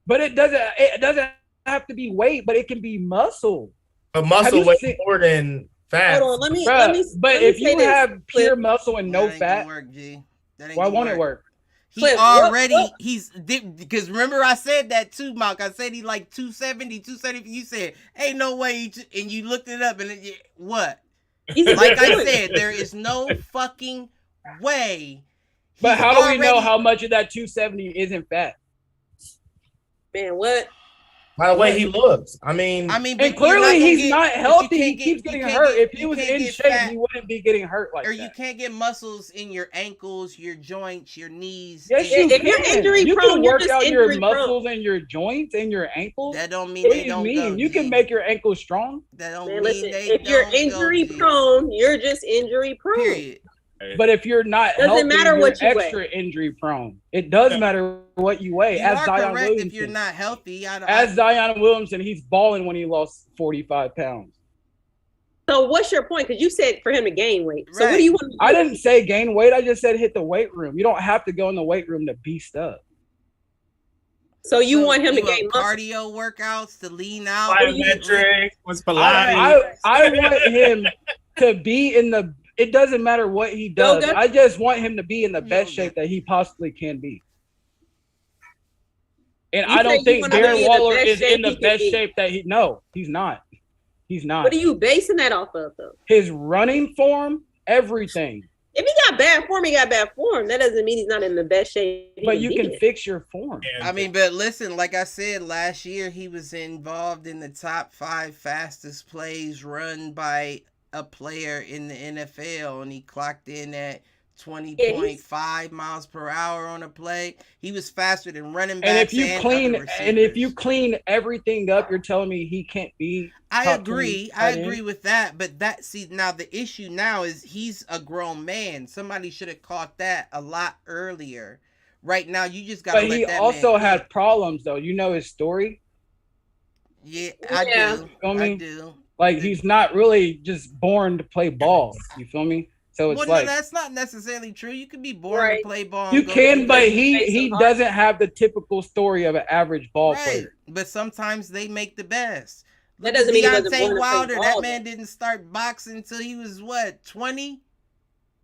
But it doesn't have to be weight, but it can be muscle. But Have muscle you weighs seen- more than fat. Hold on, let me. But let me if say you this, have pure Cliff. muscle and no That ain't gonna fat, work, G. That ain't why gonna won't it work? He Cliff, already what? he's because remember I said that too, Mark. I said he like 270, 270. You said ain't no way, and you looked it up, and what? He's Like I good. said, there is no fucking way. But He's how do we know already- how much of that 270 isn't fat? Man, what? By the way he looks. I mean, but And you're not clearly gonna he's get- not but you healthy. can't He get- keeps you getting can't hurt. get- If he you was can't in get shape, fat. he wouldn't be getting hurt like or that. you can't get muscles in your ankles, your joints, your knees. Yes, and- you If you're can. injury You prone, can you're work just out your injury prone. muscles and your joints and your ankles. That don't mean What they do you don't mean? go. You G. can make your ankles strong. That don't Man, mean listen. they If you're don't go, injury G. prone, you're just injury prone. Period. But if you're not Doesn't healthy, matter you're what you weigh. extra injury prone. It does matter what you weigh. You As are Zion correct Williamson. if you're not healthy. As Zion Williamson, he's balling when he lost 45 pounds. So what's your point? Because you said for him to gain weight. So what Right. do you want? To do? I didn't say gain weight. I just said hit the weight room. You don't have to go in the weight room to beast up. So you want him to gain muscle? cardio workouts to lean out. Plyometrics, what's Pilates? I want him to be in the. It doesn't matter what he does. Yoga? I just want him to be in the best Yoga. shape that he possibly can be. And You I say don't you think want him to be Darren in the Waller best is shape in the he can best be. shape that he. No, he's not. He's not. What are you basing that off of, though? His running form, everything. If he got bad form, he got bad form. That doesn't mean he's not in the best shape. But you can fix your form. I mean, but listen, like I said, last year he was involved in the top 5 fastest plays run by a player in the NFL, and he clocked in at 20.5 miles per hour on a play. He was faster than running backs. And if you clean everything up, you're telling me he can't be. I agree with that. But now the issue now is he's a grown man. Somebody should have caught that a lot earlier. Right now, you just got to let that man. But he also had problems, though. You know his story? Yeah, I do. You feel me? I do. Like, he's not really just born to play ball. You feel me? So it's no, that's not necessarily true. You can be born to play ball. You can, but he doesn't have the typical story of an average ball player. But sometimes they make the best. That doesn't mean Deontay Wilder. That man didn't start boxing until he was 20,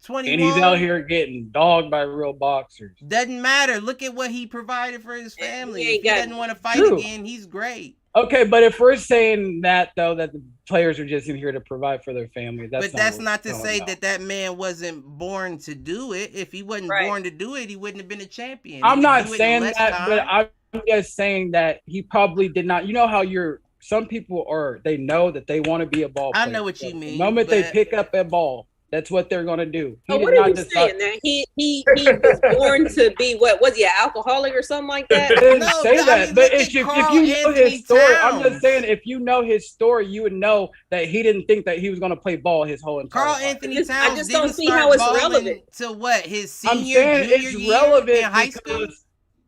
21. And he's out here getting dogged by real boxers. Doesn't matter. Look at what he provided for his family. If he doesn't want to fight again, he's great. Okay, but if we're saying that, though, that the players are just in here to provide for their family, that's not to say that man wasn't born to do it. If he wasn't born to do it, he wouldn't have been a champion. I'm not saying that, but I'm just saying that he probably did not. You know how some people they know that they want to be a ball player. I know what you mean. The moment they pick up a ball, that's what they're going to do. What are you saying? That he was born to be, what was he, an alcoholic or something like that? I didn't say that. But if you know his story, I'm just saying, if you know his story, you would know that he didn't think that he was going to play ball his whole entire life. Anthony Towns I just don't see how it's relevant. To what, his senior, junior year relevant in high school?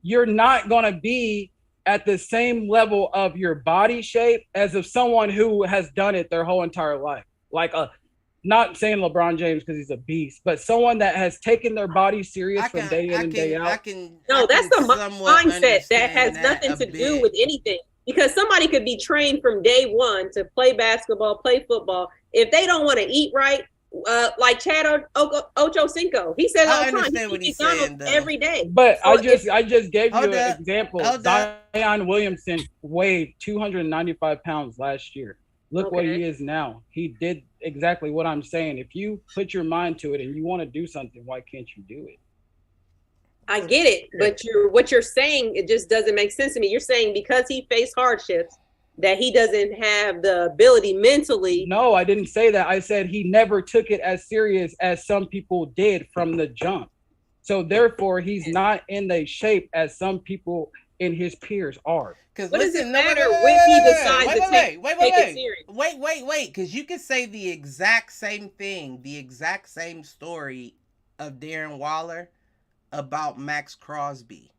You're not going to be at the same level of your body shape as of someone who has done it their whole entire life. Like not saying LeBron James because he's a beast, but someone that has taken their body serious from day in and day out. That's the mindset that has nothing to do with anything. Because somebody could be trained from day one to play basketball, play football. If they don't want to eat right, like Chad Ochocinco, he says all the time, he eats McDonald's every day. But so I just gave you an example. Zion Williamson weighed 295 pounds last year. Look what he is now. He did exactly what I'm saying. If you put your mind to it and you want to do something, why can't you do it? I get it, but what you're saying, it just doesn't make sense to me. You're saying because he faced hardships that he doesn't have the ability mentally. No, I didn't say that. I said he never took it as serious as some people did from the jump. So therefore, he's not in the shape as some people in his peers are. What does it matter when he decides to take it serious? Wait, because you could say the exact same thing, the exact same story of Darren Waller about Max Crosby.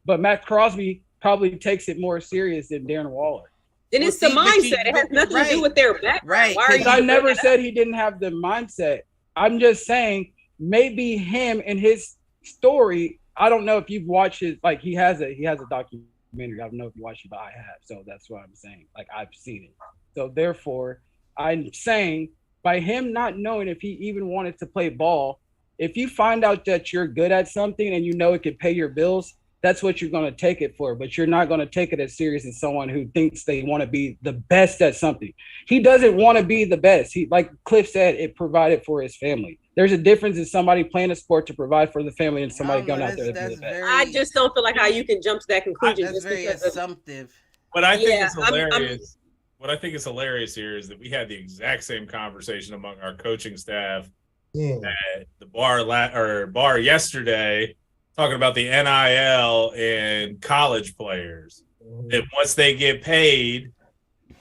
But Max Crosby probably takes it more serious than Darren Waller. Then it's the mindset. It has nothing to do with their background. Right. I never said he didn't have the mindset. I'm just saying maybe him and his story. I don't know if you've watched his, like he has a documentary. I don't know if you watched it, but I have. So that's what I'm saying. Like I've seen it. So therefore, I'm saying by him not knowing if he even wanted to play ball, if you find out that you're good at something and you know it could pay your bills, that's what you're going to take it for. But you're not going to take it as serious as someone who thinks they want to be the best at something. He doesn't want to be the best. He, like Cliff said, it provided for his family. There's a difference in somebody playing a sport to provide for the family and somebody going out there to be the best. I just don't feel like how you can jump to that conclusion. That's very assumptive. What I think is hilarious. What I think is hilarious here is that we had the exact same conversation among our coaching staff at the bar yesterday, talking about the NIL and college players. That once they get paid,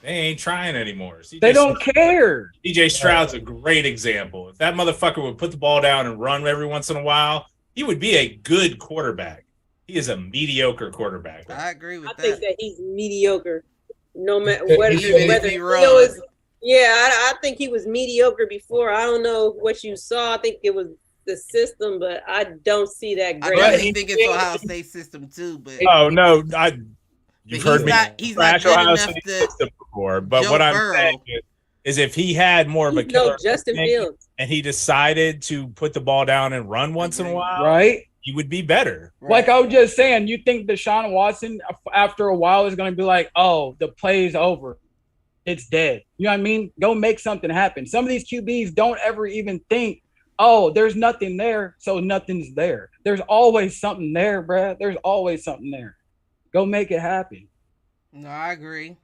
they ain't trying anymore. They don't care. DJ Stroud's a great example. If that motherfucker would put the ball down and run every once in a while, he would be a good quarterback. He is a mediocre quarterback. I agree with that. I think that he's mediocre. No matter whether he runs. I think he was mediocre before. I don't know what you saw. I think it was the system, but I don't see that great. I think it's Ohio State system too, but you've heard me trash Ohio State system before. But Joe what I'm saying is if he had more of a killer Justin Fields and he decided to put the ball down and run once in a while, right? He would be better. Right. Like I was just saying, you think Deshaun Watson after a while is going to be like, oh, the play's over. It's dead. You know what I mean? Go make something happen. Some of these QBs don't ever even think oh, there's nothing there, so nothing's there. There's always something there, bruh. There's always something there. Go make it happen. No, I agree.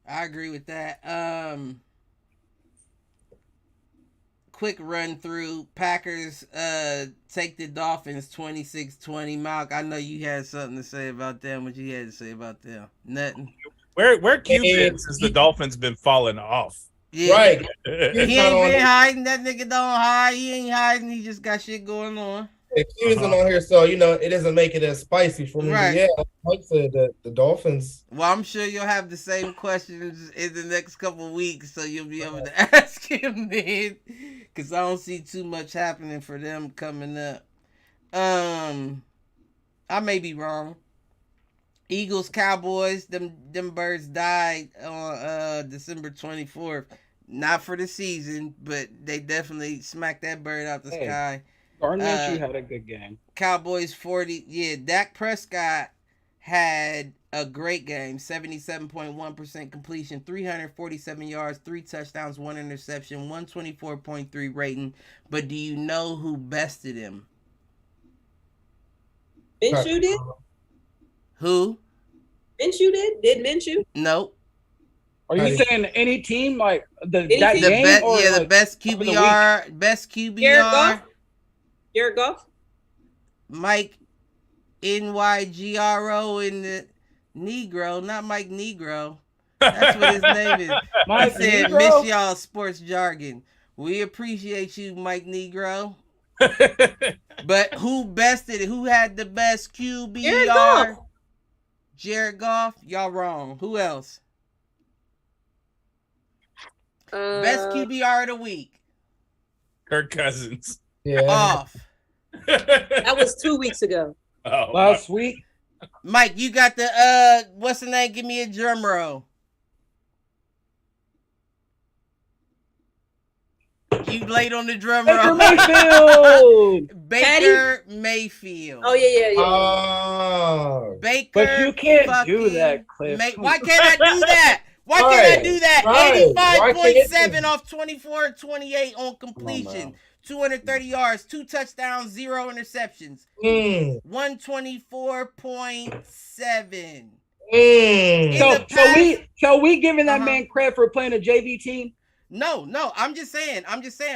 I agree with that. Quick run through. Packers take the Dolphins 26-20. Malk, I know you had something to say about them. What you had to say about them? Nothing. Where Q been since the Dolphins been falling off? Yeah, Right. He ain't been hiding. That nigga don't hide. He ain't hiding. He just got shit going on. Q isn't on here, so it doesn't make it as spicy for me. Right. Yeah, like I said, the Dolphins. Well, I'm sure you'll have the same questions in the next couple of weeks, so you'll be able to ask him then. Because I don't see too much happening for them coming up. I may be wrong. Eagles, Cowboys, them birds died on December 24th. Not for the season, but they definitely smacked that bird out the sky. Gardner had a good game. Cowboys 40. Yeah, Dak Prescott had a great game. 77.1% completion, 347 yards, 3 touchdowns, 1 interception, 124.3 rating. But do you know who bested him? Minshew did? Who? Minshew did? Did Minshew? Nope. Are you saying any team like that team? game? Or the best QBR, best QBR. Jared Goff? Mike NYGRO in the Negro, not Mike Negro. That's what his name is. Mike He said, Negro? miss y'all sports jargon. We appreciate you, Mike Negro. But who bested it? Who had the best QBR? Jared Goff. Jared Goff? Y'all wrong. Who else? Best QBR of the week. Kirk Cousins. Yeah. Off. That was 2 weeks ago. Oh, last week. Mike, you got the what's the name? Give me a drum roll. You laid on the drum roll. Baker Mayfield. Oh yeah. Oh. Baker. But you can't do that, Cliff. Why can't I do that? Why can't I do that? Right. 85.7 off 24-28 on completion. 230 yards, 2 touchdowns, 0 interceptions. 124.7. So we giving that man credit for playing a JV team? No. I'm just saying,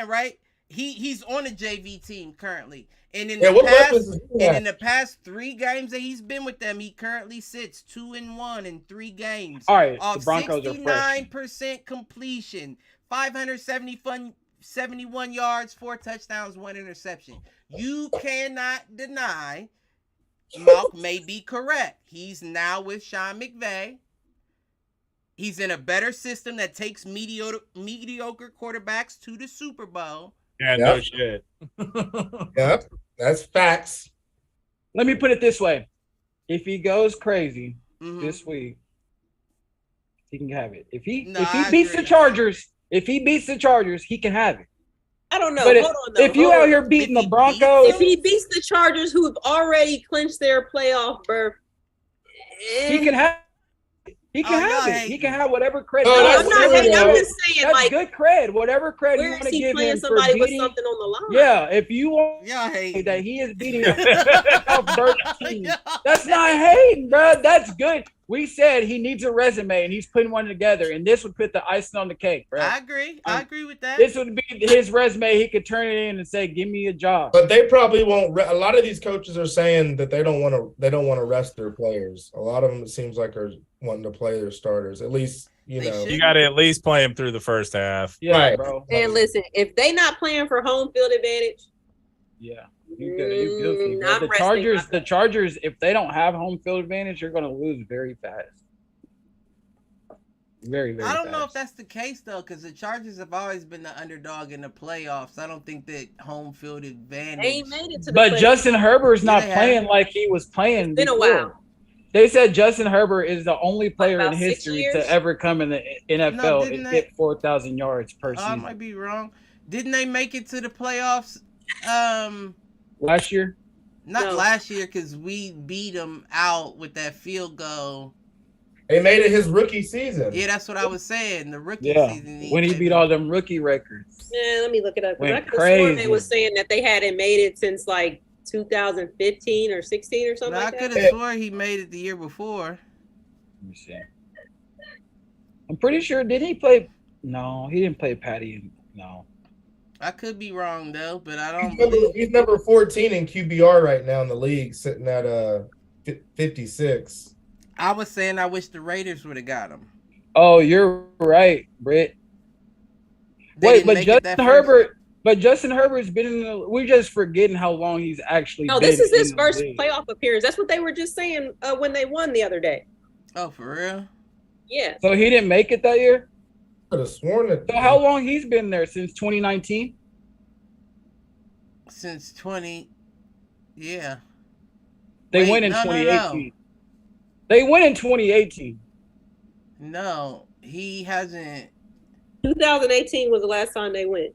right? He's on a JV team currently. And in the past 3 games that he's been with them, he currently sits 2-1 in 3 games. All right, off the Broncos are fresh. 69% completion, 571 yards, 4 touchdowns, 1 interception. You cannot deny Malk may be correct. He's now with Sean McVay. He's in a better system that takes mediocre quarterbacks to the Super Bowl. Yeah, no shit. Yep, that's facts. Let me put it this way. If he goes crazy this week, he can have it. If he beats the Chargers, he can have it. I don't know. But Hold on, though. If you out here beating the Broncos, if he beats the Chargers, who have already clinched their playoff berth, he can have. He can have it. He can have whatever credit. I'm not hating. I'm just saying, that's good cred. Whatever cred you want to give him for somebody beating, with something on the line. Yeah, if you want that he is beating a team, that's not hating, bro. That's good. We said he needs a resume, and he's putting one together, and this would put the icing on the cake, bro. I agree. I agree with that. This would be his resume. He could turn it in and say, "Give me a job." But they probably won't. A lot of these coaches are saying that they don't want to rest their players. A lot of them, it seems like, are wanting to play their starters. At least, you got to at least play them through the first half. Yeah, right, bro. And listen, if they not playing for home field advantage, yeah. You goofy, bro. The Chargers, if they don't have home field advantage, you're going to lose very fast. Very, very I don't fast. know if that's the case, though, because the Chargers have always been the underdog in the playoffs. I don't think that home field advantage. they ain't made it to the But playoffs. Justin Herbert's not playing like he was playing It's been a before. while. They said Justin Herbert is the only player in About 6 history years? to ever come in the NFL and hit 4,000 yards per I season. might be wrong. Didn't they make it to the playoffs? Last year? Not last year, because we beat them out with that field goal. They made it his rookie season. Yeah, that's what I was saying. The rookie season. When he beat all them rookie records. Yeah, let me look it up. I Went could have sworn they crazy. was saying that they hadn't made it since like 2015 or 16 or something I like could that. have sworn he made it the year before. Let me see. I'm pretty sure. Did he play? No, he didn't play Patty. No. I could be wrong though, but I don't believe. He's number 14 in QBR right now in the league, sitting at 56. I was saying I wish the Raiders would have got him. Oh, you're right, Britt. They Wait, didn't but make it Justin that first- Herbert. But Justin Herbert's been in the. We're just forgetting how long he's actually. No, been this is his in the first league. playoff appearance. That's what they were just saying when they won the other day. Oh, for real? Yeah. So he didn't make it that year. Could have sworn that. So how long he's been there since 2019? Since 20. Yeah. They Wait, went in no, no, 2018. They went in 2018. No, he hasn't. 2018 was the last time they went.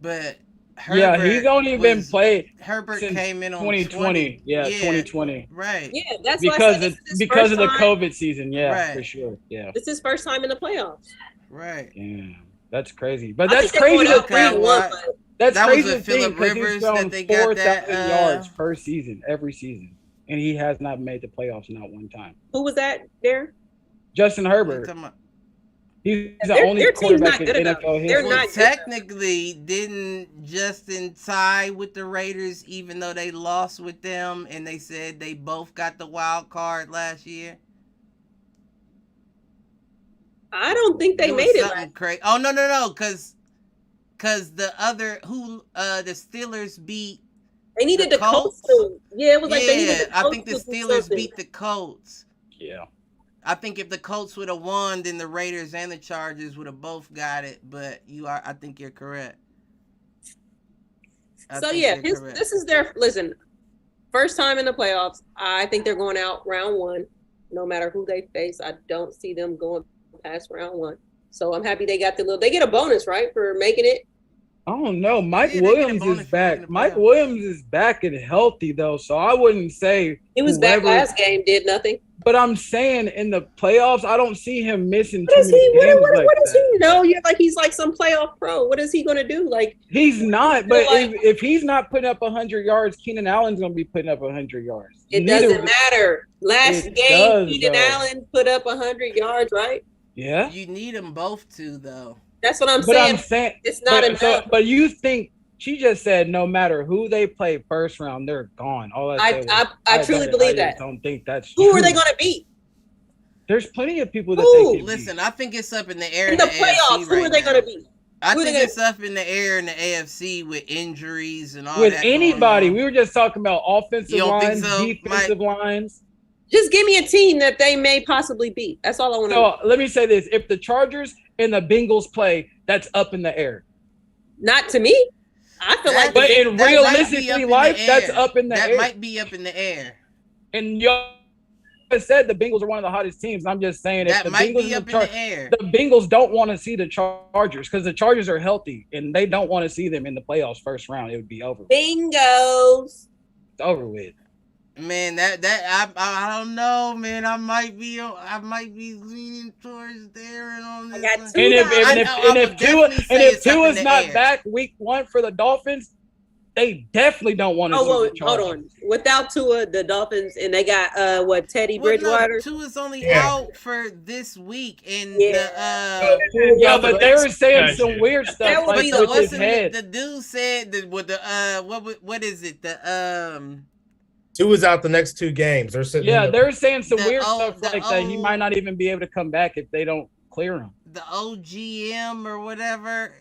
But Herbert Yeah, he's only been was- played Herbert since came in on 2020. Yeah, 2020. Right. Yeah, that's why I Because said of this is his because first of the time. COVID season. Yeah, Right. for sure. Yeah. This is his first time in the playoffs. Right. Yeah. That's crazy. But I that's think they're crazy going to up think- 3-1, but That's That was crazy with to think Phillip because he's Rivers thrown that they got that, 4,000 yards per season, every season. And he has not made the playoffs not one time. who was that there? Justin We're Herbert. talking about- He's the Their- only their team's quarterback not in good enough. NFL They're history. Well, not good. technically, didn't Justin tie with the Raiders even though they lost with them and they said they both got the wild card last year? I don't think they It was made it. something crazy. Oh no, because the other the Steelers beat. They needed The the Colts Colts? to. Yeah, it was like they needed Yeah, the I Colts think the to do Steelers something. beat the Colts. Yeah. I think if the Colts would have won, then the Raiders and the Chargers would have both got it. But I think you're correct. So yeah, this is their first time in the playoffs. I think they're going out round one, no matter who they face. I don't see them going past round one. So I'm happy they got they get a bonus, right, for making it. I don't know. Mike Yeah, they get a Williams bonus is for making back. the Mike playoffs. Williams is back and healthy though, so I wouldn't say He was back whoever- last game, did nothing. But I'm saying in the playoffs, I don't see him missing What too is many he? games What like is that. he? No, you're like he's like some playoff pro. What is he going to do? Like He's not, but like- if he's not putting up 100 yards, Keenan Allen's going to be putting up 100 yards. it Neither- doesn't matter. Last It game, does, Keenan though. Allen put up 100 yards, right? Yeah. You need them both to though. That's what I'm But saying. I'm saying, It's not but, enough. but you think she just said no matter who they play first round, they're gone. All I said was, I truly believe just that. don't think that's Who true. are they going to beat There's plenty of people that Who? they can Listen, I think it's up in the air in the AFC playoffs? Who right are they now. going to beat? I Who are think they it's up in the air in the AFC with injuries and all with that. going anybody. on. We were just talking about offensive You don't think lines, so, defensive lines. Just give me a team that they may possibly beat. That's all I want to know. So let me say this: if the Chargers and the Bengals play, that's up in the air. Not to me. I feel like But in That might be up realistically in the life, that's air. up in the That air. might be up in the air. And y'all said the Bengals are one of the hottest teams. I'm just saying if That the might Bengals be and up in the air. the Bengals don't want to see the Chargers because the Chargers are healthy and they don't want to see them in the playoffs first round. It would be over. bingos. It's over with. Man, I don't know, man. I might be leaning towards Darren on this. I got one. two And if guys. I know, I would definitely say it's up in Tua's the not air. back week 1 for the Dolphins, they definitely don't want to see Oh, the well, Chargers. hold on. Without Tua, the Dolphins, and they got Teddy Well, no, Bridgewater. Tua's only Yeah. out for this week, and Yeah. Yeah, but they were saying Gotcha. some weird That stuff would like be but the- with his wasn't head. the dude said that with the what is it Two is out the next 2 games. They're sitting. Yeah, in the- they're saying some the weird old- stuff the like that. He old- might not even be able to come back if they don't clear him. the OGM or whatever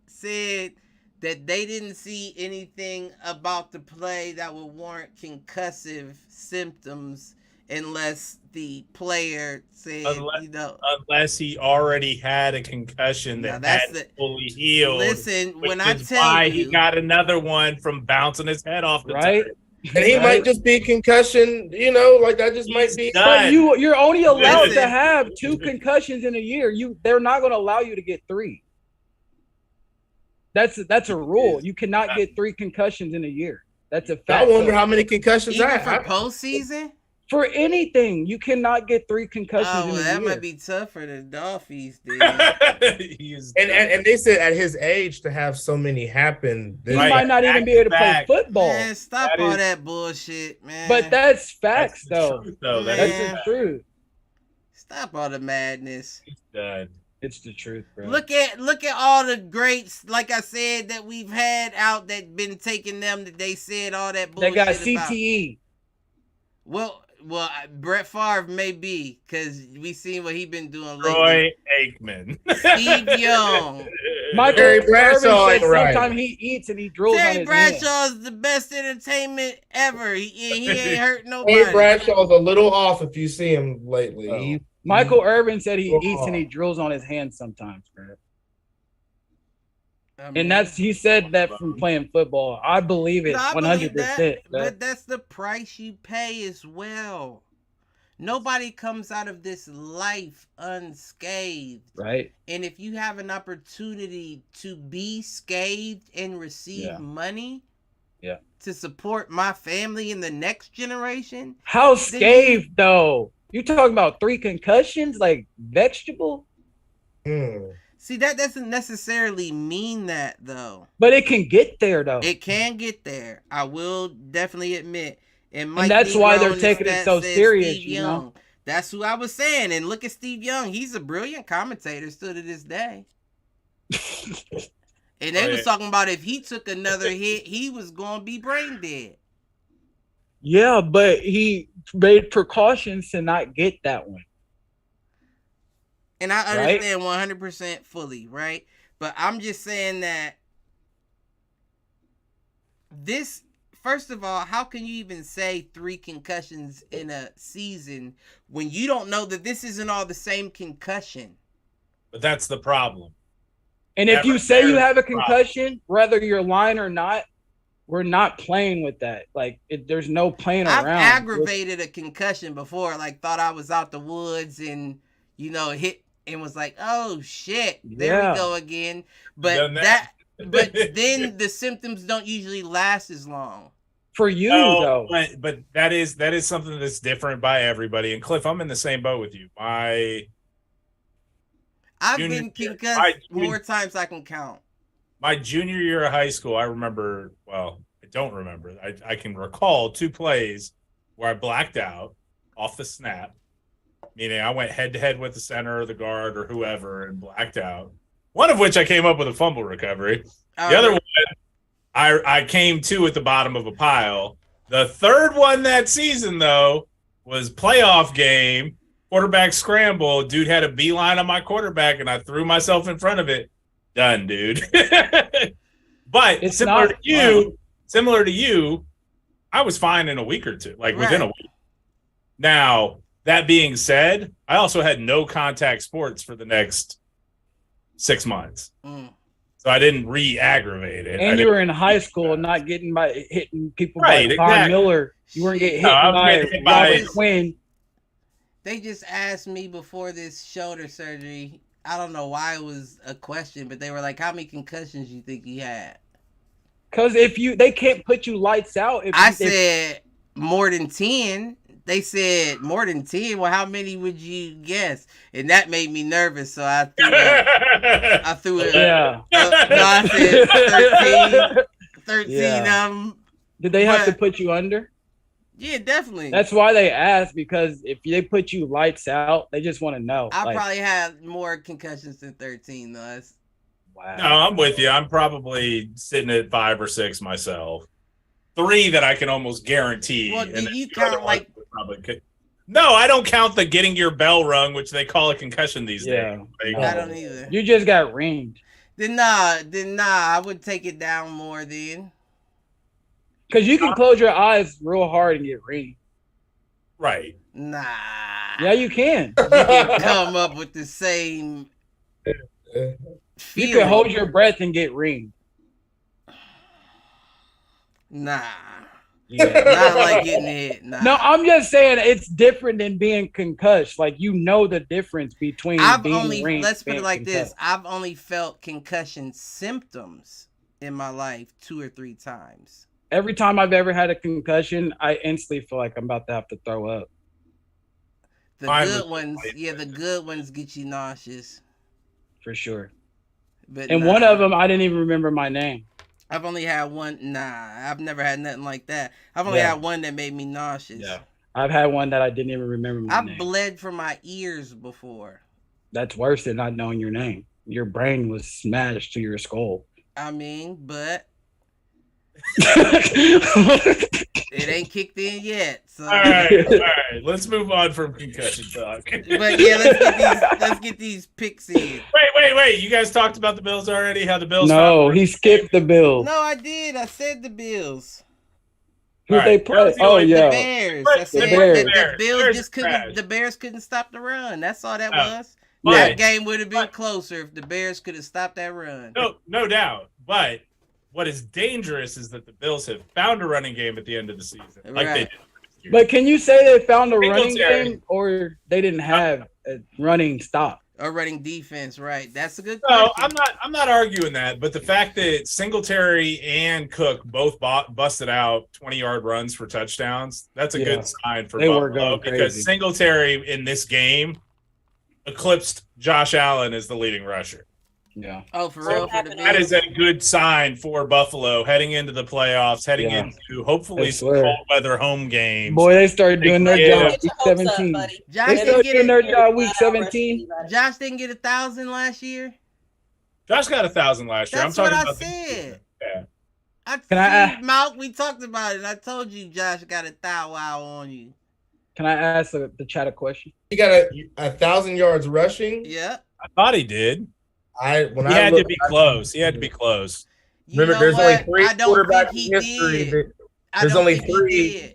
said that they didn't see anything about the play that would warrant concussive symptoms unless the player said, Unless he already had a concussion Now, that that's hadn't fully healed. listen, which when I is tell why you, he got another one from bouncing his head off the Right? turf. and he might just be concussion. Like that just might He's be. done. But you're only allowed Listen. to have 2 concussions in a year. They're not going to allow you to get 3. That's a rule. You cannot get 3 concussions in a year. That's a I fact. wonder how many concussions even I for have. postseason, For anything, you cannot get 3 concussions Oh, in well, a that year. might be tougher than Dolphins, dude. And they said at his age to have so many happen, He might not even be able to play football. Man, stop all that bullshit, man. But that's facts, though. Truth, though. That's the truth. Stop all the madness. He's done. It's the truth, bro. Look at all the greats, like I said, that we've had out that been taking them that they said all that bullshit. They got CTE. Well, Brett Favre may be, because we seen what he been doing lately. Troy Aikman. Steve Young. Michael Terry Irvin Bradshaw said ain't right. sometimes he eats and he drools on Terry his Bradshaw hand. is the best entertainment ever. He ain't hurt nobody. Terry Bradshaw's a little off if you see him lately. Oh. Michael Irvin said he eats Oh. and he drills on his hand sometimes, bro. I mean, And that's he said that from playing football. I believe it no, I 100%. believe that, but that's the price you pay as well. Nobody comes out of this life unscathed. Right. And if you have an opportunity to be scathed and receive money to support my family in the next generation. How scathed, though? You talking about 3 concussions like vegetable? See, that doesn't necessarily mean that, though. But it can get there, though. It can get there. I will definitely admit. And that's why they're taking it so serious, you know? That's who I was saying. And look at Steve Young. He's a brilliant commentator still to this day. And they was talking about if he took another hit, he was going to be brain dead. Yeah, but he made precautions to not get that one. And I understand 100% fully, right? But I'm just saying that this, first of all, how can you even say 3 concussions in a season when you don't know that this isn't all the same concussion? But that's the problem. And if you say you have a concussion, whether you're lying or not, we're not playing with that. Like, there's no playing around. I've aggravated a concussion before, like thought I was out the woods and, hit and was like, oh shit, there we go again. But but then the symptoms don't usually last as long. For you, though. But that is something that's different by everybody. And Cliff, I'm in the same boat with you. I've been concussed more times I can count. My junior year of high school, I remember, well, I don't remember. I can recall 2 plays where I blacked out off the snap, meaning I went head-to-head with the center or the guard or whoever and blacked out. One of which I came up with a fumble recovery. The other one, I came to at the bottom of a pile. The third one that season, though, was playoff game. Quarterback scramble. Dude had a beeline on my quarterback, and I threw myself in front of it. Done, dude. But it's similar to you, I was fine in a week or two, within a week. Now, that being said, I also had no contact sports for the next 6 months. So I didn't re-aggravate it. And you were in high school, not getting hitting people by Von Miller. You weren't getting hit by Robert Quinn. They just asked me before this shoulder surgery. I don't know why it was a question, but they were like, how many concussions you think you had? Because they can't put you lights out. I said more than 10. They said more than 10. Well, how many would you guess? And that made me nervous, so I threw it. Yeah. No, I said 13. Yeah. Did they have to put you under? Yeah, definitely. That's why they asked, because if they put you lights out, they just want to know. I probably had more concussions than 13, though. Wow. No, I'm with you. I'm probably sitting at 5 or 6 myself. 3 that I can almost guarantee. Well, do you count No, I don't count the getting your bell rung, which they call a concussion these days. I don't either. You just got ringed. Then nah, I would take it down more then. Because you can close your eyes real hard and get ringed. Right. Nah. Yeah, you can. You can come up with the same feeling. You can hold your breath and get ringed. Nah. Yeah. Not like getting hit. Nah. No, I'm just saying it's different than being concussed. Like, you know the difference between being ringed. Let's put it like this. I've only felt concussion symptoms in my life 2 or 3 times. Every time I've ever had a concussion, I instantly feel like I'm about to have to throw up. The good ones, the good ones get you nauseous. For sure. But and one of them, I didn't even remember my name. I've only had one. Nah, I've never had nothing like that. I've only had one that made me nauseous. Yeah. I've had one that I didn't even remember my name. I've bled from my ears before. That's worse than not knowing your name. Your brain was smashed to your skull. I mean, but it ain't kicked in yet. So. All right. Let's move on from concussion talk. But yeah, let's get these picks in. Wait. You guys talked about the Bills already? How the Bills? No, he skipped the Bills. No, I did. I said the Bills. Who they play? Oh yeah, the Bears. I said the Bills just couldn't. The Bears couldn't stop the run. That's all that was. That game would have been closer if the Bears could have stopped that run. No doubt. But what is dangerous is that the Bills have found a running game at the end of the season, like they did. But can you say they found a running game, or they didn't have a running stop? A running defense, right? That's a good question. No, I'm not arguing that, but the fact that Singletary and Cook both busted out 20-yard runs for touchdowns, that's a good sign for Buffalo, because Singletary in this game eclipsed Josh Allen as the leading rusher. Yeah. Oh, for real? For the Bills? That is a good sign for Buffalo heading into the playoffs, heading into hopefully some cold weather home games. Boy, they started doing their job week 17. They started doing their job week 17. Josh didn't get 1,000 last year. Josh got 1,000 last year. That's what I said. Yeah. Malk, we talked about it. I told you Josh got a thou wow on you. Can I ask the chat a question? He got 1,000 yards rushing. Yeah. I thought he did. He had to be close. Remember, there's only 3 quarterbacks in history. There's only 3.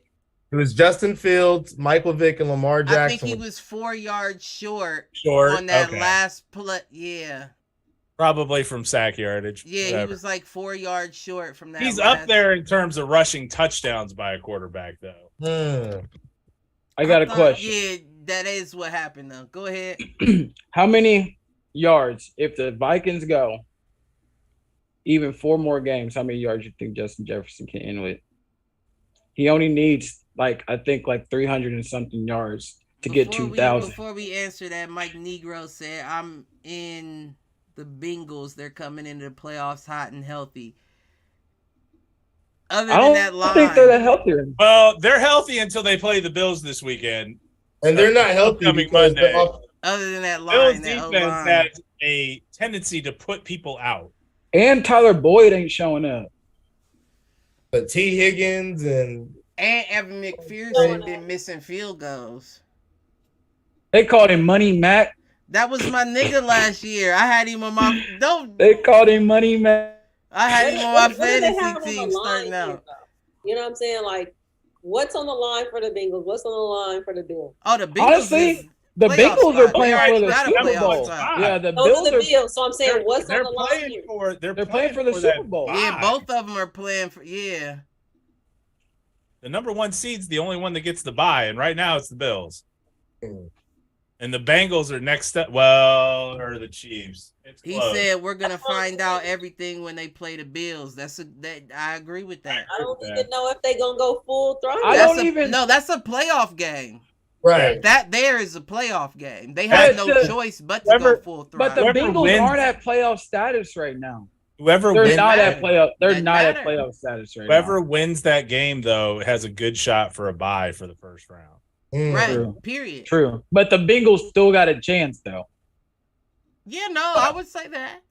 It was Justin Fields, Michael Vick, and Lamar Jackson. I think he was 4 yards short on that last play. Yeah. Probably from sack yardage. Yeah, whatever. He was like 4 yards short from that. He's up there in terms of rushing touchdowns by a quarterback, though. I got a question. Yeah, that is what happened, though. Go ahead. How many yards, if the Vikings go even 4 more games, how many yards you think Justin Jefferson can end with? He only needs like 300 and something yards to get 2,000. Before we answer that, Mike Negro said, I'm in the Bengals. They're coming into the playoffs hot and healthy. Other than that line, I think they're that healthy. Well, they're healthy until they play the Bills this weekend. And they're not healthy coming Monday. Other than that line, Bills defense has a tendency to put people out. And Tyler Boyd ain't showing up. But T. Higgins and Evan McPherson been missing field goals. They called him Money Mac. That was my nigga last year. I had him on my They called him Money Mac. I had him on my fantasy team starting out. You know what I'm saying? Like, what's on the line for the Bengals? What's on the line for the Bills? Oh, the Bengals. Honestly, the Bengals are playing for the Super Bowl. Yeah, the Bills are the Bills. So I'm saying, what's on the line here? They're playing for the Super Bowl. Yeah, both of them are playing for. Yeah. The number 1 seed's the only one that gets the bye, and right now it's the Bills. And the Bengals are next up. Well, or the Chiefs. He said we're gonna find out everything when they play the Bills. I agree with that. I don't even know if they're gonna go full throttle. That's a playoff game. Right. That there is a playoff game. They have no choice but to go full throttle. But the Bengals aren't at playoff status right now. They're not at playoff status right now. Whoever wins that game, though, has a good shot for a bye for the first round. Right. True. Period. True. But the Bengals still got a chance, though. Yeah, no, I would say that.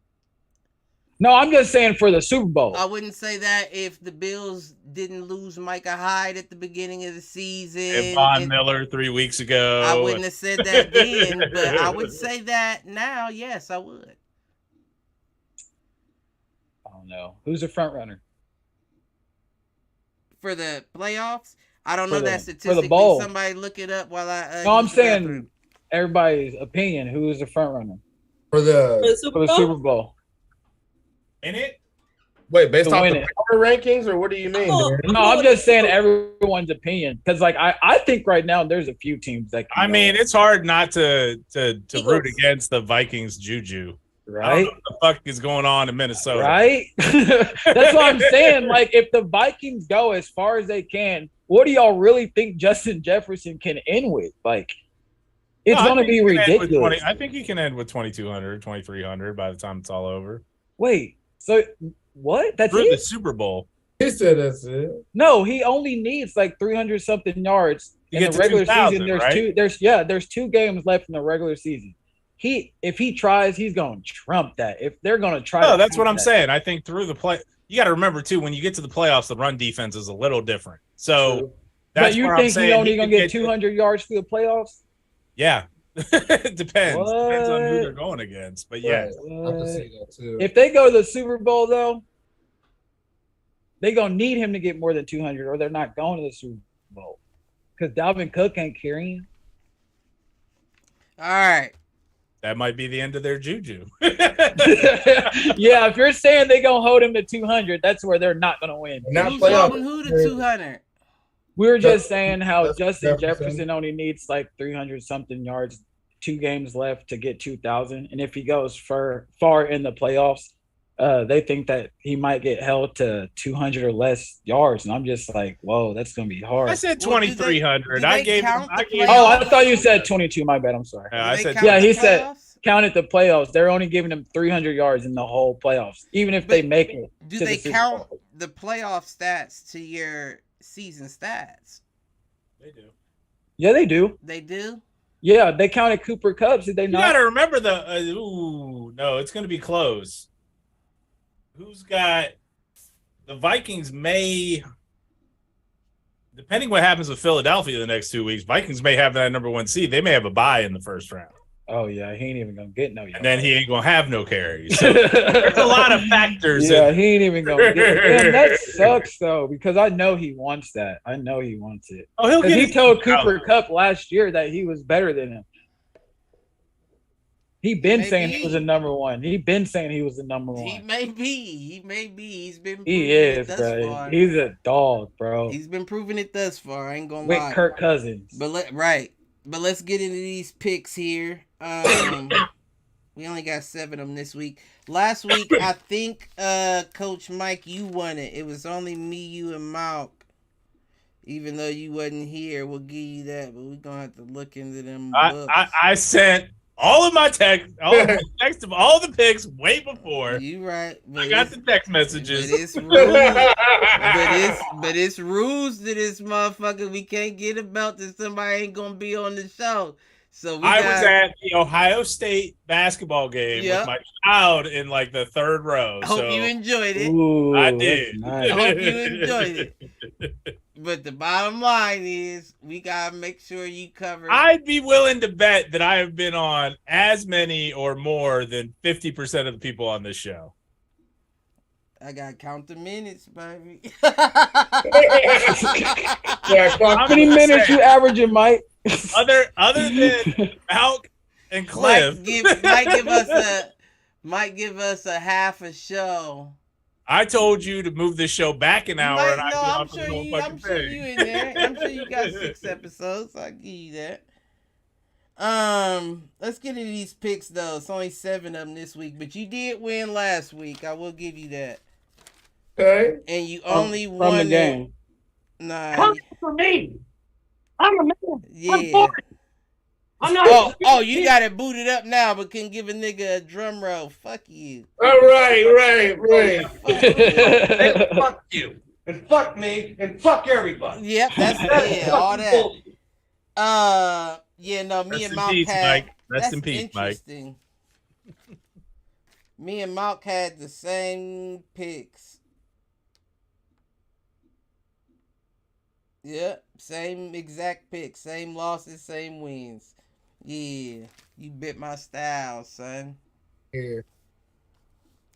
No, I'm just saying for the Super Bowl. I wouldn't say that if the Bills didn't lose Micah Hyde at the beginning of the season. And Von Miller 3 weeks ago. I wouldn't have said that then, but I would say that now, yes, I would. I don't know. Who's the front runner? For the playoffs? I don't know that statistic. For the bowl. Somebody look it up while I... no, I'm saying everybody's opinion. Who is the front runner? For the Super Bowl. In it? Wait, based off the power rankings, or what do you mean? No, I'm just saying everyone's opinion. Because, I think right now there's a few teams that can it's hard not to root against the Vikings juju. Right? I don't know what the fuck is going on in Minnesota. Right? That's what I'm saying. Like, if the Vikings go as far as they can, what do y'all really think Justin Jefferson can end with? Like, It's going to be ridiculous. I think he can end with 2,200, 2,300 by the time it's all over. Wait, so what? That's For it? the Super Bowl. He said that's it. No, he only needs like 300 something yards in the regular season. There's 2 games left in the regular season. If he tries, he's going to trump that. If they're going to try, no, that's what I'm saying. I think through the play, you got to remember too, when you get to the playoffs, the run defense is a little different. So, but you think he's only going to get 200 yards through the playoffs? Yeah, it depends. What? Depends on who they're going against. But yeah, I can see that too. If they go to the Super Bowl though, they're going to need him to get more than 200, or they're not going to the Super Bowl because Dalvin Cook ain't carrying. All right. That might be the end of their juju. Yeah, if you're saying they're going to hold him to 200, that's where they're not going to win. Who's holding who to 200? We were just saying how Justin Jefferson only needs like 300-something yards, 2 games left to get 2,000. And if he goes far in the playoffs, they think that he might get held to 200 or less yards. And I'm just like, whoa, that's going to be hard. I said 2,300. I thought you said 22. My bad. I'm sorry. He said counted the playoffs. They're only giving him 300 yards in the whole playoffs, even if they make it. Do they count the playoff stats to your season stats? They do. Yeah, they do. They do? Yeah, they counted Cooper Kupp. Did they not? You got to remember no, it's going to be close. Who's got the Vikings may, depending what happens with Philadelphia the next 2 weeks, Vikings may have that number 1 seed. They may have a bye in the first round. Oh, yeah. He ain't even going to get no yards. And then he ain't going to have no carries. So there's a lot of factors. Yeah, he ain't even going to get it. And that sucks, though, because I know he wants that. I know he wants it. Oh, he told Cooper Kupp last year that he was better than him. He been saying he was the number 1. He been saying he was the number 1. He may be. He's been. He is, bro. He's a dog, bro. He's been proving it thus far. I ain't gonna lie. With Kirk Cousins. But let's get into these picks here. We only got 7 of them this week. Last week, I think, Coach Mike, you won it. It was only me, you, and Malk. Even though you wasn't here, we'll give you that. But we're gonna have to look into them books. I sent all of my text, all the picks way before. You right. I got the text messages. But it's rules to this motherfucker. We can't get a belt that somebody ain't gonna be on the show. So I was at the Ohio State basketball game with my child in like the 3rd row. Hope you enjoyed it. Ooh, I did. Nice. Hope you enjoyed it. But the bottom line is we gotta make sure you cover. I'd be willing to bet that I have been on as many or more than 50% of the people on this show. I gotta count the minutes, baby. How many minutes you averaging, Mike? Other than Malk and Cliff, might give us a half a show. I told you to move this show back an hour, and I'm sure you in there. I'm sure you got 6 episodes. So I'll give you that. Let's get into these picks though. It's only 7 of them this week, but you did win last week. I will give you that. Okay. And you only won from the game. Nah. Come for me. I'm a man. Yeah. I'm not. Oh, you got it booted up now, but can give a nigga a drum roll. Fuck you. All right. Fuck you. And fuck me. And fuck everybody. Yep, that's all that. Me and Malk had. Rest in peace, Mike. Me and Malk had the same picks. Yep, same exact picks, same losses, same wins. Yeah, you bit my style, son. Yeah.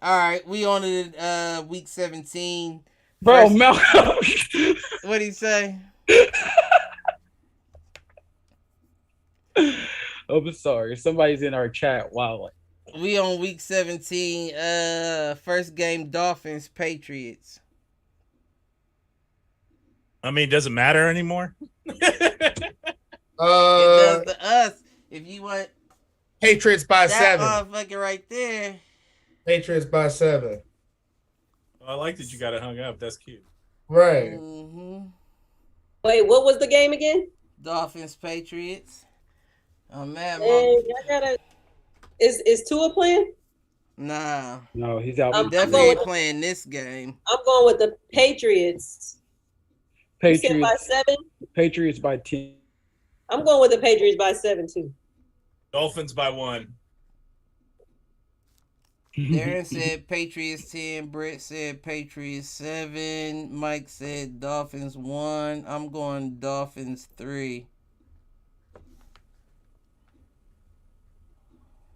All right, we on to week 17. Bro, Malcolm. What'd he say? I'm sorry. Somebody's in our chat. Wow. We on week 17. First game, Dolphins, Patriots. I mean, does it matter anymore? It does to us. If you want Patriots by that 7. motherfucker right there. Patriots by 7. Well, I like that you got it hung up. That's cute. Right. Mm-hmm. Wait, what was the game again? Dolphins, Patriots. I'm mad, Hey, Mom. I gotta. Is Tua playing? Nah. No, he's out. He for definitely two. ain't playing this game. I'm going with the Patriots. You said by Patriots. 7. Patriots by 10. I'm going with the Patriots by 7 too. Dolphins by 1. Darren said Patriots 10. Britt said Patriots 7. Mike said Dolphins 1. I'm going Dolphins 3.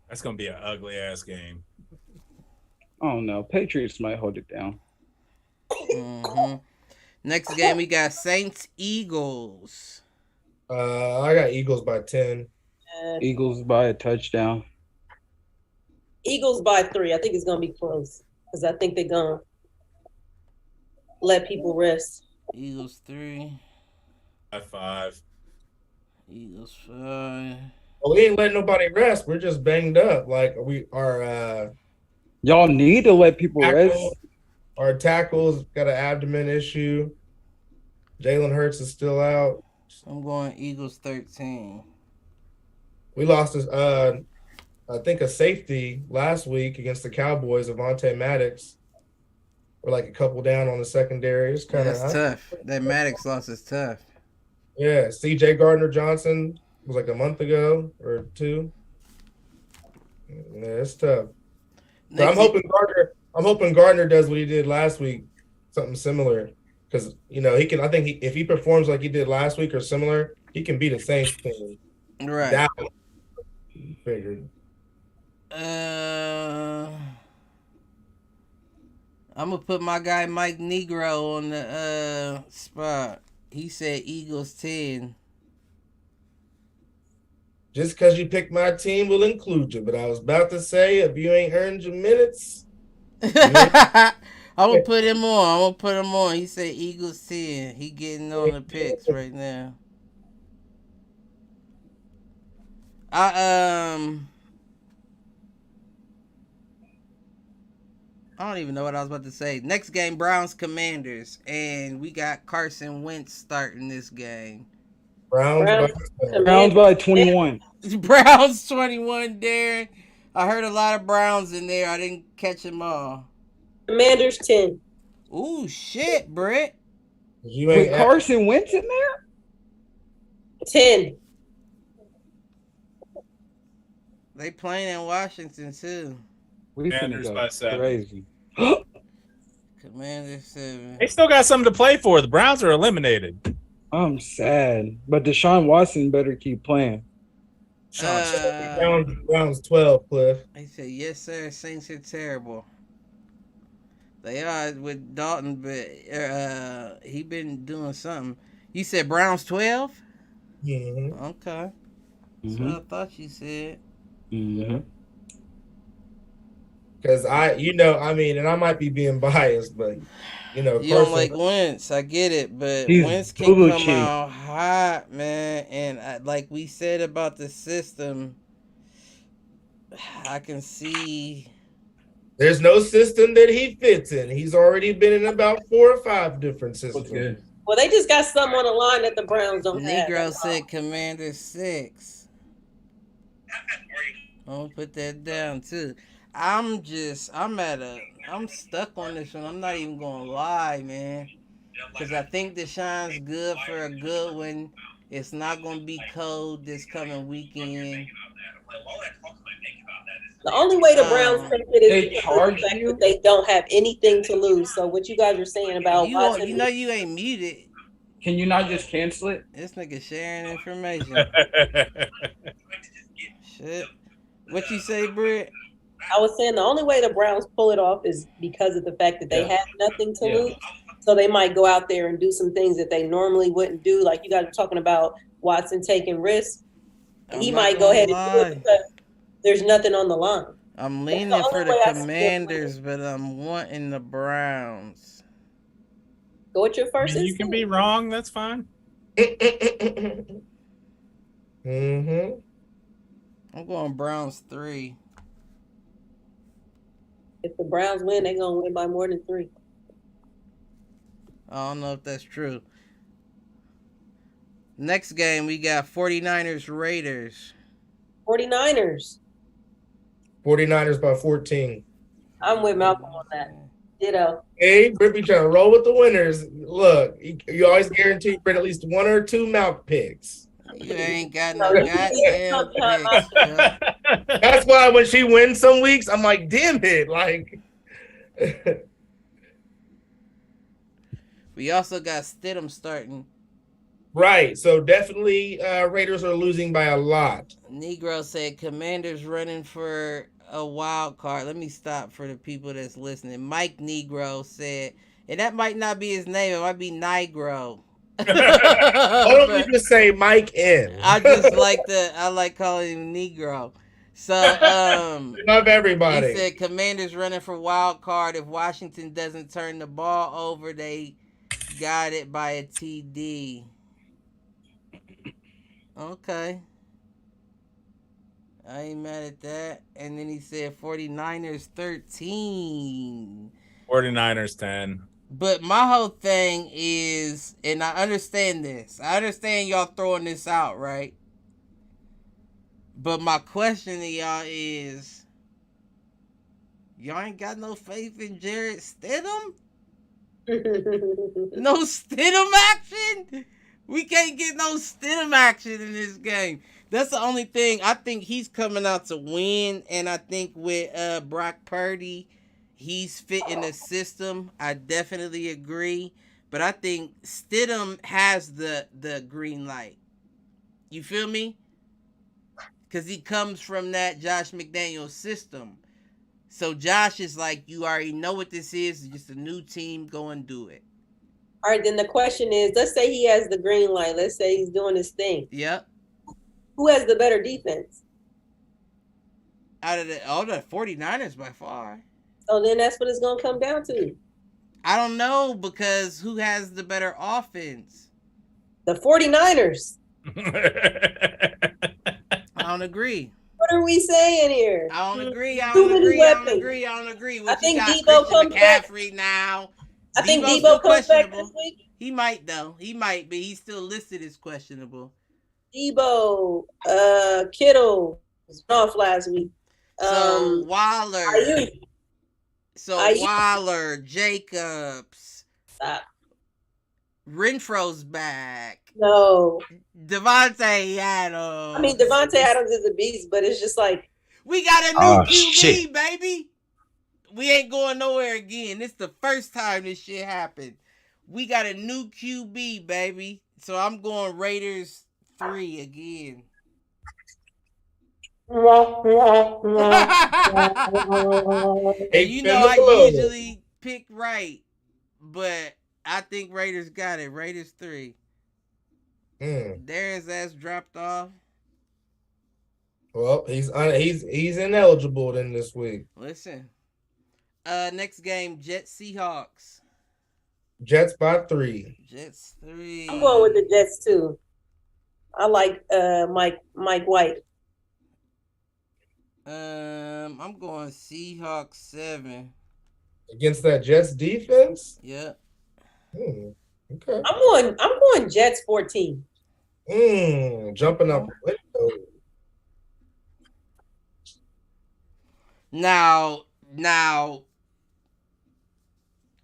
That's gonna be an ugly ass game. Oh no, Patriots might hold it down. Mm-hmm. Next game we got Saints Eagles. I got Eagles by 10. Eagles by a touchdown. Eagles by 3. I think it's gonna be close because I think they're gonna let people rest. Eagles 3. By 5. Eagles 5. Well, we ain't letting nobody rest. We're just banged up. Like we are. Y'all need to let people rest. Our tackles got an abdomen issue. Jalen Hurts is still out. I'm going Eagles 13. We lost I think a safety last week against the Cowboys, Avonte Maddox. We're like a couple down on the secondary. It's kind of tough. That Maddox loss is tough. Yeah, C.J. Gardner-Johnson was like a month ago or 2. Yeah, it's tough. So I'm hoping Gardner does what he did last week, something similar, because he can. I think if he performs like he did last week or similar, he can beat a Saints team. Right. That figured. I'm gonna put my guy Mike Negro on the spot. He said Eagles 10. Just because you picked my team will include you, but I was about to say if you ain't earned your minutes. I'm gonna put him on. He said Eagles 10. He getting on the picks right now. I don't even know what I was about to say. Next game, Browns Commanders, and we got Carson Wentz starting this game. Browns by 21. Browns 21, Darren. I heard a lot of Browns in there. I didn't catch them all. Commanders 10. Ooh, shit, Britt. With Carson Wentz in there? 10. They playing in Washington, too. We Commanders by 7. Crazy. Commanders 7. They still got something to play for. The Browns are eliminated. I'm sad, but Deshaun Watson better keep playing. Browns 12, Cliff. They said, yes, sir. Saints are terrible. They are with Dalton, but he been doing something. You said Browns 12? Mm-hmm. Okay. That's what I thought you said. Mm-hmm. Because and I might be being biased, but you don't like Wentz. I get it, but Wentz can come out hot, man. And like we said about the system, I can see there's no system that he fits in. He's already been in about 4 or 5 different systems. Good. Well, they just got some on the line that the Browns don't have. Negro said Commander 6. I'm gonna put that down too. I'm stuck on this one. I'm not even gonna lie, man. Because I think Deshaun's good for a good one. It's not gonna be cold this coming weekend. The only way the Browns take it is They charge the fact you? that they don't have anything to lose. So what you guys were saying about Watson, you ain't muted. Can you not just cancel it? This nigga sharing information. Shit. What you say, Britt? I was saying the only way the Browns pull it off is because of the fact that they have nothing to lose. So they might go out there and do some things that they normally wouldn't do. Like you guys were talking about Watson taking risks. He might go ahead and do it because there's nothing on the line. I'm leaning for the Commanders, but I'm wanting the Browns. Go with your first You can be wrong. That's fine. Mm-hmm. I'm going Browns 3. If the Browns win, they're going to win by more than 3. I don't know if that's true. Next game, we got 49ers Raiders. 49ers. 49ers by 14. I'm with Malcolm on that. Ditto. Hey, Brittany trying to roll with the winners. Look, you always guarantee you at least 1 or 2 Malk picks. You ain't got no goddamn picks, Joe. That's why when she wins some weeks, I'm like, damn it. Like, We also got Stidham starting. right. So definitely Raiders are losing by a lot. Negro said Commanders running for a wild card. Let me stop for the people that's listening. Mike Negro said, and that might not be his name, it might be Nigro. Why don't you just say Mike N? I like calling him Negro. So love everybody. He said Commanders running for wild card. If Washington doesn't turn the ball over, they got it by a TD. Okay. I ain't mad at that. And then he said 49ers 13. 49ers 10. But my whole thing is, and I understand this. I understand y'all throwing this out, right? But my question to y'all is, y'all ain't got no faith in Jarrett Stidham? No Stidham action? We can't get no Stidham action in this game. That's the only thing. I think he's coming out to win, and I think with Brock Purdy, he's fitting the system. I definitely agree. But I think Stidham has the green light. You feel me? Because he comes from that Josh McDaniels system. So Josh is like, you already know what this is. It's just a new team. Go and do it. All right, then the question is, let's say he has the green light. Let's say he's doing his thing. Yep. Who has the better defense? Out of the 49ers by far. So then that's what it's going to come down to. I don't know, because who has the better offense? The 49ers. I don't agree. What are we saying here? I don't agree. I Too don't many agree. I weapons. don't agree. I don't agree. I think Debo Debo comes back. McCaffrey now. I think Debo's Debo still comes back questionable. this week. He might, though. He might, but he's still listed as questionable. Debo, Kittle was off last week. So Waller. Ayuk. Ayuk. Waller, Jacobs. Stop. Renfro's back. No. Devontae Adams. I mean, Devontae Adams is a beast, but it's just like, we got a new QB, shit. baby. We ain't going nowhere again. This is the first time this shit happened. We got a new QB, baby. So I'm going Raiders 3 again. And you know I usually pick right, but I think Raiders got it. Raiders 3. There's ass dropped off. Well, he's ineligible then this week. Listen. Next game, Jets Seahawks. Jets by 3. Jets 3. I'm going with the Jets too. I like Mike White. I'm going Seahawks 7. Against that Jets defense? Yeah. Okay. I'm going Jets 14. Jumping up the window. Now,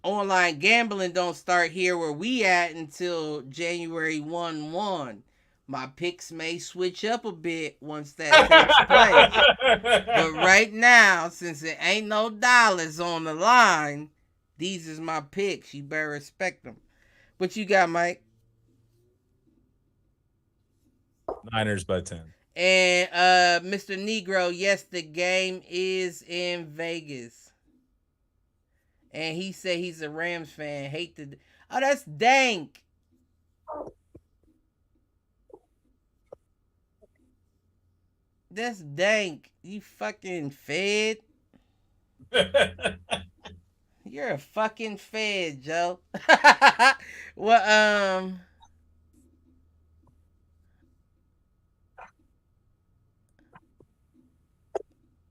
online gambling don't start here where we at until January 1-1. My picks may switch up a bit once that takes place. But right now, since it ain't no dollars on the line, these is my picks. You better respect them. What you got, Mike? Niners by 10. And Mr. Negro, yes, the game is in Vegas. And he said he's a Rams fan. Oh, that's dank. That's dank. You fucking fed. You're a fucking fed, Joe. Well,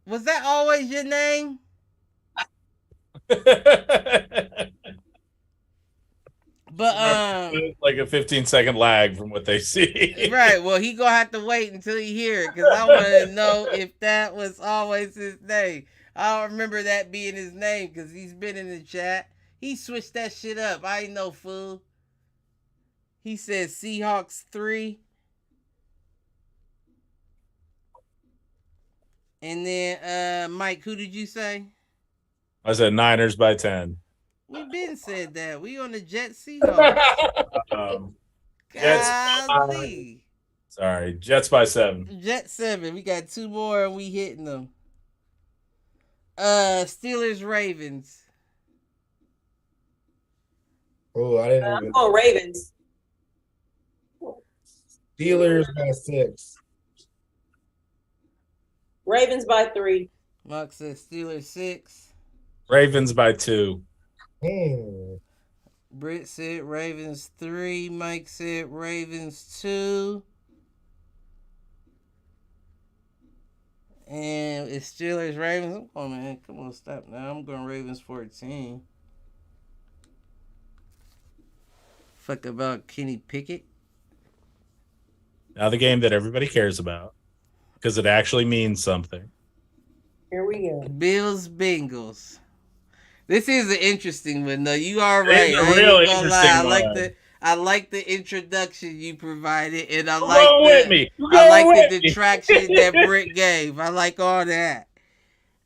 was that always your name? But like a 15-second lag from what they see. Right. Well, he gonna have to wait until he hear it because I want to know if that was always his name. I don't remember that being his name because he's been in the chat. He switched that shit up. I ain't no fool. He said Seahawks 3. And then Mike, who did you say? I said Niners by 10. We been said that. We on the Jets Seahawks. Golly. Sorry, Jets by 7. Jets 7. We got 2 more and we hitting them. Steelers Ravens. Oh, I didn't. I'm going Ravens. Steelers by 6. Ravens by 3. Mark says Steelers 6. Ravens by 2. Britt said Ravens 3. Mike said Ravens 2. And it's Steelers Ravens. Oh man, come on, stop now. I'm going Ravens 14. Fuck about Kenny Pickett. Now the game that everybody cares about because it actually means something. Here we go. Bills Bengals. This is an interesting one, though. You are right. It's a real interesting one. I like the introduction you provided, and I like the detraction that Britt gave. I like all that.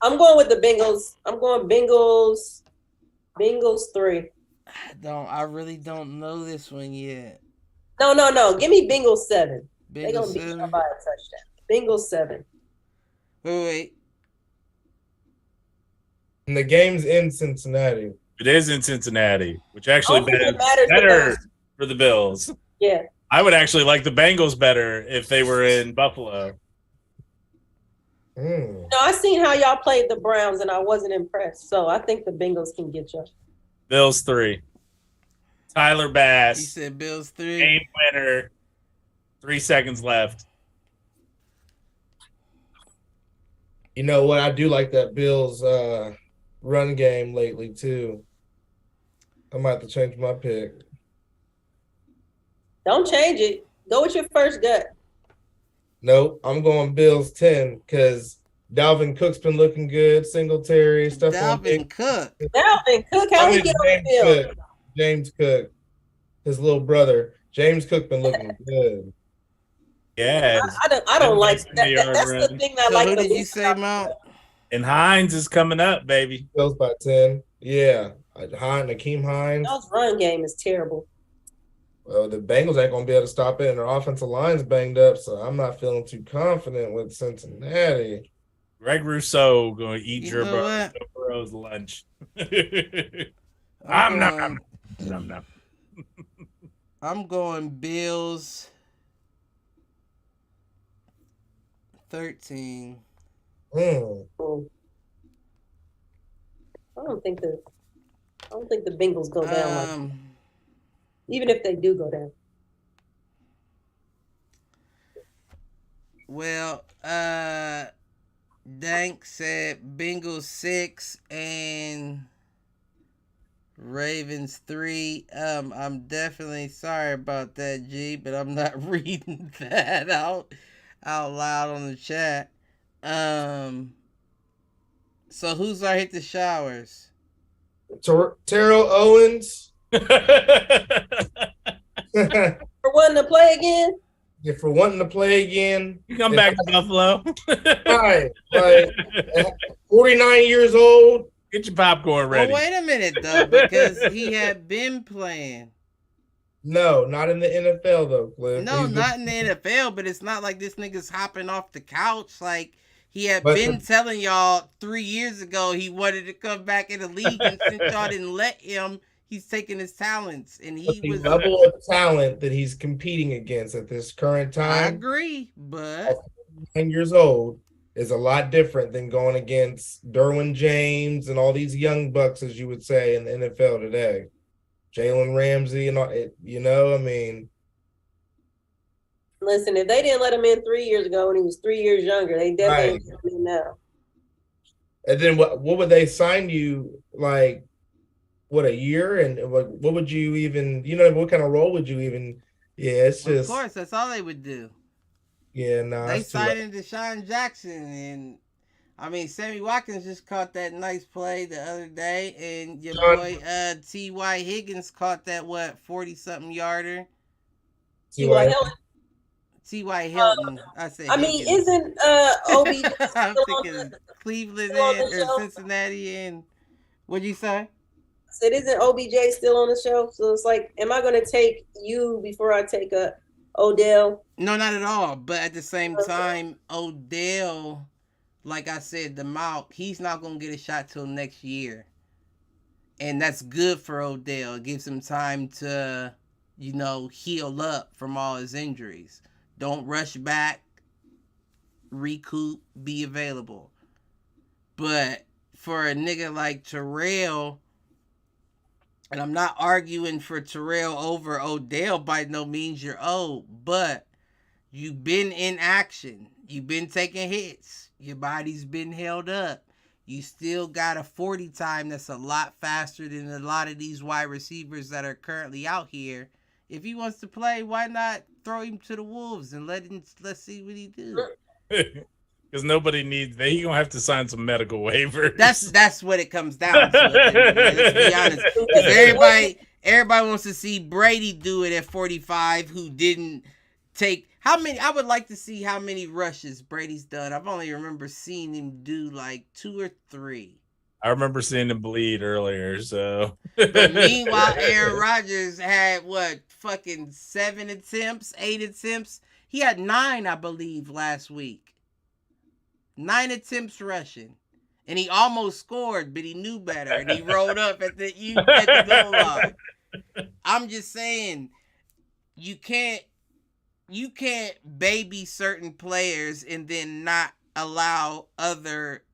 I'm going with the Bengals. I'm going Bengals. Bengals 3. I really don't know this one yet. No. Give me Bengals 7. They're Bengals gonna beat 7. them by a touchdown. Bengals 7. Wait. And the game's in Cincinnati. It is in Cincinnati, which actually matters better for the Bills. Yeah. I would actually like the Bengals better if they were in Buffalo. No, I seen how y'all played the Browns, and I wasn't impressed. So I think the Bengals can get you. Bills 3. Tyler Bass. He said Bills 3. Game winner. 3 seconds left. You know what? I do like that Bills run game lately too. I might have to change my pick. Don't change it. Go with your first gut. Nope, I'm going Bills 10 because Dalvin Cook's been looking good. Singletary stuff. Dalvin Cook. Dalvin Cook. How he get on the field? James Cook, his little brother. James Cook been looking good. Yeah, I don't like that. That's the thing that I like. Who did you say, Mount? And Hines is coming up, baby. Bills by 10. Yeah, Nakeem Hines. Y'all's run game is terrible. Well, the Bengals ain't gonna be able to stop it, and their offensive line's banged up, so I'm not feeling too confident with Cincinnati. Greg Rousseau going to eat Joe Burrow's lunch. I'm going Bills 13. I don't think the Bengals go down. Even if they do go down. Well, Dank said Bengals 6 and Ravens 3. I'm definitely sorry about that, G, but I'm not reading that out loud on the chat. So who's our hit the showers? Terrell Owens. For wanting to play again? Yeah, for wanting to play again. You come back to Buffalo. Right. Like 49 years old. Get your popcorn ready. Well, wait a minute, though, because he had been playing. No, not in the NFL, though, Cliff. No, not in the NFL, but it's not like this nigga's hopping off the couch. Like, he had been telling y'all 3 years ago he wanted to come back in the league, and since y'all didn't let him, he's taking his talents. And he was the level of talent that he's competing against at this current time. I agree, but 9 years old is a lot different than going against Derwin James and all these young bucks, as you would say, in the NFL today. Jalen Ramsey and all, I mean. Listen, if they didn't let him in 3 years ago when he was 3 years younger, they definitely let him in now. And then what would they sign you, like, a year, and what would you even, what kind of role would you even? Yeah, it's just. Of course, that's all they would do. Yeah, no. They signed Deshaun Jackson, and I mean, Sammy Watkins just caught that nice play the other day, and your boy T.Y. Higgins caught that 40-something yarder. T.Y. Hilton. T.Y. Hilton. I mean, isn't OBJ I'm thinking Cleveland or Cincinnati, and what'd you say? I said, isn't OBJ still on the show? So it's like, am I going to take you before I take Odell? No, not at all. But at the same time, Odell, like I said, the mouth, he's not going to get a shot till next year. And that's good for Odell. It gives him time to, heal up from all his injuries. Don't rush back, recoup, be available. But for a nigga like Terrell, and I'm not arguing for Terrell over Odell by no means, you're old, but you've been in action. You've been taking hits. Your body's been held up. You still got a 40 time that's a lot faster than a lot of these wide receivers that are currently out here. If he wants to play, why not throw him to the Wolves and let's see what he do? Because nobody needs that. He's gonna have to sign some medical waivers. That's what it comes down to. Let's be honest. Because everybody wants to see Brady do it at 45, who didn't take how many. I would like to see how many rushes Brady's done. I've only remember seeing him do like 2 or 3. I remember seeing him bleed earlier. So, but meanwhile, Aaron Rodgers had 7 attempts, 8 attempts. He had 9, I believe, last week. 9 attempts rushing. And he almost scored, but he knew better. And he rolled up at the goal line. I'm just saying, you can't baby certain players and then not allow other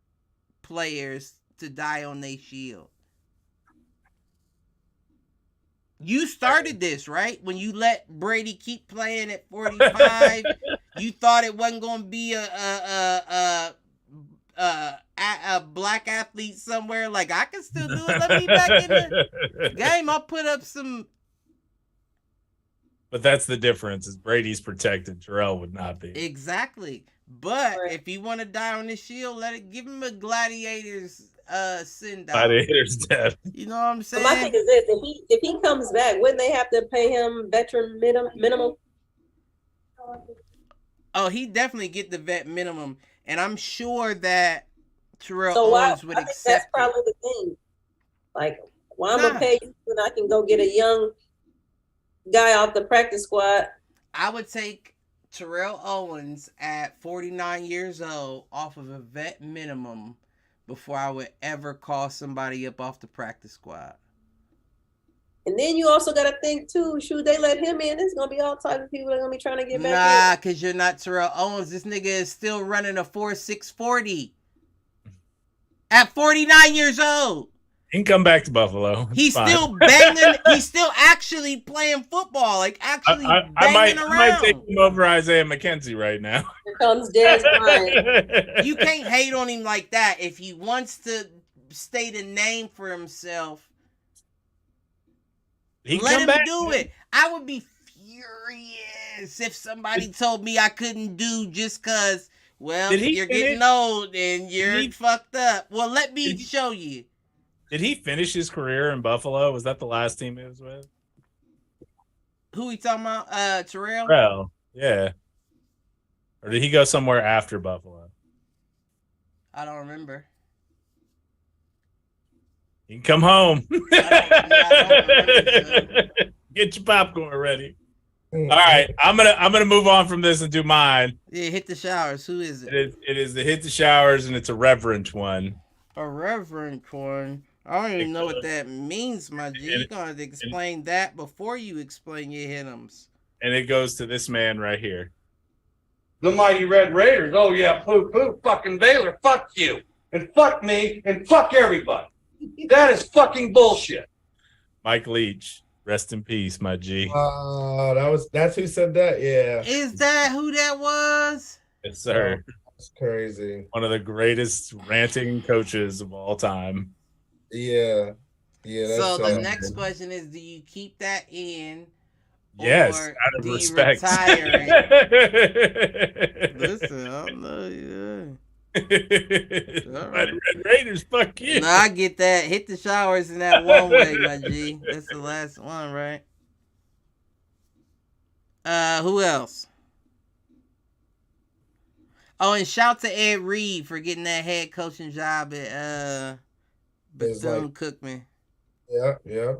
players to die on their shield. You started this, right? When you let Brady keep playing at 45, you thought it wasn't going to be a black athlete somewhere. Like, I can still do it. Let me back in the game. I'll put up some. But that's the difference. Is Brady's protected. Terrell would not be. Exactly. But if you want to die on the shield, give him a gladiator's send out. Gladiator's death. You know what I'm saying? My thing is this: if he comes back, wouldn't they have to pay him veteran minimum? Oh, he definitely get the vet minimum, and I'm sure that Terrell Owens would accept. That's probably the thing. Like, why I'm gonna pay you when I can go get a young guy off the practice squad? I would take Terrell Owens at 49 years old off of a vet minimum before I would ever call somebody up off the practice squad. And then you also got to think too, should they let him in? There's going to be all types of people that are going to be trying to get back in. Nah, because you're not Terrell Owens. This nigga is still running a 4.6 40 at 49 years old. He can come back to Buffalo. He's still banging. He's still actually playing football. Like, actually banging around. I might take him over Isaiah McKenzie right now. Here comes Dez Bryant. You can't hate on him like that. If he wants to state a name for himself, let him do it. I would be furious if somebody told me I couldn't do just because, you're getting old and you're fucked up. Well, let me show you. Did he finish his career in Buffalo? Was that the last team he was with? Who we talking about? Terrell? Terrell, yeah. Or did he go somewhere after Buffalo? I don't remember. You can come home. I don't remember. Get your popcorn ready. All right, I'm gonna move on from this and do mine. Yeah, hit the showers. Who is it? It is the hit the showers, and it's a reverent one. A reverent one. I don't even know what that means, my G. You're going to explain that before you explain your hit'ems. And it goes to this man right here. The Mighty Red Raiders. Oh, yeah, poo, fucking Baylor. Fuck you. And fuck me. And fuck everybody. That is fucking bullshit. Mike Leach. Rest in peace, my G. That's who said that? Yeah. Is that who that was? Yes, sir. That's crazy. One of the greatest ranting coaches of all time. Yeah. Yeah. So the next question is: do you keep that in? Yes, or out of do you respect. retire it? Listen, I don't know. Yeah. Right. Red Raiders, fuck you. No, I get that. Hit the showers in that one way, my G. That's the last one, right? Who else? Oh, and shout to Ed Reed for getting that head coaching job at Bethune-Cookman. Yeah.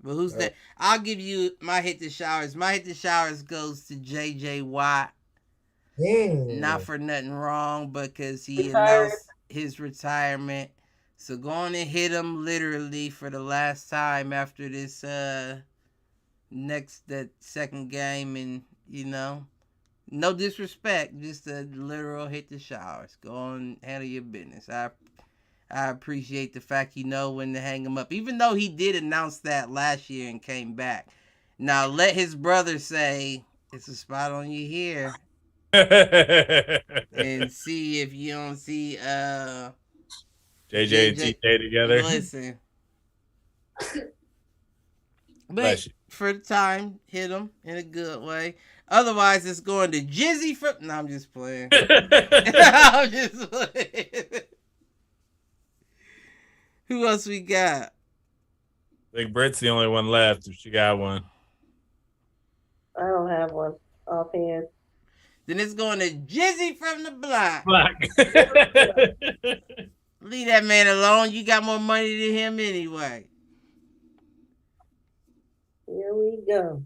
But who's that? I'll give you my hit the showers. My hit the showers goes to J.J. Watt. Not for nothing wrong, but because he announced his retirement. So go on and hit him literally for the last time after this that second game. And, no disrespect, just a literal hit the showers. Go on, handle your business. I appreciate the fact you know when to hang him up. Even though he did announce that last year and came back. Now let his brother say, it's a spot on you here. And see if you don't see JJ and TJ together. Listen. But for the time, hit him in a good way. Otherwise, it's going to Jizzy from... No, I'm just playing. I'm just playing. Who else we got? I think Britt's the only one left if she got one. I don't have one offhand. Then it's going to Jizzy from the block. Leave that man alone. You got more money than him anyway. Here we go.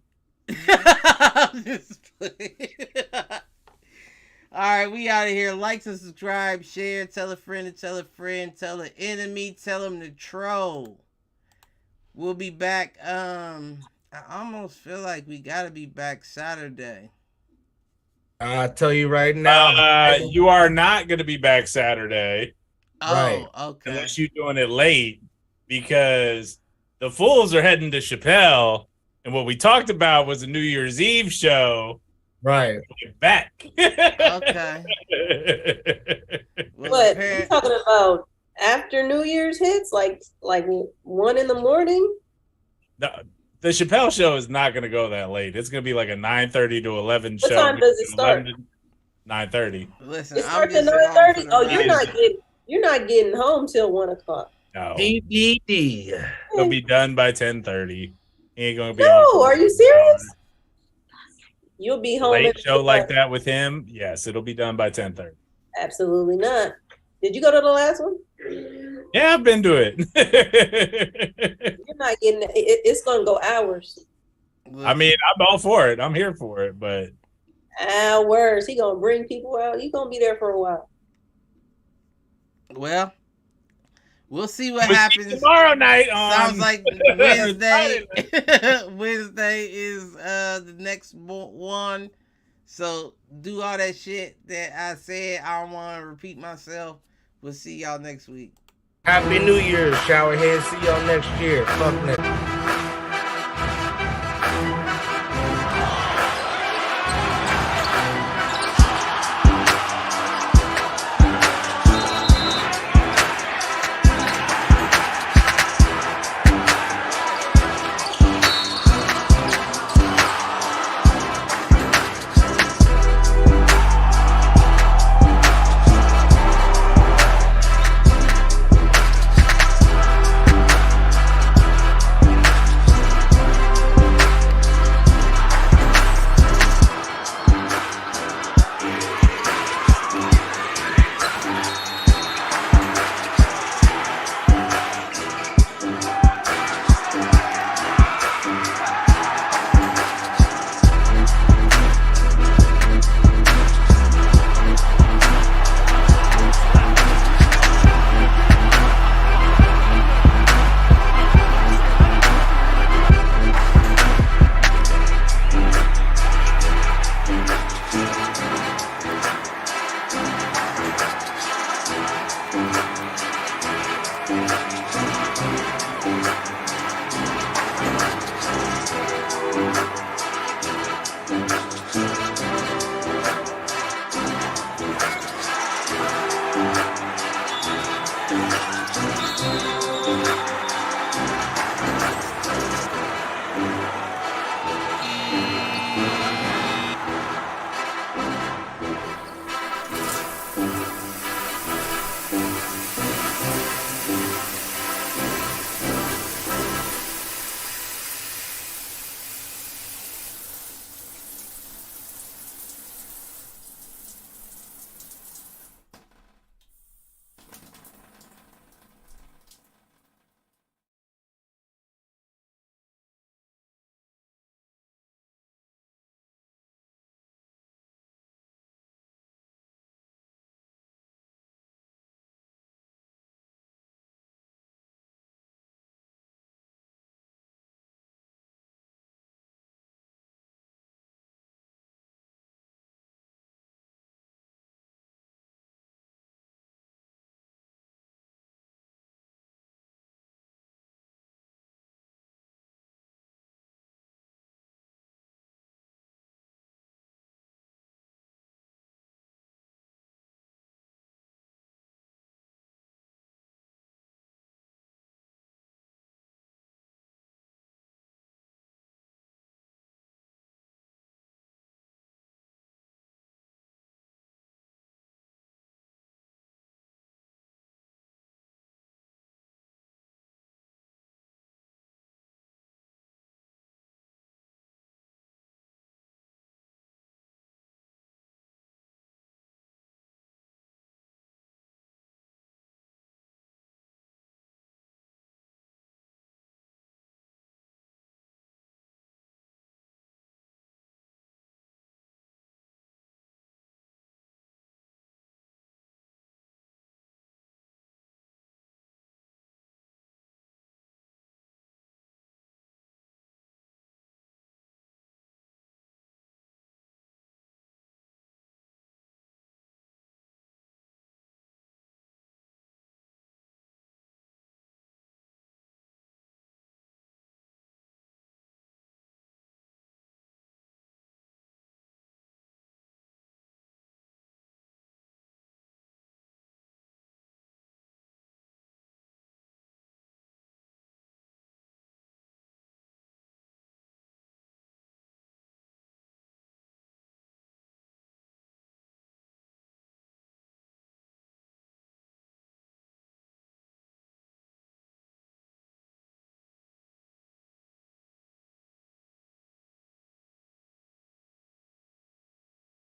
All right, we out of here. Like and subscribe, share, tell a friend to tell a friend, tell an enemy, tell them to troll. We'll be back. I almost feel like we gotta be back Saturday. I tell you right now, you are not going to be back Saturday. Oh, right. Okay. Unless you're doing it late, because the Fools are heading to Chappelle, and what we talked about was a New Year's Eve show. Right. Back. Okay. What you talking about? After New Year's hits, like 1 in the morning? No, the Chappelle show is not going to go that late. It's going to be like a 9:30 to 11 show. What time does it start? 9:30. Listen, it starts at 9:30. Oh, you're not getting home till 1 o'clock. No. DDD. It'll be done by 10:30. He ain't going to be. No, are you serious? You'll be home. Late show like that with him. Yes, it'll be done by 10:30. Absolutely not. Did you go to the last one? Yeah, I've been to it. You're not getting it. It's gonna go hours. I mean, I'm all for it. I'm here for it, but hours. He gonna bring people out. You gonna be there for a while. Well, we'll see what happens tomorrow night. Sounds like Wednesday. Wednesday is the next one. So do all that shit that I said. I don't want to repeat myself. We'll see y'all next week. Happy New Year, showerhead. See y'all next year. Fuck next.